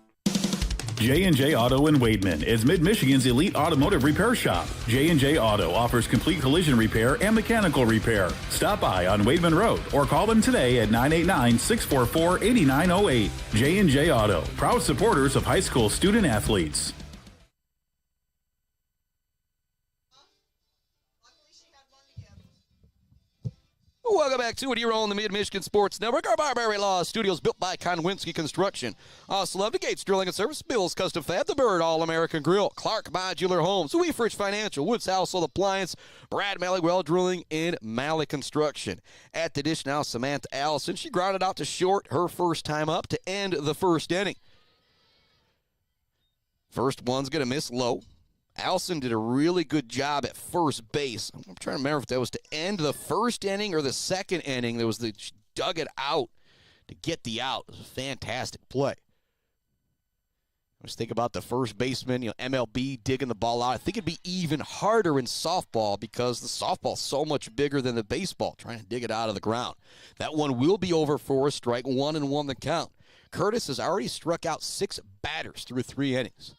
J&J Auto in Wademan is Mid-Michigan's elite automotive repair shop. J&J Auto offers complete collision repair and mechanical repair. Stop by on Wademan Road or call them today at 989-644-8908. J&J Auto, proud supporters of high school student athletes. Welcome back to it here on the Mid-Michigan Sports Network. Our Barbary Law Studios built by Konwinski Construction. Love Gates Drilling and Service, Bill's Custom Fab, The Bird, All-American Grill, Clark Modular Homes, Weefridge Financial, Woods Household Appliance, Brad Malley Well Drilling, and Malley Construction. At the dish now, Samantha Allison. She grounded out to short her first time up to end the first inning. First one's going to miss low. Allison did a really good job at first base. I'm trying to remember if that was to end the first inning or the second inning. She dug it out to get the out. It was a fantastic play. I was thinking about the first baseman, MLB digging the ball out. I think it'd be even harder in softball because the softball's so much bigger than the baseball, trying to dig it out of the ground. That one will be over for a strike, 1-1 the count. Curtis has already struck out 6 batters through 3 innings.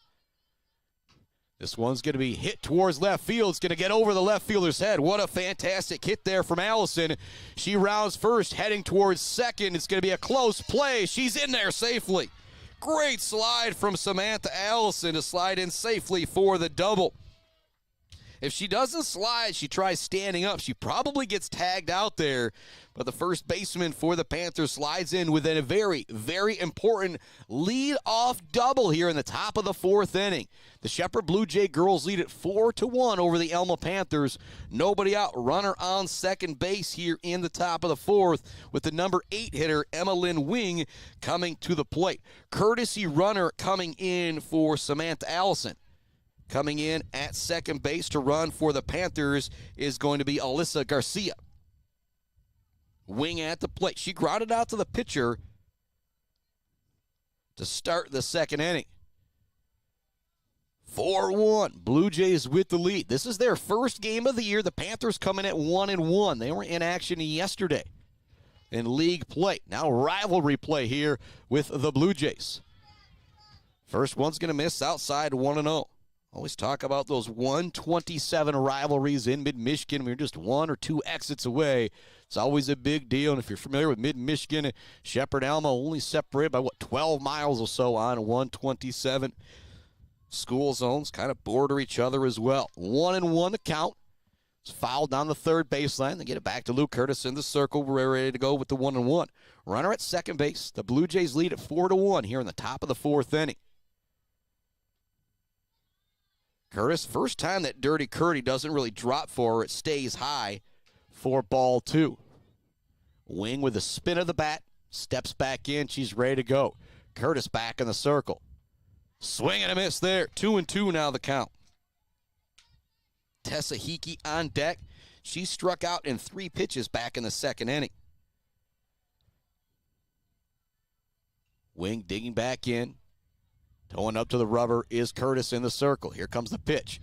This one's going to be hit towards left field. It's going to get over the left fielder's head. What a fantastic hit there from Allison. She rounds first, heading towards second. It's going to be a close play. She's in there safely. Great slide from Samantha Allison to slide in safely for the double. If she doesn't slide, she tries standing up. She probably gets tagged out there. But the first baseman for the Panthers slides in within a very, very important lead-off double here in the top of the 4th inning. The Shepherd Blue Jay girls lead it 4-1 over the Alma Panthers. Nobody out. Runner on second base here in the top of the 4th with the number 8 hitter, Emma Lynn Wing, coming to the plate. Courtesy runner coming in for Samantha Allison. Coming in at second base to run for the Panthers is going to be Alyssa Garcia. Wing at the plate. She grounded out to the pitcher to start the second inning. 4-1. Blue Jays with the lead. This is their first game of the year. The Panthers coming at 1-1. They were in action yesterday in league play. Now rivalry play here with the Blue Jays. First one's going to miss outside 1-0. Always talk about those 127 rivalries in Mid-Michigan. We're just 1 or 2 exits away. It's always a big deal. And if you're familiar with Mid-Michigan, Shepherd Alma only separated by, 12 miles or so on 127. School zones kind of border each other as well. 1-1 the count. It's fouled down the third baseline. They get it back to Luke Curtis in the circle. We're ready to go with the 1-1. Runner at second base. The Blue Jays lead at 4-1 here in the top of the 4th inning. Curtis, first time that Dirty Curdy doesn't really drop for her. It stays high for ball 2. Wing with a spin of the bat. Steps back in. She's ready to go. Curtis back in the circle. Swing and a miss there. 2-2 now the count. Tessa Hickey on deck. She struck out in 3 pitches back in the second inning. Wing digging back in. Towing up to the rubber is Curtis in the circle. Here comes the pitch.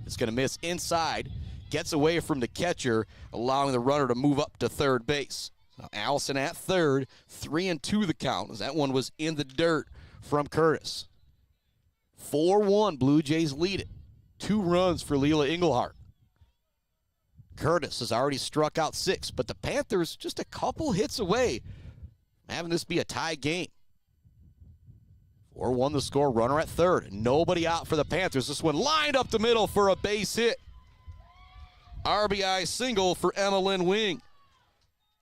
It's going to miss inside. Gets away from the catcher, allowing the runner to move up to third base. Now Allison at third. 3-2 the count, as that one was in the dirt from Curtis. 4-1, Blue Jays lead it. 2 runs for Leela Engelhardt. Curtis has already struck out 6, but the Panthers just a couple hits away from having this be a tie game. 4-1 the score, runner at third. Nobody out for the Panthers. This one lined up the middle for a base hit. RBI single for Emma Lynn Wing.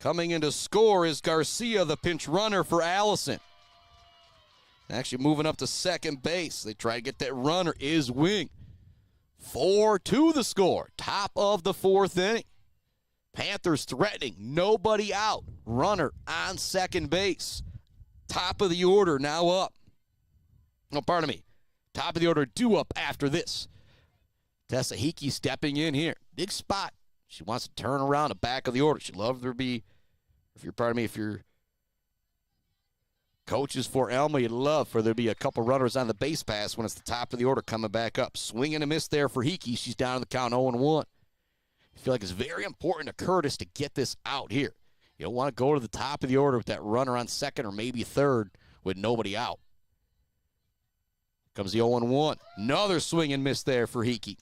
Coming in to score is Garcia, the pinch runner for Allison. Actually moving up to second base. They try to get that runner is Wing. 4-2 the score. Top of the 4th inning. Panthers threatening. Nobody out. Runner on second base. Top of the order now up. No, pardon me. Top of the order due up after this. Tessa Hickey stepping in here. Big spot. She wants to turn around the back of the order. She'd love there to be, if you're coaches for Alma, you'd love for there to be a couple runners on the base pass when it's the top of the order coming back up. Swing and a miss there for Hickey. She's down to the count 0-1. I feel like it's very important to Curtis to get this out here. You don't want to go to the top of the order with that runner on second or maybe third with nobody out. Comes the 0-1. Another swing and miss there for Hickey.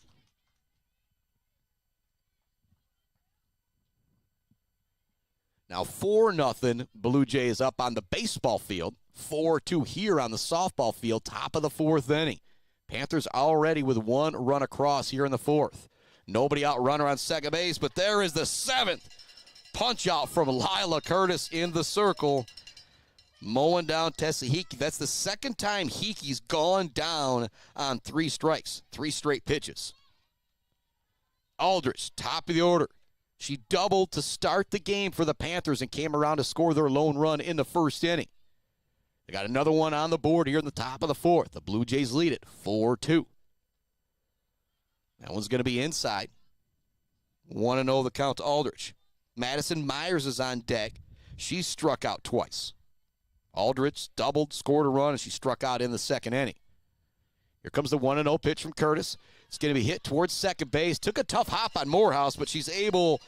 Now 4-0, Blue Jays up on the baseball field. 4-2 here on the softball field, top of the fourth inning. Panthers already with one run across here in the fourth. Nobody out runner on second base, but there is the seventh punch out from Lila Curtis in the circle. Mowing down Tessa Hickey. That's the second time Hickey's gone down on 3 strikes, 3 straight pitches. Aldrich, top of the order. She doubled to start the game for the Panthers and came around to score their lone run in the first inning. They got another one on the board here in the top of the fourth. The Blue Jays lead it 4-2. That one's going to be inside. 1-0 the count to Aldrich. Madison Myers is on deck. She struck out twice. Aldrich doubled, scored a run, and she struck out in the second inning. Here comes the 1-0 pitch from Curtis. It's going to be hit towards second base. Took a tough hop on Morehouse, but she's able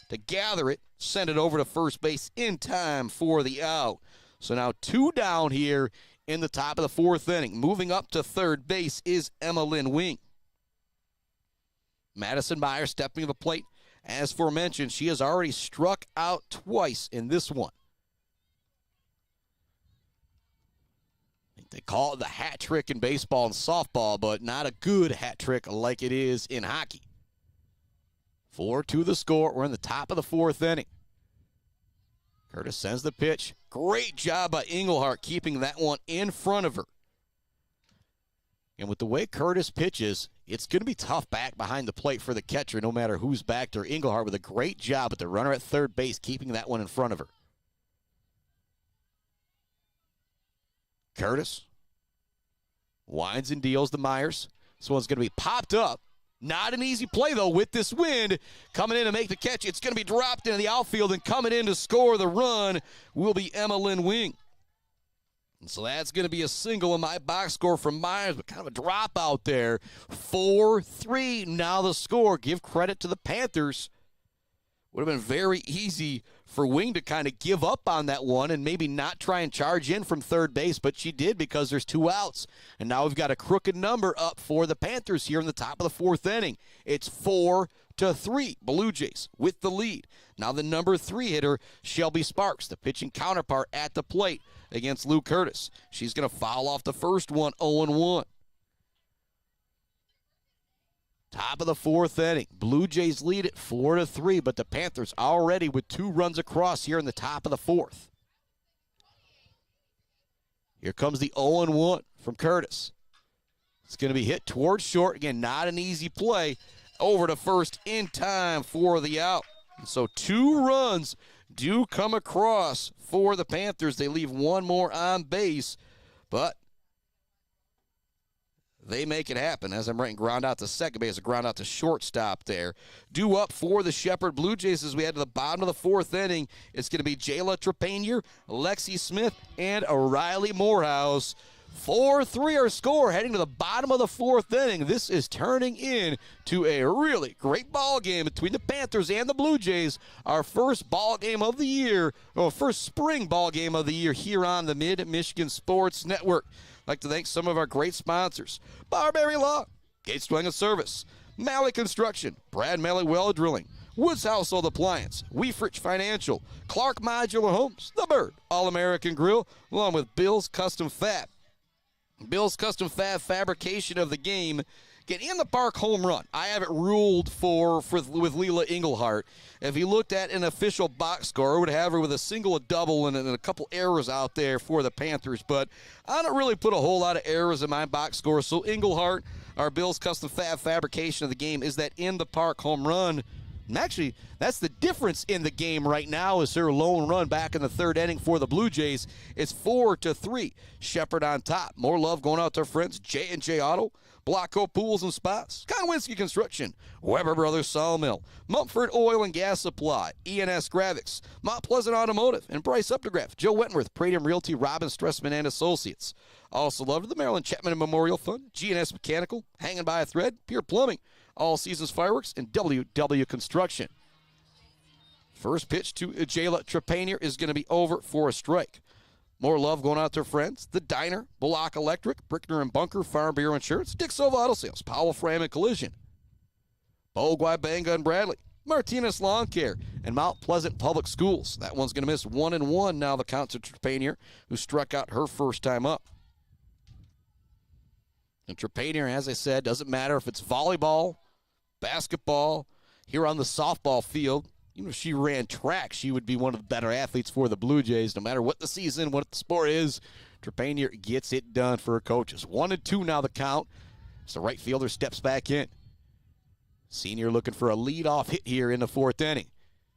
to gather it, send it over to first base in time for the out. So now 2 down here in the top of the fourth inning. Moving up to third base is Emma Lynn Wing. Madison Myers stepping to the plate. As forementioned, she has already struck out twice in this one. They call it the hat trick in baseball and softball, but not a good hat trick like it is in hockey. 4-2 the score. We're in the top of the fourth inning. Curtis sends the pitch. Great job by Engelhardt keeping that one in front of her. And with the way Curtis pitches, it's going to be tough back behind the plate for the catcher, no matter who's back there. Engelhardt with a great job at the runner at third base, keeping that one in front of her. Curtis winds and deals to Myers. This one's going to be popped up. Not an easy play, though, with this wind. Coming in to make the catch. It's going to be dropped into the outfield, and coming in to score the run will be Emma Lynn Wing. And so that's going to be a single in my box score from Myers, but kind of a drop out there. 4-3 now the score. Give credit to the Panthers. Would have been very easy for Wing to kind of give up on that one and maybe not try and charge in from third base, but she did because there's 2 outs. And now we've got a crooked number up for the Panthers here in the top of the fourth inning. It's 4-3, Blue Jays with the lead. Now the number 3 hitter, Shelby Sparks, the pitching counterpart at the plate against Lou Curtis. She's going to foul off the first one, 0-1. Top of the fourth inning. Blue Jays lead it 4-3, but the Panthers already with 2 runs across here in the top of the fourth. Here comes the 0-1 from Curtis. It's going to be hit towards short. Again, not an easy play. Over to first in time for the out. And so 2 runs do come across for the Panthers. They leave 1 more on base, but they make it happen. As I'm writing ground out to second base, a ground out to shortstop there. Due up for the Shepherd Blue Jays as we head to the bottom of the fourth inning. It's going to be Jayla Trepanier, Lexi Smith, and Riley Morehouse. 4-3 our score heading to the bottom of the fourth inning. This is turning into a really great ball game between the Panthers and the Blue Jays. Our first ball game of the year, or first spring ball game of the year here on the Mid-Michigan Sports Network. I'd like to thank some of our great sponsors. Barbary Law, Gates Dwelling and Service, Malley Construction, Brad Malley Well Drilling, Woods Household Appliance, Weefrich Financial, Clark Modular Homes, The Bird, All-American Grill, along with Bill's Custom Fab. Bill's Custom Fab fabrication of the game. Get in the park home run. I have it ruled with Leila Engelhardt. If he looked at an official box score, I would have her with a single, a double, and a couple errors out there for the Panthers. But I don't really put a whole lot of errors in my box score. So Engelhardt, our Bill's Custom Fab fabrication of the game, is that in the park home run. And actually, that's the difference in the game right now is her lone run back in the third inning for the Blue Jays. It's 4-3. Shepherd on top. More love going out to our friends J&J Auto, Blocko Pools and Spas, Conwinski Construction, Weber Brothers Sawmill, Mumford Oil and Gas Supply, ENS Graphics, Mount Pleasant Automotive, and Bryce Updegraff, Joe Wentworth, Pratum Realty, Robin Stressman and Associates. Also love to the Maryland Chapman Memorial Fund, G&S Mechanical, Hanging by a Thread, Pure Plumbing, All Seasons Fireworks, and WW Construction. First pitch to Jayla Trepanier is going to be over for a strike. More love going out to her friends. The Diner, Bullock Electric, Brickner and Bunker, Farm Bureau Insurance, Dick Silva Auto Sales, Powell Frame and Collision, Bogwai Banga and Bradley, Martinez Lawn Care, and Mount Pleasant Public Schools. That one's going to miss 1-1 now. The count to Trepanier, who struck out her first time up. And Trepanier, as I said, doesn't matter if it's volleyball, basketball, here on the softball field. Even if she ran track, she would be one of the better athletes for the Blue Jays. No matter what the season, what the sport is, Trepanier gets it done for her coaches. 1-2 now the count as the right fielder steps back in. Senior looking for a leadoff hit here in the fourth inning.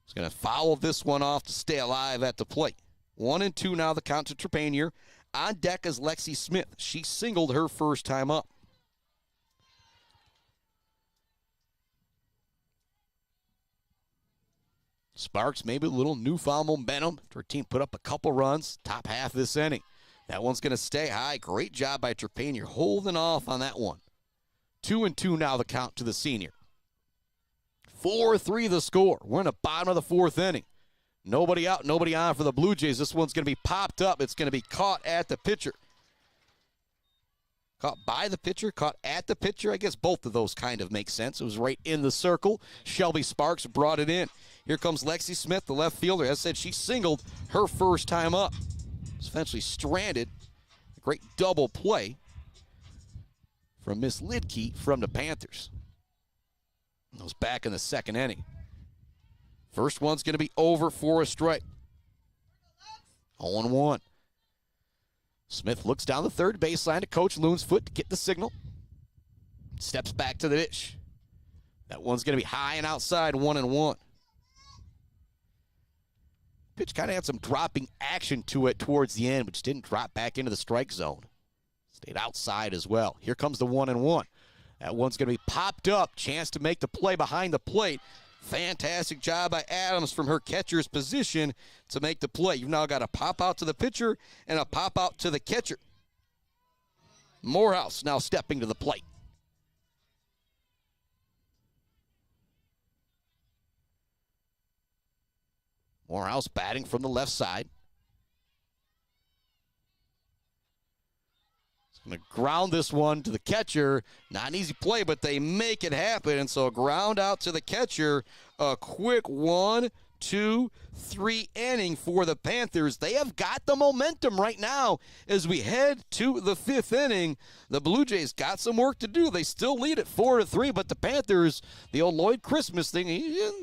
He's going to foul this one off to stay alive at the plate. 1-2 now the count to Trepanier. On deck is Lexi Smith. She singled her first time up. Sparks maybe a little newfound momentum. Her team put up a couple runs, top half of this inning. That one's going to stay high. Great job by Trepanier holding off on that one. 2-2 now the count to the senior. 4-3 the score. We're in the bottom of the fourth inning. Nobody out, nobody on for the Blue Jays. This one's going to be popped up. It's going to be caught at the pitcher. Caught by the pitcher, caught at the pitcher. I guess both of those kind of make sense. It was right in the circle. Shelby Sparks brought it in. Here comes Lexi Smith, the left fielder. As I said, she singled her first time up. Was eventually stranded. A great double play from Miss Lidke from the Panthers. It was back in the second inning. First one's going to be over for a strike. 0-1. Smith looks down the third baseline to Coach Loon's foot to get the signal. Steps back to the dish. That one's going to be high and outside, 1-1. Pitch kind of had some dropping action to it towards the end, which didn't drop back into the strike zone. Stayed outside as well. Here comes the 1-1. That one's going to be popped up. Chance to make the play behind the plate. Fantastic job by Adams from her catcher's position to make the play. You've now got a pop out to the pitcher and a pop out to the catcher. Morehouse now stepping to the plate. Morehouse batting from the left side. Going to ground this one to the catcher. Not an easy play, but they make it happen. And so a ground out to the catcher. A quick 1, 2, 3 inning for the Panthers. They have got the momentum right now as we head to the fifth inning. The Blue Jays got some work to do. They still lead at 4-3, but the Panthers, the old Lloyd Christmas thing,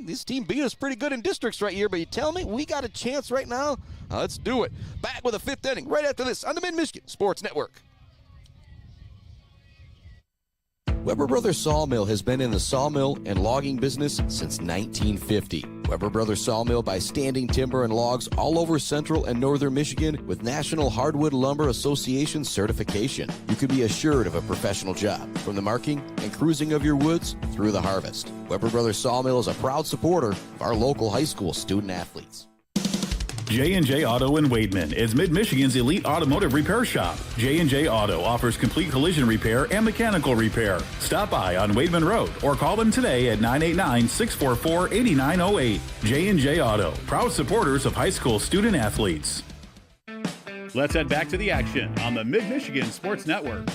this team beat us pretty good in districts right here, but you tell me we got a chance right now? Let's do it. Back with the fifth inning right after this on the Mid-Michigan Sports Network. Weber Brothers Sawmill has been in the sawmill and logging business since 1950. Weber Brothers Sawmill buys standing timber and logs all over central and northern Michigan with National Hardwood Lumber Association certification. You can be assured of a professional job, from the marking and cruising of your woods through the harvest. Weber Brothers Sawmill is a proud supporter of our local high school student athletes. J&J Auto in Wademan is Mid-Michigan's elite automotive repair shop. J&J Auto offers complete collision repair and mechanical repair. Stop by on Wademan Road or call them today at 989-644-8908. J&J Auto, proud supporters of high school student athletes. Let's head back to the action on the Mid-Michigan Sports Network.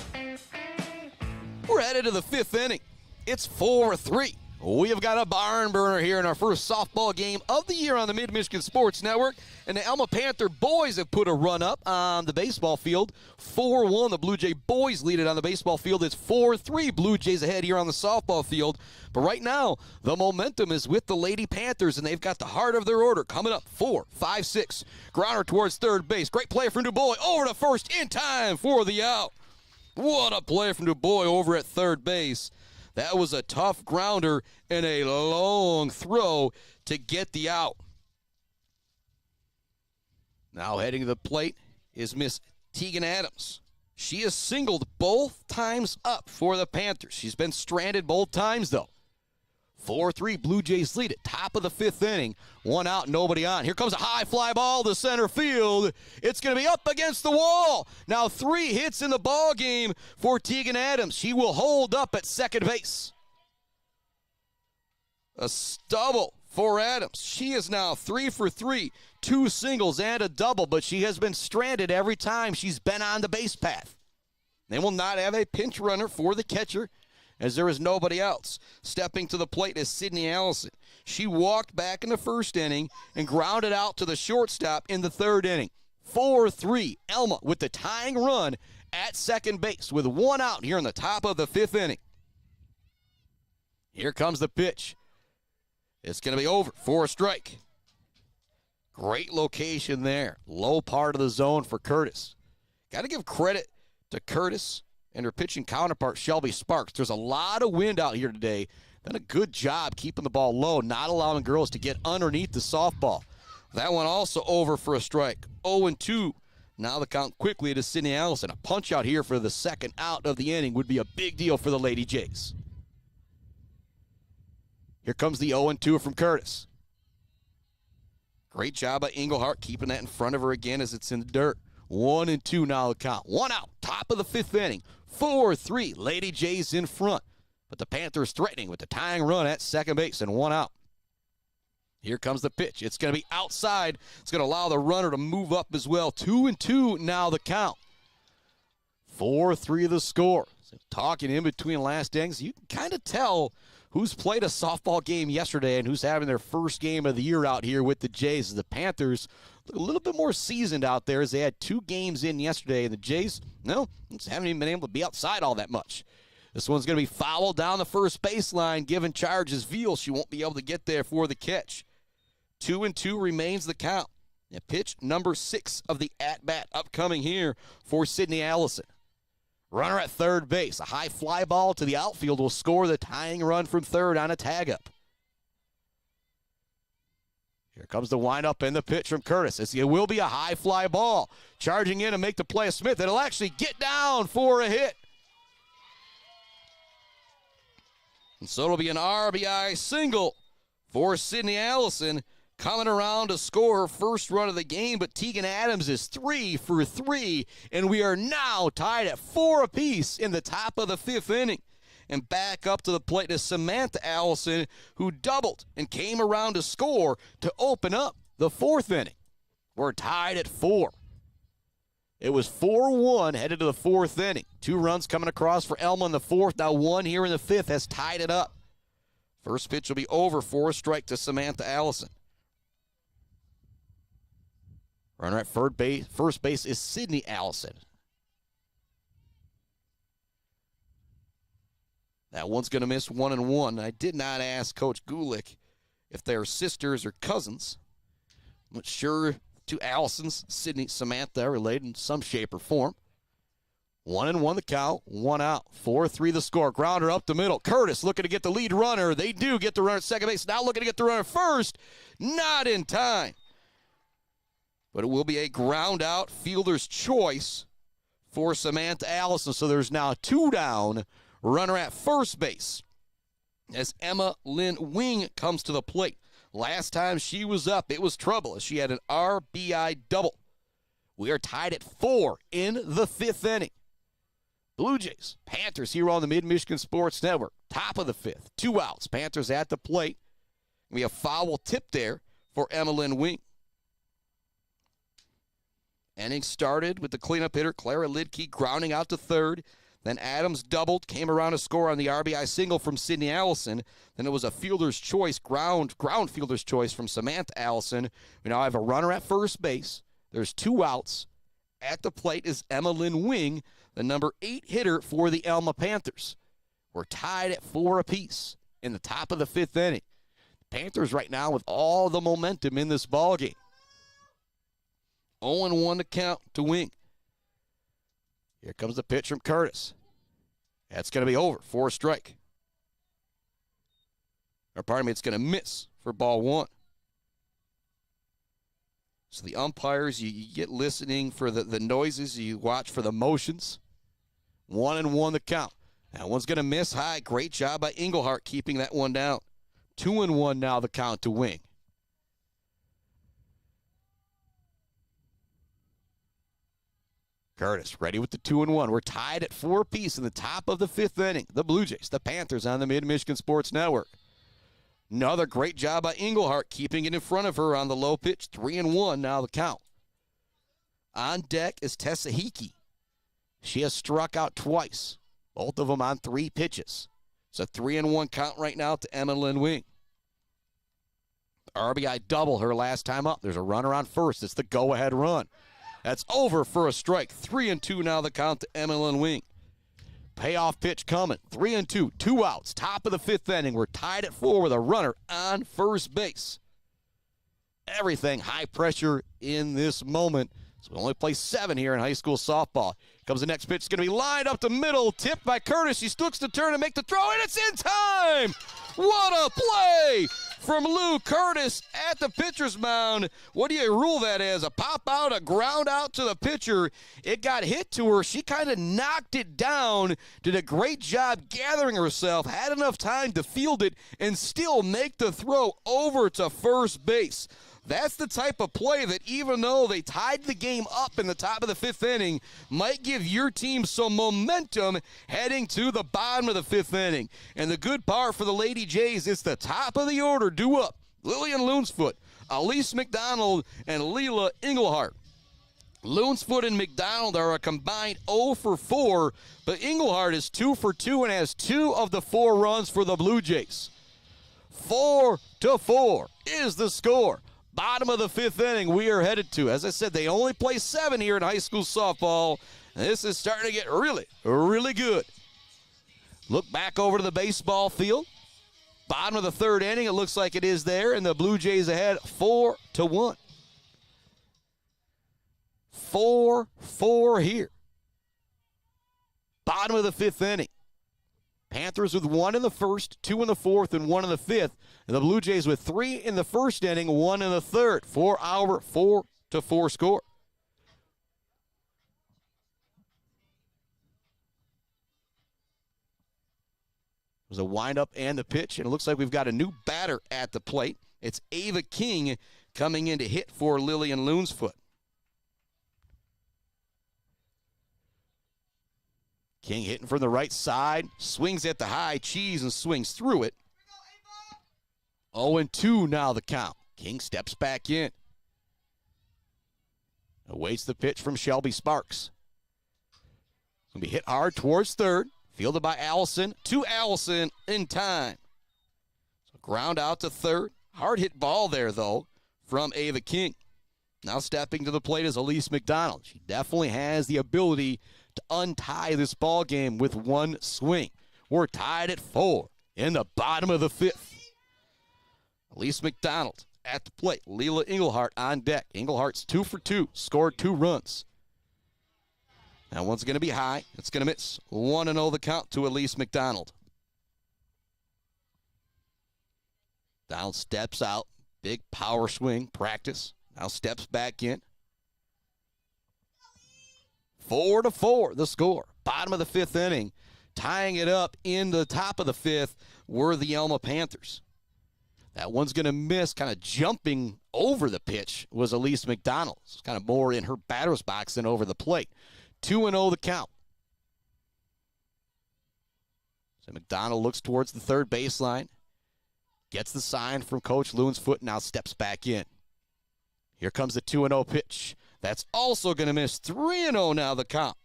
We're headed to the fifth inning. It's 4-3. We have got a barn burner here in our first softball game of the year on the Mid-Michigan Sports Network. And the Alma Panther boys have put a run up on the baseball field. 4-1. The Blue Jay boys lead it on the baseball field. It's 4-3. Blue Jays ahead here on the softball field. But right now, the momentum is with the Lady Panthers, and they've got the heart of their order coming up. 4, 5, 6. Grounder towards third base. Great play from DuBois over to first in time for the out. What a play from DuBois over at third base. That was a tough grounder and a long throw to get the out. Now heading to the plate is Miss Tegan Adams. She has singled both times up for the Panthers. She's been stranded both times, though. 4-3, Blue Jays lead it. Top of the fifth inning. One out, nobody on. Here comes a high fly ball to center field. It's going to be up against the wall. Now 3 hits in the ball game for Tegan Adams. She will hold up at second base. A stubble for Adams. She is now 3 for 3, 2 singles and a double, but she has been stranded every time she's been on the base path. They will not have a pinch runner for the catcher, as there is nobody else. Stepping to the plate is Sydney Allison. She walked back in the first inning and grounded out to the shortstop in the third inning. 4-3, Alma with the tying run at second base with 1 out here in the top of the 5th inning. Here comes the pitch. It's going to be over for a strike. Great location there. Low part of the zone for Curtis. Got to give credit to Curtis and her pitching counterpart, Shelby Sparks. There's a lot of wind out here today. Done a good job keeping the ball low, not allowing girls to get underneath the softball. That one also over for a strike. 0-2. Now the count quickly to Sydney Allison. A punch out here for the second out of the inning would be a big deal for the Lady Jays. Here comes the 0-2 from Curtis. Great job by Engelhart keeping that in front of her again as it's in the dirt. 1-2 now the count. 1 out, top of the 5th inning. 4-3, Lady Jays in front. But the Panthers threatening with the tying run at second base and 1 out. Here comes the pitch. It's going to be outside. It's going to allow the runner to move up as well. 2-2 now the count. 4-3 the score. So talking in between last innings, you can kind of tell who's played a softball game yesterday and who's having their first game of the year out here with the Jays. The Panthers look a little bit more seasoned out there as they had 2 games in yesterday. And the Jays, no, just haven't even been able to be outside all that much. This one's going to be fouled down the first baseline, given charge as Veal. She won't be able to get there for the catch. 2-2 remains the count. And pitch number 6 of the at-bat upcoming here for Sydney Allison. Runner at third base. A high fly ball to the outfield will score the tying run from third on a tag-up. Here comes the windup and the pitch from Curtis. It will be a high fly ball. Charging in to make the play of Smith. It'll actually get down for a hit. And so it'll be an RBI single for Sydney Allison, coming around to score her first run of the game, but Tegan Adams is 3 for 3, and we are now tied at 4 apiece in the top of the 5th inning. And back up to the plate is Samantha Allison, who doubled and came around to score to open up the 4th inning. We're tied at 4. It was 4-1 headed to the 4th inning. 2 runs coming across for Alma in the 4th. Now 1 here in the 5th has tied it up. First pitch will be over for a strike to Samantha Allison. Runner at first base is Sydney Allison. That one's going to miss 1-1. I did not ask Coach Gulick if they're sisters or cousins. I'm not sure two Allisons, Sydney, Samantha, are related in some shape or form. 1-1 the count, 1 out. 4-3 the score. Grounder up the middle. Curtis looking to get the lead runner. They do get the runner at second base. Now looking to get the runner first. Not in time. But it will be a ground out, fielder's choice for Samantha Allison. So there's now 2 down. Runner at first base as Emma Lynn Wing comes to the plate. Last time she was up, it was trouble as she had an RBI double. We are tied at 4 in the 5th inning. Blue Jays, Panthers here on the Mid-Michigan Sports Network. Top of the 5th, 2 outs. Panthers at the plate. We have foul tip there for Emma Lynn Wing. Inning started with the cleanup hitter, Clara Lidke, grounding out to third. Then Adams doubled, came around to score on the RBI single from Sydney Allison. Then it was a fielder's choice, ground fielder's choice from Samantha Allison. We now have a runner at first base. There's 2 outs. At the plate is Emma Lynn Wing, the number 8 hitter for the Alma Panthers. We're tied at 4 apiece in the top of the 5th inning. The Panthers right now with all the momentum in this ballgame. 0-1 to count to Wing. Here comes the pitch from Curtis. That's going to be over for a strike. Or pardon me, it's going to miss for ball 1. So the umpires, you get listening for the noises. You watch for the motions. 1-1 the count. That one's going to miss high. Great job by Engelhart keeping that one down. 2-1 now the count to Wing. Curtis ready with the 2-1. We're tied at 4 apiece in the top of the 5th inning. The Blue Jays, the Panthers on the Mid-Michigan Sports Network. Another great job by Englehart, keeping it in front of her on the low pitch. 3-1 now the count. On deck is Tessa Hickey. She has struck out twice, both of them on 3 pitches. It's a 3-1 count right now to Emma Lynn Wing. RBI double her last time up. There's a runner on first. It's the go-ahead run. That's over for a strike. 3-2 now the count to Emma Lynn Wing. Payoff pitch coming. 3-2, 2 outs. Top of the 5th inning. We're tied at 4 with a runner on first base. Everything high pressure in this moment. So we only play 7 here in high school softball. Comes the next pitch. It's going to be lined up the middle. Tipped by Curtis. She looks to turn and make the throw, and it's in time! What a play from Lou Curtis at the pitcher's mound. What do you rule that as? A pop out, a ground out to the pitcher. It got hit to her. She kind of knocked it down. Did a great job gathering herself. Had enough time to field it and still make the throw over to first base. That's the type of play that, even though they tied the game up in the top of the 5th inning, might give your team some momentum heading to the bottom of the 5th inning. And the good part for the Lady Jays, it's the top of the order due up. Lillian Loonsfoot, Elise McDonald, and Leela Englehart. Loonsfoot and McDonald are a combined 0 for 4, but Englehart is 2 for 2 and has 2 of the 4 runs for the Blue Jays. 4-4 is the score. Bottom of the 5th inning we are headed to. As I said, they only play 7 here in high school softball. This is starting to get really, really good. Look back over to the baseball field. Bottom of the 3rd inning, it looks like it is there, and the Blue Jays ahead 4-1. 4-4 here. Bottom of the 5th inning. Panthers with 1 in the 1st, 2 in the 4th, and 1 in the 5th. And the Blue Jays with 3 in the 1st inning, 1 in the 3rd. 4-hour, 4-4 score. It was a windup and the pitch, and it looks like we've got a new batter at the plate. It's Ava King coming in to hit for Lillian Loonsfoot. King hitting from the right side, swings at the high cheese and swings through it. 0-2 now the count. King steps back in. Awaits the pitch from Shelby Sparks. It's going to be hit hard towards 3rd. Fielded by Allison. To Allison in time. So ground out to 3rd. Hard hit ball there, though, from Ava King. Now stepping to the plate is Elise McDonald. She definitely has the ability to untie this ball game with one swing. We're tied at 4 in the bottom of the 5th. Elise McDonald at the plate. Leela Englehart on deck. Englehart's 2 for 2, scored 2 runs. That one's going to be high. It's going to miss. 1-0 the count to Elise McDonald. Down steps out. Big power swing, practice. Now steps back in. 4-4 the score. Bottom of the 5th inning. Tying it up in the top of the 5th were the Alma Panthers. That one's going to miss, kind of jumping over the pitch, was Elise McDonald. It's kind of more in her batter's box than over the plate. 2-0 the count. So McDonald looks towards the 3rd baseline. Gets the sign from Coach Loonsfoot, now steps back in. Here comes the 2-0 pitch. That's also going to miss. 3-0 now the count.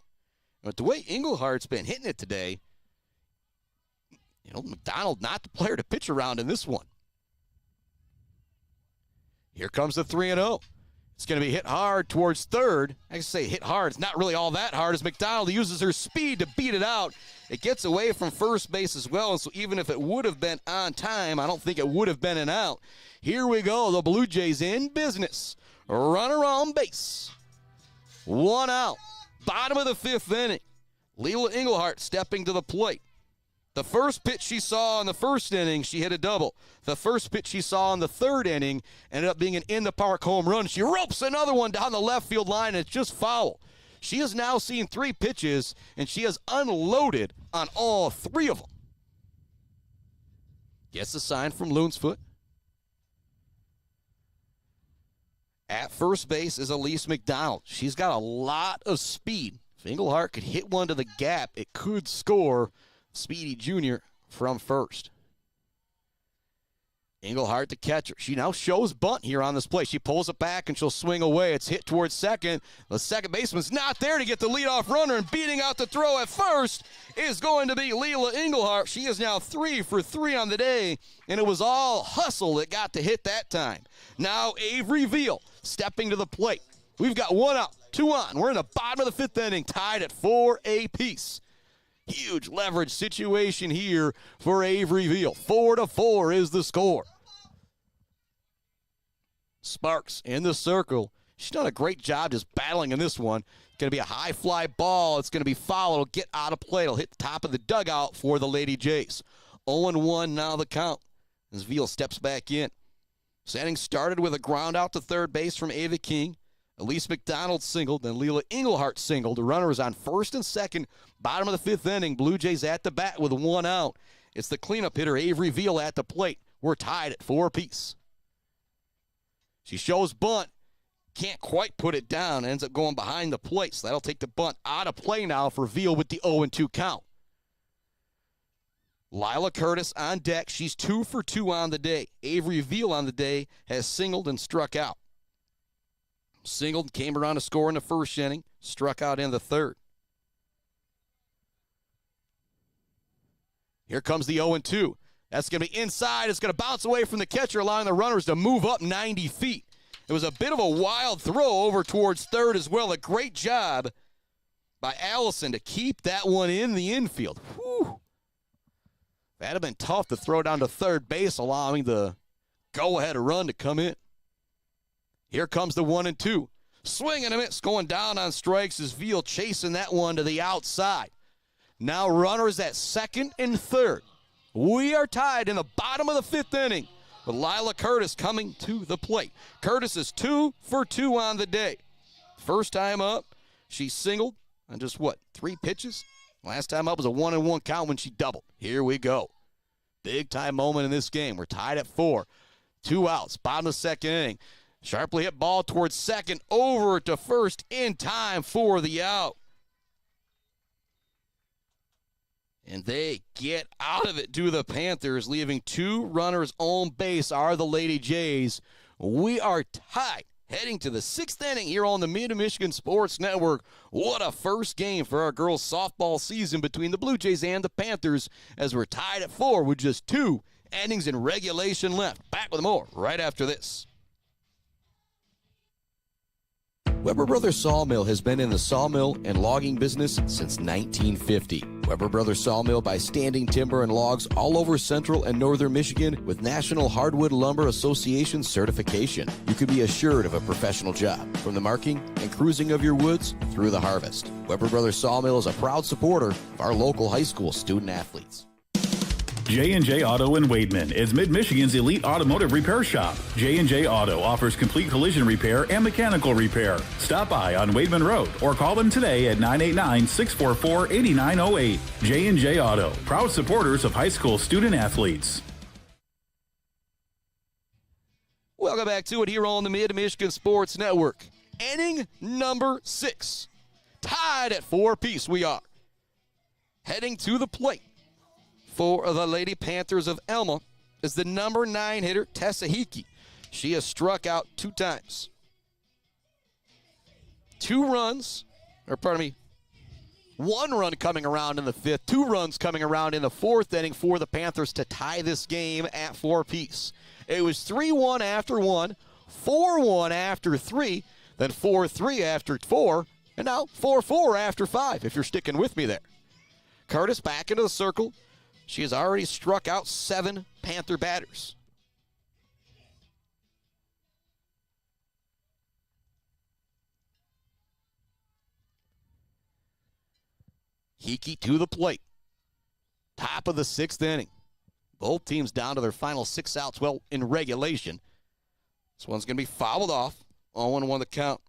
But the way Englehart's been hitting it today, McDonald not the player to pitch around in this one. Here comes the 3-0. It's going to be hit hard towards 3rd. I can say hit hard. It's not really all that hard as McDonald uses her speed to beat it out. It gets away from first base as well, and so even if it would have been on time, I don't think it would have been an out. Here we go. The Blue Jays in business. Runner on base. 1 out. Bottom of the 5th inning. Leela Englehart stepping to the plate. The first pitch she saw in the 1st inning, she hit a double. The first pitch she saw in the 3rd inning ended up being an in-the-park home run. She ropes another one down the left field line, and it's just foul. She has now seen 3 pitches, and she has unloaded on all 3 of them. Gets the sign from Loonsfoot. At first base is Elise McDonald. She's got a lot of speed. If Englehart could hit one to the gap, it could score Speedy Jr. from first. Englehart, the catcher. She now shows bunt here on this play. She pulls it back, and she'll swing away. It's hit towards second. The second baseman's not there to get the leadoff runner, and beating out the throw at first is going to be Leila Englehart. She is now 3 for 3 on the day, and it was all hustle that got the hit that time. Now Avery Veal stepping to the plate. We've got 1 out, 2 on. We're in the bottom of the 5th inning, tied at 4 apiece. Huge leverage situation here for Avery Veal. 4-4 is the score. Sparks in the circle. She's done a great job just battling in this one. It's going to be a high fly ball. It's going to be fouled. It'll get out of play. It'll hit the top of the dugout for the Lady Jays. 0-1 now the count as Veal steps back in. This inning started with a ground out to third base from Ava King. Elise McDonald singled, then Leila Englehart singled. The runner is on first and second, bottom of the 5th inning. Blue Jays at the bat with 1 out. It's the cleanup hitter, Avery Veal, at the plate. We're tied at 4 apiece. She shows bunt, can't quite put it down, ends up going behind the plate. So that'll take the bunt out of play now for Veal with the 0-2 count. Lila Curtis on deck. She's 2 for 2 on the day. Avery Veal on the day has singled and struck out. Singled, came around to score in the first inning, struck out in the third. Here comes the 0-2. That's going to be inside. It's going to bounce away from the catcher, allowing the runners to move up 90 feet. It was a bit of a wild throw over towards third as well. A great job by Allison to keep that one in the infield. Whew. That'd have been tough to throw down to third base, allowing the go-ahead run to come in. Here comes the 1-2. Swing and a miss, going down on strikes as Veal chasing that one to the outside. Now runners at second and third. We are tied in the bottom of the 5th inning with Lila Curtis coming to the plate. Curtis is 2 for 2 on the day. First time up, she singled on just, 3 pitches? Last time up was a 1-1 count when she doubled. Here we go. Big time moment in this game. We're tied at 4. 2 outs, bottom of the 2nd inning. Sharply hit ball towards second, over to first in time for the out. And they get out of it to the Panthers, leaving 2 runners on base are the Lady Jays. We are tied heading to the 6th inning here on the Mid-Michigan Sports Network. What a first game for our girls' softball season between the Blue Jays and the Panthers as we're tied at 4 with just 2 innings in regulation left. Back with more right after this. Weber Brothers Sawmill has been in the sawmill and logging business since 1950. Weber Brothers Sawmill buys standing timber and logs all over central and northern Michigan with National Hardwood Lumber Association certification. You can be assured of a professional job, from the marking and cruising of your woods through the harvest. Weber Brothers Sawmill is a proud supporter of our local high school student athletes. J&J Auto in Wademan is Mid-Michigan's elite automotive repair shop. J&J Auto offers complete collision repair and mechanical repair. Stop by on Wademan Road or call them today at 989-644-8908. J&J Auto, proud supporters of high school student athletes. Welcome back to it here on the Mid-Michigan Sports Network. Inning number 6. Tied at 4 apiece we are. Heading to the plate for the Lady Panthers of Alma is the number 9 hitter, Tessa Hickey. She has struck out 2 times. 1 run coming around in the 5th, 2 runs coming around in the 4th inning for the Panthers to tie this game at 4 apiece. It was 3-1 after 1, 4-1 after 3, then 4-3 after 4, and now 4-4 after 5, if you're sticking with me there. Curtis back into the circle. She has already struck out 7 Panther batters. Hickey to the plate. Top of the 6th inning. Both teams down to their final 6 outs, well, in regulation. This one's going to be fouled off. 0-1 the count.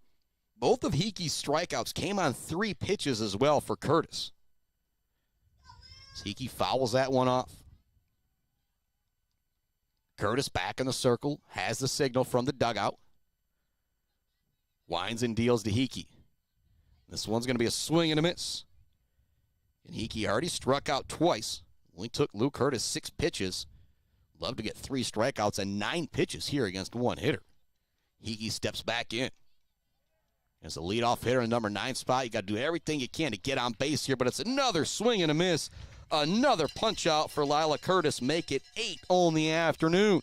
Both of Hickey's strikeouts came on 3 pitches as well for Curtis. Hickey fouls that one off. Curtis back in the circle, has the signal from the dugout. Winds and deals to Hickey. This one's going to be a swing and a miss. And Hickey already struck out twice. Only took Lou Curtis 6 pitches. Love to get 3 strikeouts and 9 pitches here against one hitter. Hickey steps back in. As the leadoff hitter in number 9 spot, you got to do everything you can to get on base here, but it's another swing and a miss. Another punch out for Lila Curtis. Make it 8 on the afternoon.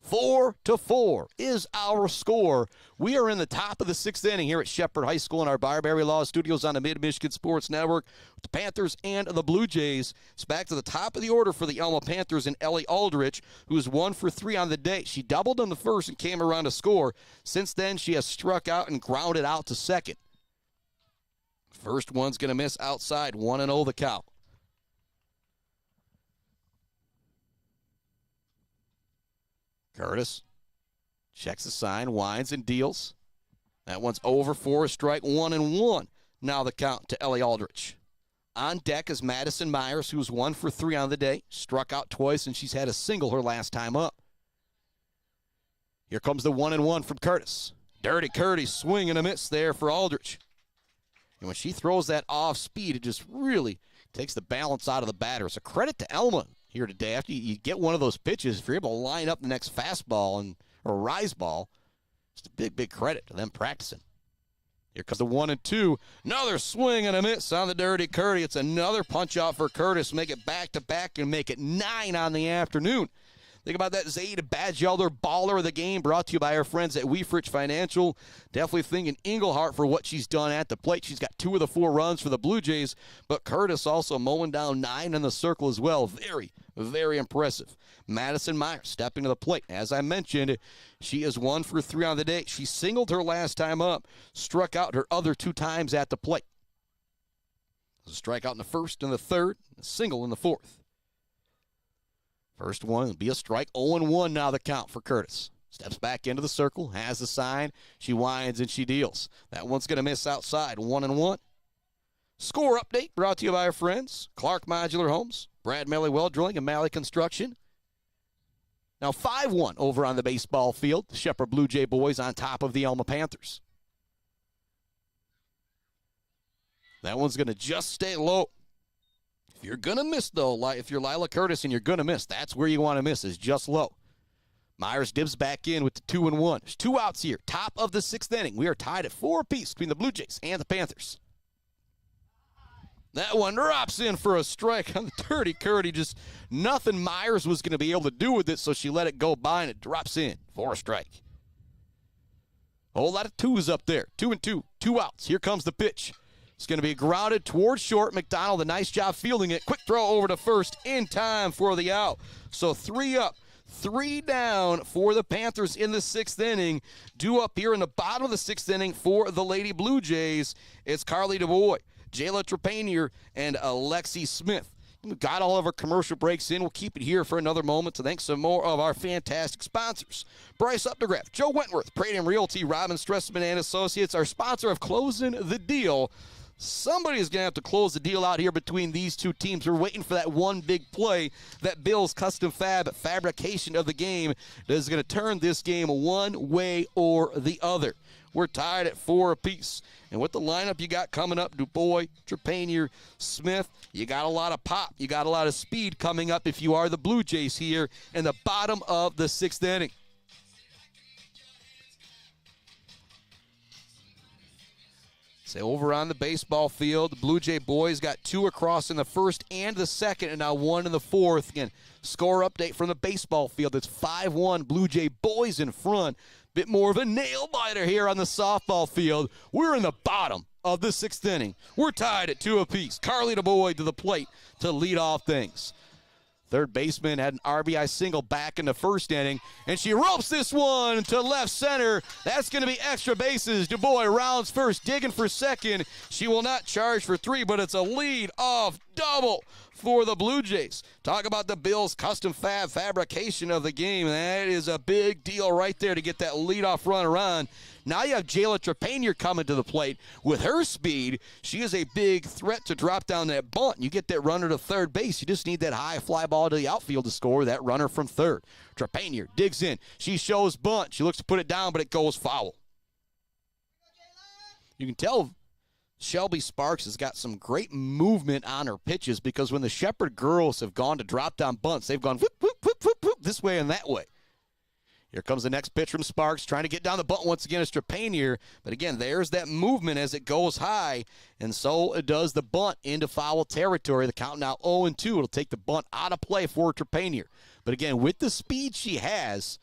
4-4 is our score. We are in the top of the 6th inning here at Shepherd High School in our Barbary Law Studios on the Mid-Michigan Sports Network with the Panthers and the Blue Jays. It's back to the top of the order for the Alma Panthers and Ellie Aldrich, who's 1 for 3 on the day. She doubled in the first and came around to score. Since then, she has struck out and grounded out to second. First one's going to miss outside. 1-0 the count. Curtis checks the sign, winds and deals. That one's over for a strike, 1-1. Now the count to Ellie Aldrich. On deck is Madison Myers, who's 1 for 3 on the day. Struck out twice, and she's had a single her last time up. Here comes the 1-1 from Curtis. Dirty Curdy swing and a miss there for Aldrich. And when she throws that off speed, it just really takes the balance out of the batter. It's a credit to Alma here today. After you get one of those pitches, if you're able to line up the next fastball or rise ball, it's a big, big credit to them practicing. Here comes the 1-2. Another swing and a miss on the Dirty Curdy. It's another punch out for Curtis. Make it back-to-back and make it 9 on the afternoon. Think about that Zaid Badgelder baller of the game, brought to you by our friends at Weefrich Financial. Definitely thinking Englehart for what she's done at the plate. She's got 2 of the 4 runs for the Blue Jays, but Curtis also mowing down 9 in the circle as well. Very, very impressive. Madison Myers stepping to the plate. As I mentioned, she is 1 for 3 on the day. She singled her last time up, struck out her other 2 times at the plate. A strikeout in the first and the third, a single in the fourth. First one will be a strike. 0-1 now the count for Curtis. Steps back into the circle, has the sign. She winds and she deals. That one's going to miss outside. 1-1. Score update brought to you by our friends Clark Modular Homes, Brad Melley Well Drilling, and Malley Construction. Now 5-1 over on the baseball field. The Shepherd Blue Jay boys on top of the Alma Panthers. That one's going to just stay low. If you're going to miss, though, if you're Lila Curtis and you're going to miss, that's where you want to miss, is just low. Myers dibs back in with the 2-1. There's 2 outs here. Top of the 6th inning. We are tied at 4 apiece between the Blue Jays and the Panthers. That one drops in for a strike on the Dirty Curdy. Just nothing Myers was going to be able to do with it, so she let it go by, and it drops in for a strike. A whole lot of 2s up there. 2-2. 2 outs. Here comes the pitch. It's going to be grounded towards short. McDonald, a nice job fielding it. Quick throw over to first in time for the out. So 3 up, 3 down for the Panthers in the 6th inning. Due up here in the bottom of the 6th inning for the Lady Blue Jays, it's Carly DuBois, Jayla Trepanier, and Alexi Smith. We've got all of our commercial breaks in. We'll keep it here for another moment to thank some more of our fantastic sponsors. Bryce Updegraff, Joe Wentworth, Praedom Realty, Robin Stressman and Associates, our sponsor of Closing the Deal. Somebody's going to have to close the deal out here between these 2 teams. We're waiting for that one big play, that Bill's Custom Fab fabrication of the game that is going to turn this game one way or the other. We're tied at 4 apiece. And with the lineup you got coming up, DuBois, Trepanier, Smith, you got a lot of pop. You got a lot of speed coming up if you are the Blue Jays here in the bottom of the 6th inning. Over on the baseball field, the Blue Jay boys got 2 across in the first and the second, and now 1 in the fourth. Again, score update from the baseball field. It's 5-1, Blue Jay boys in front. Bit more of a nail-biter here on the softball field. We're in the bottom of the 6th inning. We're tied at 2 apiece. Carly DuBois to the plate to lead off things. Third baseman had an RBI single back in the first inning, and she ropes this one to left center. That's going to be extra bases. DuBois rounds first, digging for second. She will not charge for 3, but it's a lead-off double for the Blue Jays. Talk about the Bills' custom fabrication of the game. That is a big deal right there to get that leadoff runner on. Now you have Jayla Trepanier coming to the plate. With her speed, she is a big threat to drop down that bunt. You get that runner to third base. You just need that high fly ball to the outfield to score that runner from third. Trepanier digs in. She shows bunt. She looks to put it down, but it goes foul. You can tell Shelby Sparks has got some great movement on her pitches, because when the Shepherd girls have gone to drop down bunts, they've gone whoop, whoop, whoop, whoop, whoop. this way and that way. Here comes the next pitch from Sparks, trying to get down the bunt once again as Trepanier. But again, there's that movement as it goes high, and so it does the bunt into foul territory. The count now 0-2. It'll take the bunt out of play for Trepanier. But again, with the speed she has,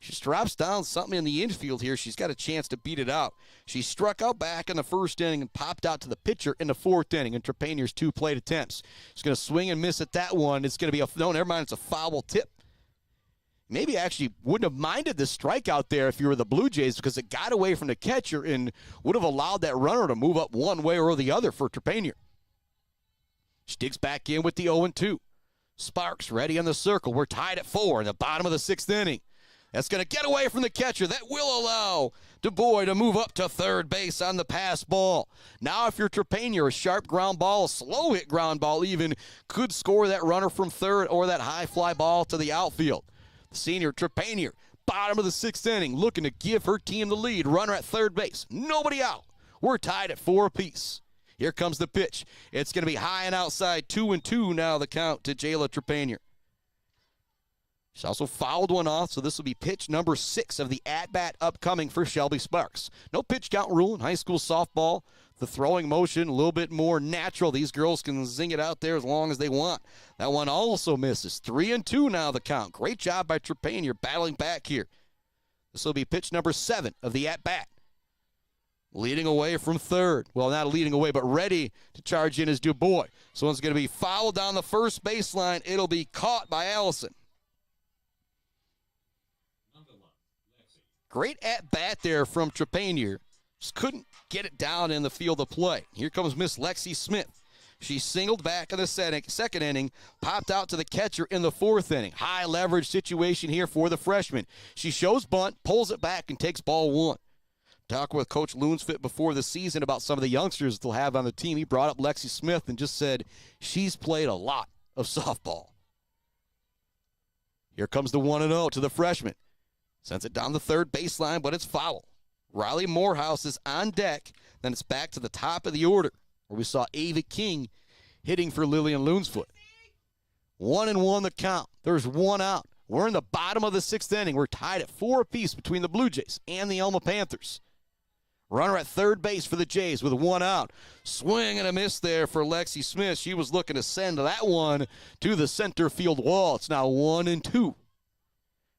she drops down something in the infield here. She's got a chance to beat it out. She struck out back in the first inning and popped out to the pitcher in the fourth inning in Trepanier's 2 plate attempts. She's going to swing and miss at that one. It's going to be no, never mind, it's a foul tip. Maybe actually wouldn't have minded the strikeout there if you were the Blue Jays, because it got away from the catcher and would have allowed that runner to move up one way or the other for Trepanier. She digs back in with the 0-2. Sparks ready on the circle. We're tied at 4 in the bottom of the 6th inning. That's going to get away from the catcher. That will allow DuBois to move up to third base on the pass ball. Now if you're Trepanier, a sharp ground ball, a slow hit ground ball even, could score that runner from third or that high fly ball to the outfield. The senior Trepanier, bottom of the 6th inning, looking to give her team the lead. Runner at third base. Nobody out. We're tied at 4 apiece. Here comes the pitch. It's going to be high and outside. 2-2 now the count to Jayla Trepanier. She's also fouled one off, so this will be pitch number 6 of the at-bat upcoming for Shelby Sparks. No pitch count rule in high school softball. The throwing motion a little bit more natural. These girls can zing it out there as long as they want. That one also misses. 3-2 now the count. Great job by Trepanier battling back here. This will be pitch number 7 of the at-bat. Leading away from third. Well, not leading away, but ready to charge in is DuBois. So one's going to be fouled down the first baseline. It'll be caught by Allison. Great at-bat there from Trepanier. Just couldn't get it down in the field of play. Here comes Miss Lexi Smith. She singled back in the second inning, popped out to the catcher in the 4th inning. High leverage situation here for the freshman. She shows bunt, pulls it back, and takes ball 1. Talking with Coach Loonsfit before the season about some of the youngsters they'll have on the team. He brought up Lexi Smith and just said she's played a lot of softball. Here comes the 1-0 to the freshman. Sends it down the third baseline, but it's foul. Riley Morehouse is on deck. Then it's back to the top of the order, where we saw Ava King hitting for Lillian Loonsfoot. 1-1 the count. There's 1 out. We're in the bottom of the 6th inning. We're tied at 4 apiece between the Blue Jays and the Alma Panthers. Runner at third base for the Jays with 1 out. Swing and a miss there for Lexi Smith. She was looking to send that one to the center field wall. It's now 1-2.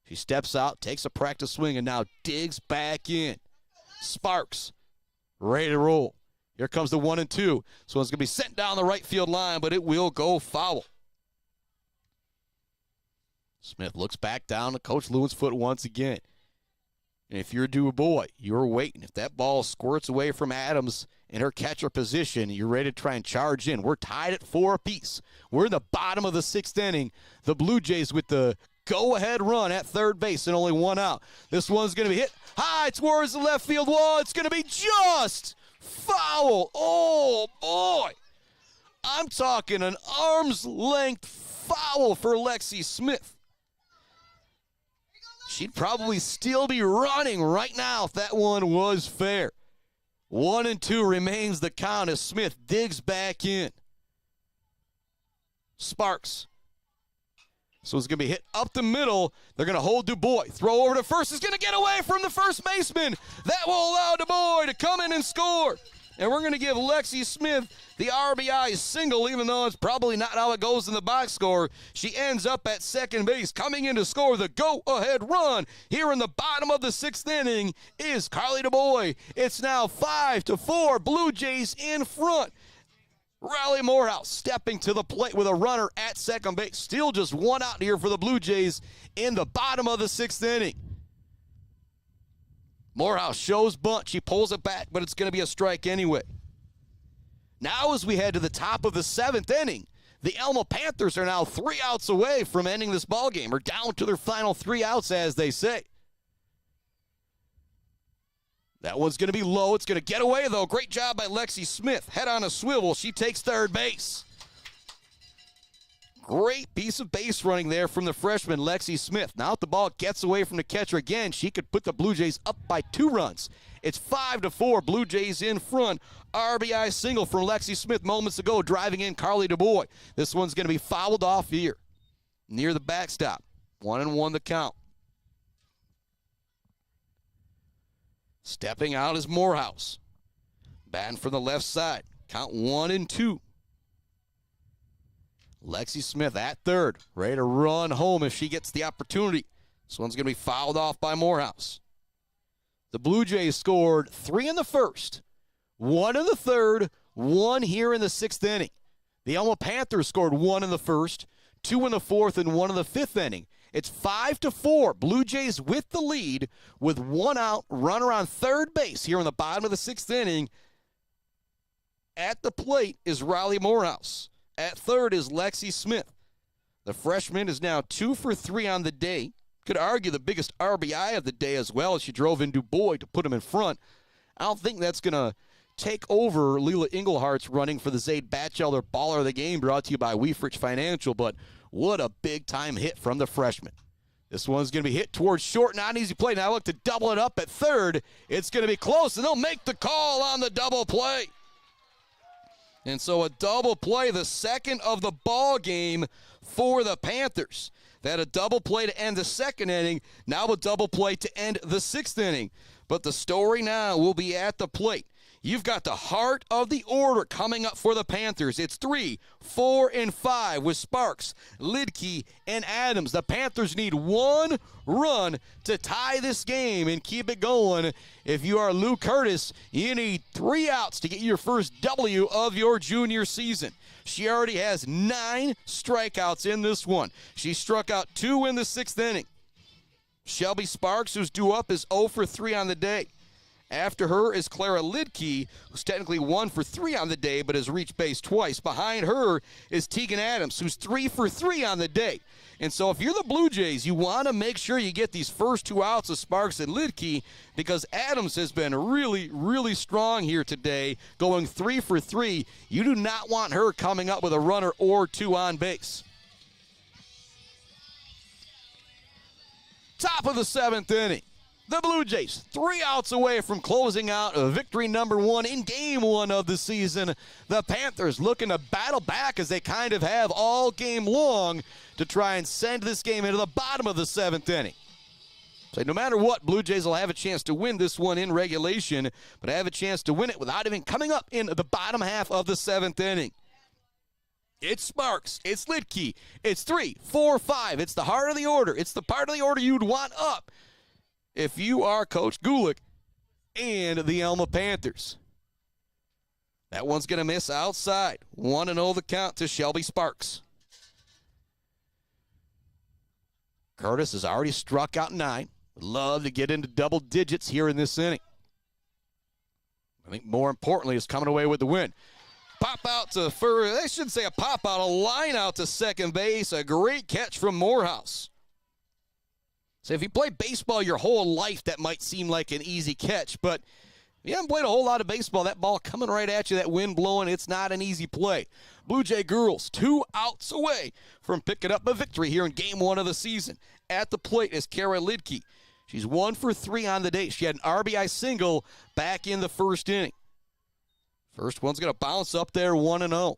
She steps out, takes a practice swing, and now digs back in. Sparks, ready to roll. Here comes the 1-2. So it's going to be sent down the right field line, but it will go foul. Smith looks back down to Coach Loonsfoot once again. And if you're DuBois, you're waiting. If that ball squirts away from Adams in her catcher position, you're ready to try and charge in. We're tied at 4 apiece. We're in the bottom of the 6th inning. The Blue Jays with the go-ahead run at third base and only 1 out. This one's going to be hit high towards the left field wall. It's going to be just foul. Oh, boy. I'm talking an arm's length foul for Lexi Smith. She'd probably still be running right now if that one was fair. 1-2 remains the count as Smith digs back in. Sparks. So it's going to be hit up the middle. They're going to hold DuBois. Throw over to first. It's going to get away from the first baseman. That will allow DuBois to come in and score. And we're going to give Lexi Smith the RBI single, even though it's probably not how it goes in the box score. She ends up at second base. Coming in to score the go-ahead run here in the bottom of the 6th inning is Carly DuBois. It's now 5-4. Blue Jays in front. Riley Morehouse stepping to the plate with a runner at second base. Still just 1 out here for the Blue Jays in the bottom of the 6th inning. Morehouse shows bunt. She pulls it back, but it's going to be a strike anyway. Now as we head to the top of the 7th inning, the Alma Panthers are now 3 outs away from ending this ballgame, or down to their final 3 outs, as they say. That one's going to be low. It's going to get away, though. Great job by Lexi Smith. Head on a swivel. She takes third base. Great piece of base running there from the freshman, Lexi Smith. Now if the ball gets away from the catcher again, she could put the Blue Jays up by 2 runs. It's 5-4. Blue Jays in front. RBI single from Lexi Smith moments ago, driving in Carly DuBois. This one's going to be fouled off here near the backstop. 1-1 the count. Stepping out is Morehouse. Batting from the left side. Count 1-2. Lexi Smith at third. Ready to run home if she gets the opportunity. This one's going to be fouled off by Morehouse. The Blue Jays scored 3 in the first, 1 in the third, 1 here in the 6th inning. The Alma Panthers scored 1 in the first, 2 in the 4th, and 1 in the 5th inning. It's 5-4. Blue Jays with the lead with 1 out, runner on third base here in the bottom of the 6th inning. At the plate is Riley Morehouse. At third is Lexi Smith. The freshman is now 2 for 3 on the day. Could argue the biggest RBI of the day as well as she drove in DuBois to put him in front. I don't think that's going to take over Leela Englehart's running for the Zaid Batchelder Baller of the Game, brought to you by Weefrich Financial, but what a big-time hit from the freshman. This one's going to be hit towards short, not an easy play. Now look to double it up at third. It's going to be close, and they'll make the call on the double play. And so a double play, the second of the ball game for the Panthers. They had a double play to end the 2nd inning, now a double play to end the 6th inning. But the story now will be at the plate. You've got the heart of the order coming up for the Panthers. It's 3, 4, and 5 with Sparks, Lidke, and Adams. The Panthers need 1 run to tie this game and keep it going. If you are Lou Curtis, you need 3 outs to get your first W of your junior season. She already has 9 strikeouts in this one. She struck out 2 in the 6th inning. Shelby Sparks, who's due up, is 0 for 3 on the day. After her is Clara Lidke, who's technically 1 for 3 on the day, but has reached base twice. Behind her is Tegan Adams, who's 3 for 3 on the day. And so if you're the Blue Jays, you want to make sure you get these first 2 outs of Sparks and Lidke, because Adams has been really, really strong here today, going 3 for 3. You do not want her coming up with a runner or 2 on base. Top of the 7th inning. The Blue Jays, 3 outs away from closing out victory number 1 in game 1 of the season. The Panthers looking to battle back as they kind of have all game long to try and send this game into the bottom of the 7th inning. So no matter what, Blue Jays will have a chance to win this one in regulation, but have a chance to win it without even coming up in the bottom half of the 7th inning. It's Sparks. It's Lidke. It's 3, 4, 5. It's the heart of the order. It's the part of the order you'd want up if you are Coach Gulick and the Alma Panthers. That one's going to miss outside. 1-0 the count to Shelby Sparks. Curtis has already struck out 9. Would love to get into double digits here in this inning. I think more importantly is coming away with the win. Pop out to first. I shouldn't say a pop out, a line out to second base. A great catch from Morehouse. So if you play baseball your whole life, that might seem like an easy catch. But if you haven't played a whole lot of baseball, that ball coming right at you, that wind blowing, it's not an easy play. Blue Jay girls 2 outs away from picking up a victory here in game 1 of the season. At the plate is Kara Lidke. She's 1 for 3 on the day. She had an RBI single back in the 1st inning. First one's going to bounce up there, 1-0.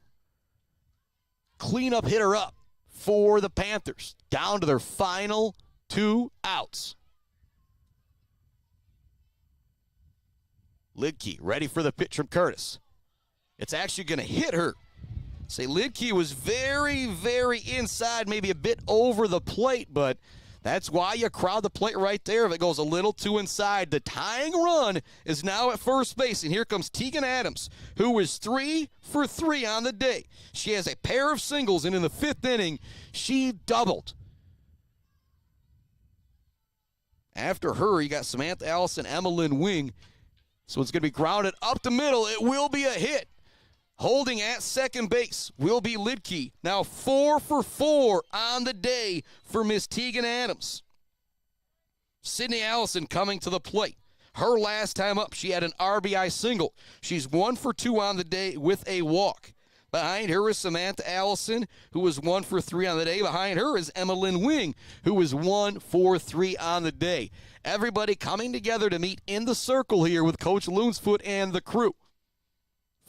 Cleanup hitter up for the Panthers. Down to their final 2 outs. Lidke ready for the pitch from Curtis. It's actually going to hit her. Say Lidke was very, very inside, maybe a bit over the plate, but that's why you crowd the plate right there if it goes a little too inside. The tying run is now at first base, and here comes Tegan Adams, who is 3 for 3 on the day. She has a pair of singles, and in the 5th inning, she doubled. After her, you got Samantha Allison, Emma Lynn Wing. So it's going to be grounded up the middle. It will be a hit. Holding at second base will be Lidke. Now 4 for 4 on the day for Miss Tegan Adams. Sydney Allison coming to the plate. Her last time up, she had an RBI single. She's 1 for 2 on the day with a walk. Behind her is Samantha Allison, who was 1 for 3 on the day. Behind her is Emma Lynn Wing, who was 1 for 3 on the day. Everybody coming together to meet in the circle here with Coach Loonsfoot and the crew.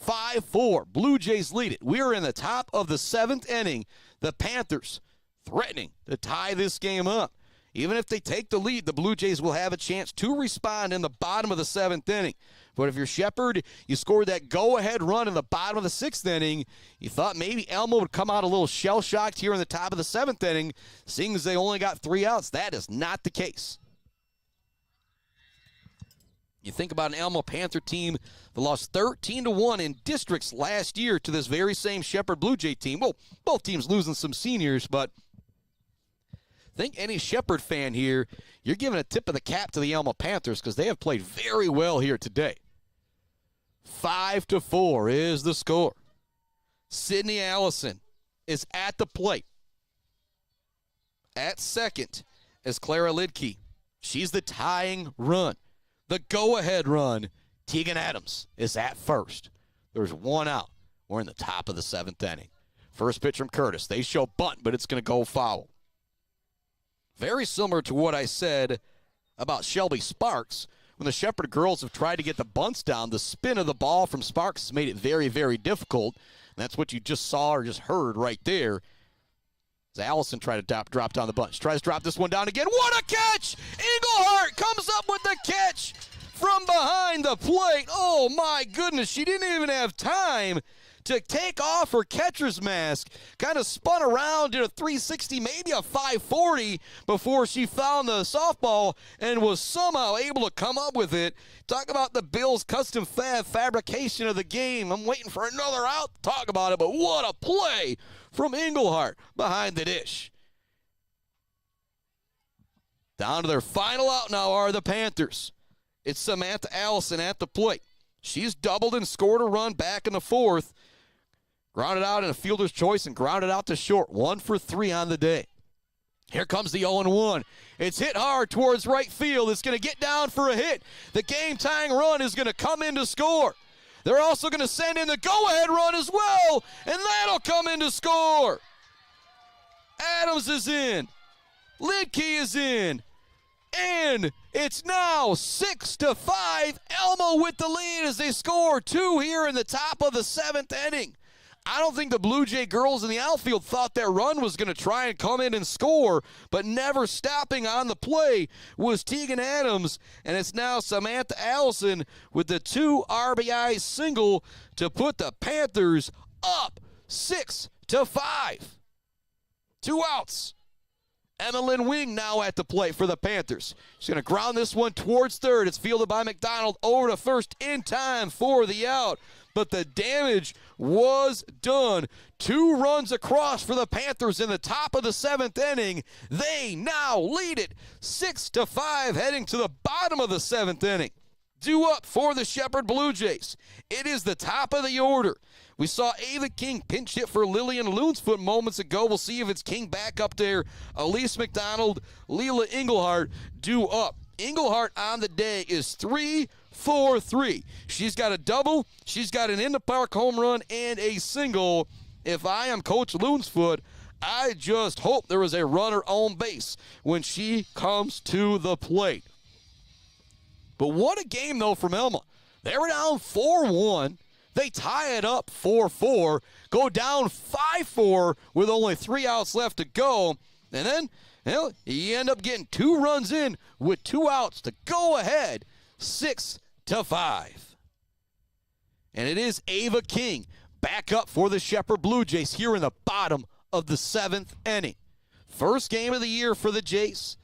5-4. Blue Jays lead it. We are in the top of the 7th inning. The Panthers threatening to tie this game up. Even if they take the lead, the Blue Jays will have a chance to respond in the bottom of the 7th inning. But if you're Shepherd, you scored that go-ahead run in the bottom of the 6th inning. You thought maybe Alma would come out a little shell-shocked here in the top of the 7th inning, seeing as they only got 3 outs. That is not the case. You think about an Alma Panther team that lost 13-1 in districts last year to this very same Shepherd Blue Jay team. Well, both teams losing some seniors, but I think any Shepherd fan here, you're giving a tip of the cap to the Alma Panthers because they have played very well here today. 5-4 is the score. Sydney Allison is at the plate. At second is Clara Lidke. She's the tying run. The go-ahead run, Tegan Adams is at first. There's 1 out. We're in the top of the 7th inning. First pitch from Curtis. They show bunt, but it's going to go foul. Very similar to what I said about Shelby Sparks. When the Shepherd girls have tried to get the bunts down, the spin of the ball from Sparks has made it very, very difficult. And that's what you just saw or just heard right there. As Allison tried to drop down the bunt. She tries to drop this one down again. What a catch! Englehart comes up with the catch from behind the plate. Oh, my goodness. She didn't even have time to take off her catcher's mask, kind of spun around, did a 360, maybe a 540 before she found the softball and was somehow able to come up with it. Talk about the Bills' custom fabrication of the game. I'm waiting for another out to talk about it, but what a play from Englehart behind the dish. Down to their final out now are the Panthers. It's Samantha Allison at the plate. She's doubled and scored a run back in the 4th. Grounded out in a fielder's choice and grounded out to short. 1 for 3 on the day. Here comes the 0-1. It's hit hard towards right field. It's going to get down for a hit. The game-tying run is going to come in to score. They're also going to send in the go-ahead run as well, and that'll come in to score. Adams is in. Lidke is in. And it's now 6-5. Alma with the lead as they score 2 here in the top of the 7th inning. I don't think the Blue Jay girls in the outfield thought that run was going to try and come in and score, but never stopping on the play was Tegan Adams, and it's now Samantha Allison with the 2 RBI single to put the Panthers up 6-5. 2 outs. Emmeline Wing now at the plate for the Panthers. She's going to ground this one towards third. It's fielded by McDonald over to first in time for the out. But the damage was done. 2 runs across for the Panthers in the top of the 7th inning. They now lead it 6-5 heading to the bottom of the 7th inning. Due up for the Shepherd Blue Jays. It is the top of the order. We saw Ava King pinch hit for Lillian Loonsfoot moments ago. We'll see if it's King back up there. Elise McDonald, Leela Englehart due up. Englehart on the day is 3-for-3. She's got a double. She's got an in-the-park home run and a single. If I am Coach Loonsfoot, I just hope there is a runner on base when she comes to the plate. But what a game, though, from Alma. They were down 4-1. They tie it up 4-4, go down 5-4 with only 3 outs left to go. And then, you end up getting 2 runs in with 2 outs to go ahead 6-5. And it is Ava King back up for the Shepherd Blue Jays here in the bottom of the 7th inning. First game of the year for the Jays.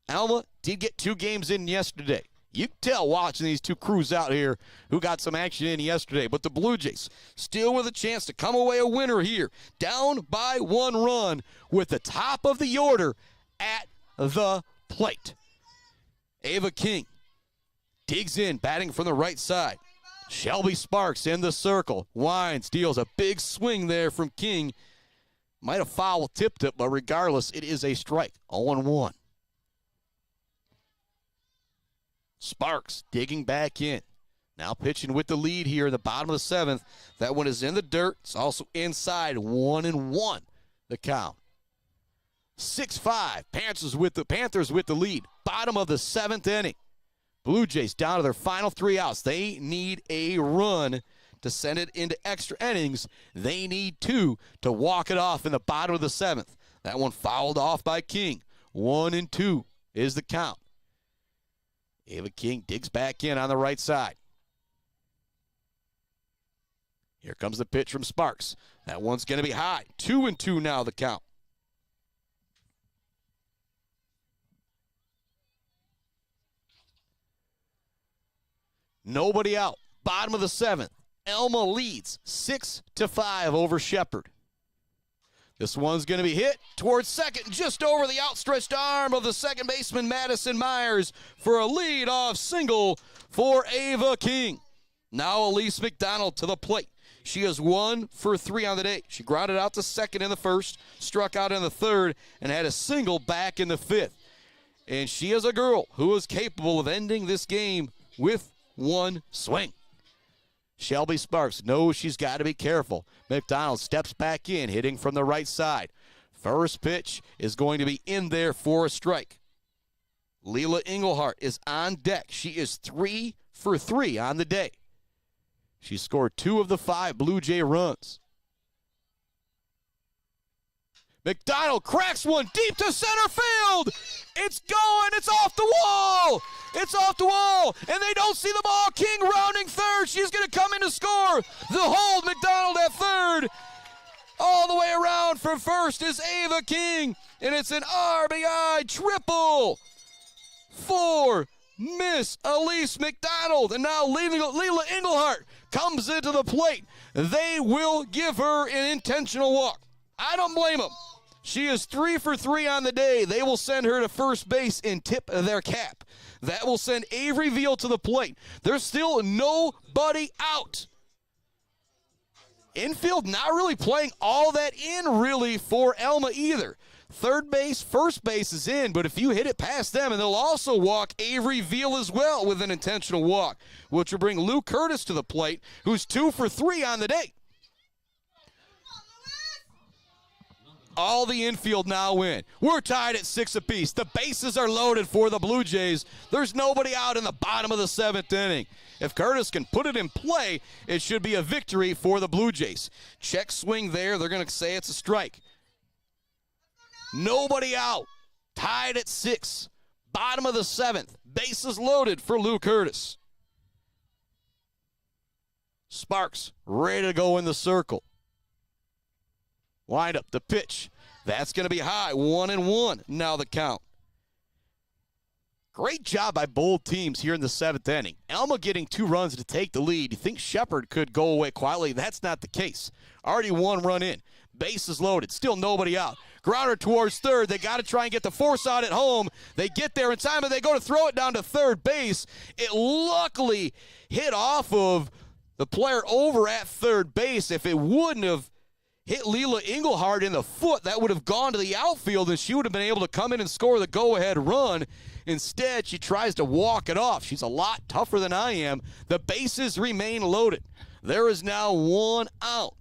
Alma did get 2 games in yesterday. You can tell watching these 2 crews out here who got some action in yesterday. But the Blue Jays still with a chance to come away a winner here. Down by 1 run with the top of the order at the plate. Ava King digs in, batting from the right side. Shelby Sparks in the circle. Wines deals a big swing there from King. Might have foul tipped it, but regardless, it is a strike. 0-1. Sparks digging back in. Now pitching with the lead here in the bottom of the 7th. That one is in the dirt. It's also inside. 1-1 the count. 6-5. Panthers with the lead. Bottom of the 7th inning. Blue Jays down to their final 3 outs. They need a run to send it into extra innings. They need 2 to walk it off in the bottom of the 7th. That one fouled off by King. 1-2 is the count. Ava King digs back in on the right side. Here comes the pitch from Sparks. That one's going to be high. 2-2 now the count. Nobody out. Bottom of the 7th. Alma leads 6-5 over Shepherd. This one's going to be hit towards second, just over the outstretched arm of the second baseman, Madison Myers, for a lead-off single for Ava King. Now Elise McDonald to the plate. She is 1 for 3 on the day. She grounded out to second in the first, struck out in the third, and had a single back in the 5th. And she is a girl who is capable of ending this game with one swing. Shelby Sparks knows she's got to be careful. McDonald steps back in, hitting from the right side. First pitch is going to be in there for a strike. Leela Englehart is on deck. She is 3 for 3 on the day. She scored 2 of the 5 Blue Jay runs. McDonald cracks one deep to center field. It's going. It's off the wall. It's off the wall. And they don't see the ball. King rounding third. She's going to come in to score. The hold. McDonald at third. All the way around from first is Ava King. And it's an RBI triple for Miss Elise McDonald. And now Leela Englehart comes into the plate. They will give her an intentional walk. I don't blame them. She is 3 for 3 on the day. They will send her to first base and tip their cap. That will send Avery Veal to the plate. There's still nobody out. Infield not really playing all that in, really, for Alma either. Third base, first base is in, but if you hit it past them, and they'll also walk Avery Veal as well with an intentional walk, which will bring Lou Curtis to the plate, who's 2 for 3 on the day. All the infield now in. We're tied at 6 apiece. The bases are loaded for the Blue Jays. There's nobody out in the bottom of the 7th inning. If Curtis can put it in play, it should be a victory for the Blue Jays. Check swing there. They're going to say it's a strike. Nobody out. Tied at 6. Bottom of the 7th. Bases loaded for Lou Curtis. Sparks ready to go in the circle. Wind up the pitch. That's going to be high. 1-1. Now the count. Great job by both teams here in the 7th inning. Alma getting 2 runs to take the lead. You think Shepherd could go away quietly. That's not the case. Already 1 run in. Bases loaded. Still nobody out. Grounder towards third. They got to try and get the force out at home. They get there in time, but they go to throw it down to third base. It luckily hit off of the player over at third base. If it wouldn't have hit Leela Englehart in the foot, that would have gone to the outfield, and she would have been able to come in and score the go-ahead run. Instead, she tries to walk it off. She's a lot tougher than I am. The bases remain loaded. There is now 1 out.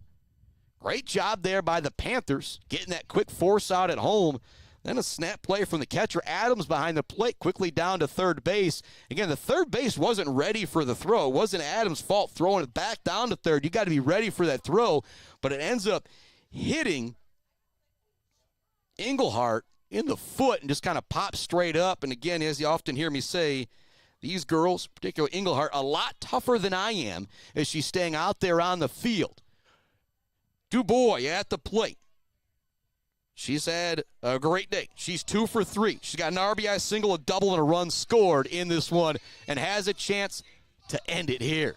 Great job there by the Panthers, getting that quick force out at home. Then a snap play from the catcher, Adams, behind the plate, quickly down to third base. Again, the third base wasn't ready for the throw. It wasn't Adams' fault throwing it back down to third. You got to be ready for that throw. But it ends up hitting Englehart in the foot and just kind of pops straight up. And again, as you often hear me say, these girls, particularly Englehart, a lot tougher than I am as she's staying out there on the field. Dubois at the plate. She's had a great day. She's 2 for 3. She's got an RBI single, a double, and a run scored in this one and has a chance to end it here.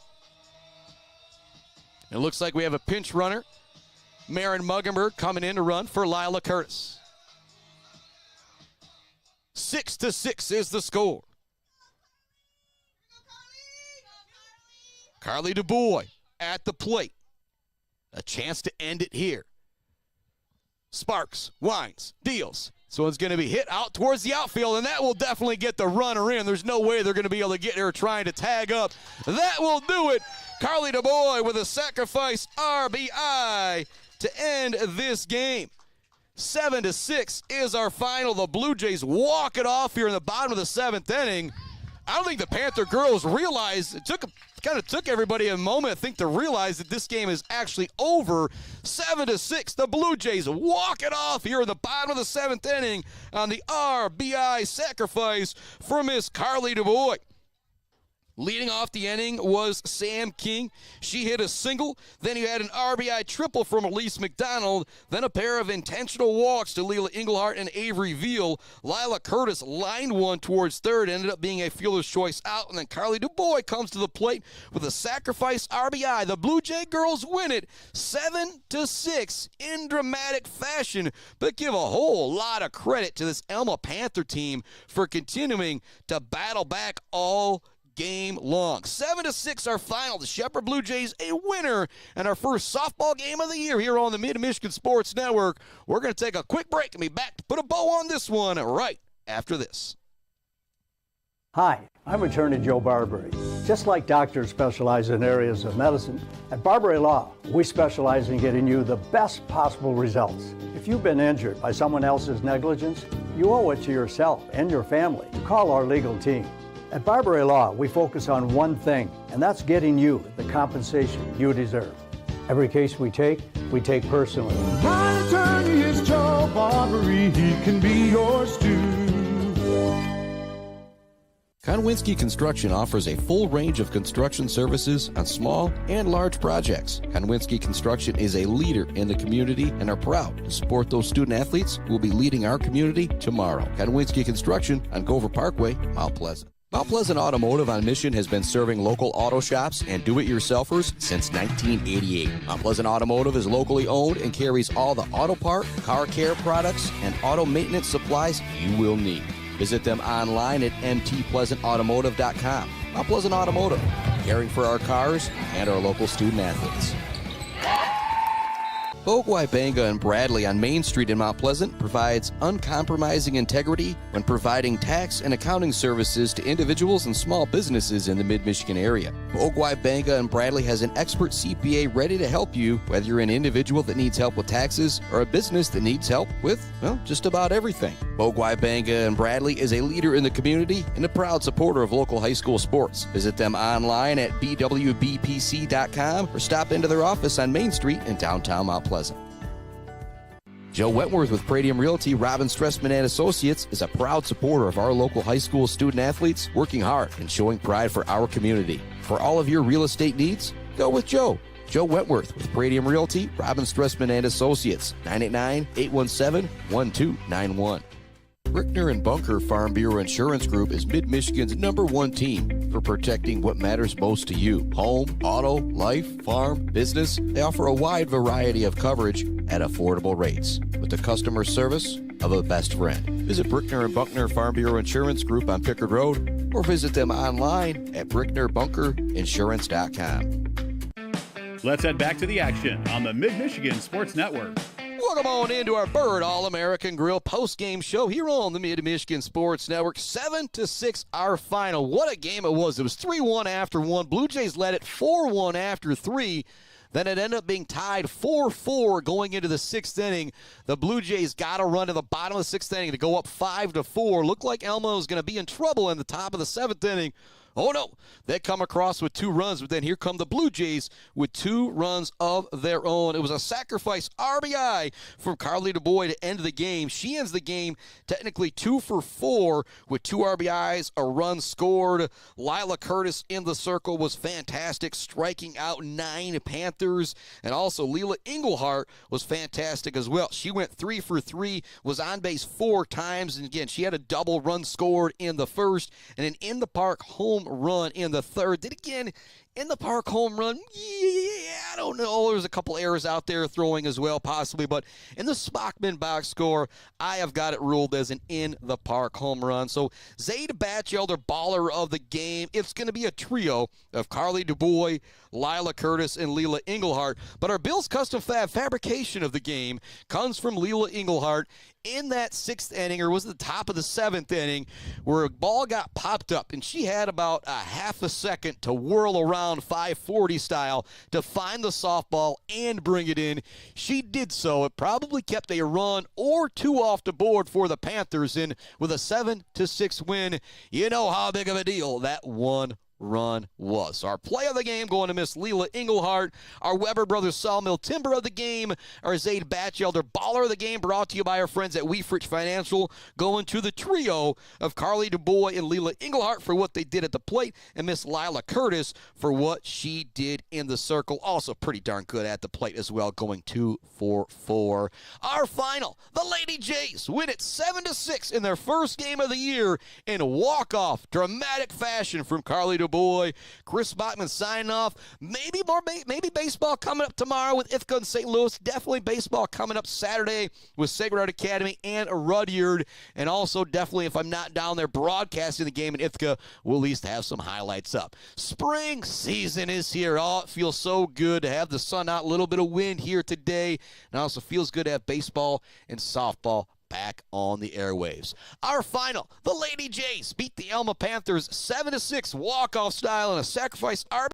It looks like we have a pinch runner. Marin Muggenberg coming in to run for Lila Curtis. 6-6 is the score. Carly Dubois at the plate. A chance to end it here. Sparks, winds, deals. So it's going to be hit out towards the outfield, and that will definitely get the runner in. There's no way they're going to be able to get her trying to tag up. That will do it. Carly Dubois with a sacrifice RBI to end this game. 7-6 is our final. The Blue Jays walk it off here in the bottom of the 7th inning. I don't think the Panther girls realized, it kind of took everybody a moment, I think, to realize that this game is actually over. 7-6, the Blue Jays walk it off here in the bottom of the 7th inning on the RBI sacrifice for Miss Carly DuBois. Leading off the inning was Sam King. She hit a single. Then you had an RBI triple from Elise McDonald. Then a pair of intentional walks to Leila Engelhardt and Avery Veal. Lila Curtis lined one towards third. Ended up being a fielder's choice out. And then Carly DuBois comes to the plate with a sacrifice RBI. The Blue Jay girls win it 7-6 in dramatic fashion. But give a whole lot of credit to this Alma Panther team for continuing to battle back all game long. 7-6 our final. The Shepherd Blue Jays a winner and our first softball game of the year here on the Mid-Michigan Sports Network. We're going to take a quick break and be back to put a bow on this one right after this. Hi, I'm attorney Joe Barbary. Just like doctors specialize in areas of medicine, at Barbary Law, we specialize in getting you the best possible results. If you've been injured by someone else's negligence, you owe it to yourself and your family to call our legal team. At Barbary Law, we focus on one thing, and that's getting you the compensation you deserve. Every case we take personally. My attorney is Joe Barbary. He can be yours too. Konwinski Construction offers a full range of construction services on small and large projects. Konwinski Construction is a leader in the community and are proud to support those student athletes who will be leading our community tomorrow. Konwinski Construction on Gover Parkway, Mount Pleasant. Mount Pleasant Automotive on Mission has been serving local auto shops and do-it-yourselfers since 1988. Mount Pleasant Automotive is locally owned and carries all the auto part, car care products, and auto maintenance supplies you will need. Visit them online at mtpleasantautomotive.com. Mount Pleasant Automotive, caring for our cars and our local student athletes. Bogwai Banga and Bradley on Main Street in Mount Pleasant provides uncompromising integrity when providing tax and accounting services to individuals and small businesses in the Mid-Michigan area. Bogwai Banga and Bradley has an expert CPA ready to help you, whether you're an individual that needs help with taxes or a business that needs help with, well, just about everything. Bogwai Banga and Bradley is a leader in the community and a proud supporter of local high school sports. Visit them online at bwbpc.com or stop into their office on Main Street in downtown Mount Pleasant. Joe Wentworth with Pradium Realty, Robin Stressman and Associates is a proud supporter of our local high school student athletes, working hard and showing pride for our community. For all of your real estate needs, go with Joe. Joe Wentworth with Pradium Realty, Robin Stressman and Associates, 989-817-1291. Brickner and Bunker Farm Bureau Insurance Group is Mid-Michigan's #1 team for protecting what matters most to you. Home, auto, life, farm, business. They offer a wide variety of coverage at affordable rates with the customer service of a best friend. Visit Brickner and Buckner Farm Bureau Insurance Group on Pickard Road or visit them online at bricknerbunkerinsurance.com. Let's head back to the action on the Mid-Michigan Sports Network. Welcome on into our Bird All-American Grill post-game show here on the Mid-Michigan Sports Network. 7-6 our final. What a game it was. It was 3-1 after 1. Blue Jays led it 4-1 after 3. Then it ended up being tied 4-4 going into the 6th inning. The Blue Jays got a run to the bottom of the 6th inning to go up 5-4. Looked like Alma was going to be in trouble in the top of the 7th inning. Oh, no. They come across with 2 runs, but then here come the Blue Jays with 2 runs of their own. It was a sacrifice RBI from Carly DuBois to end the game. She ends the game technically 2 for 4 with 2 RBIs, a run scored. Lila Curtis in the circle was fantastic, striking out 9 Panthers. And also Leila Engelhardt was fantastic as well. She went 3 for 3, was on base 4 times. And again, she had a double run scored in the first and an in-the-park home run in the third. Did again in the park home run. Yeah, I don't know. There's a couple errors out there throwing as well, possibly. But in the Spockman box score, I have got it ruled as an in-the-park home run. So Zayda Batchelder, baller of the game. It's going to be a trio of Carly DuBois, Lila Curtis, and Leila Engelhardt. But our Bills Custom Fab fabrication of the game comes from Leila Engelhardt in that 6th inning, or was it the top of the 7th inning, where a ball got popped up, and she had about a half a second to whirl around 540 style to find the softball and bring it in. She did so. It probably kept a run or two off the board for the Panthers, and with a 7-6 win, you know how big of a deal that one run was. Our play of the game going to Miss Leela Englehart. Our Weber Brothers Sawmill Timber of the game. Our Zaid Batchelder Baller of the game, brought to you by our friends at Weefrich Financial, going to the trio of Carly DuBois and Leela Englehart for what they did at the plate, and Miss Lila Curtis for what she did in the circle. Also pretty darn good at the plate as well, going 2 for 4. Our final, the Lady Jays win it 7-6 in their first game of the year in walk-off dramatic fashion from Carly DuBois. Chris Bachman signing off. Maybe baseball coming up tomorrow with Ithaca and St. Louis. Definitely baseball coming up Saturday with Sacred Heart Academy and Rudyard. And also definitely, if I'm not down there broadcasting the game in Ithaca, we'll at least have some highlights up. Spring season is here. Oh, it feels so good to have the sun out. A little bit of wind here today. And also feels good to have baseball and softball back on the airwaves. Our final, the Lady Jays beat the Alma Panthers 7-6 walk-off style in a sacrifice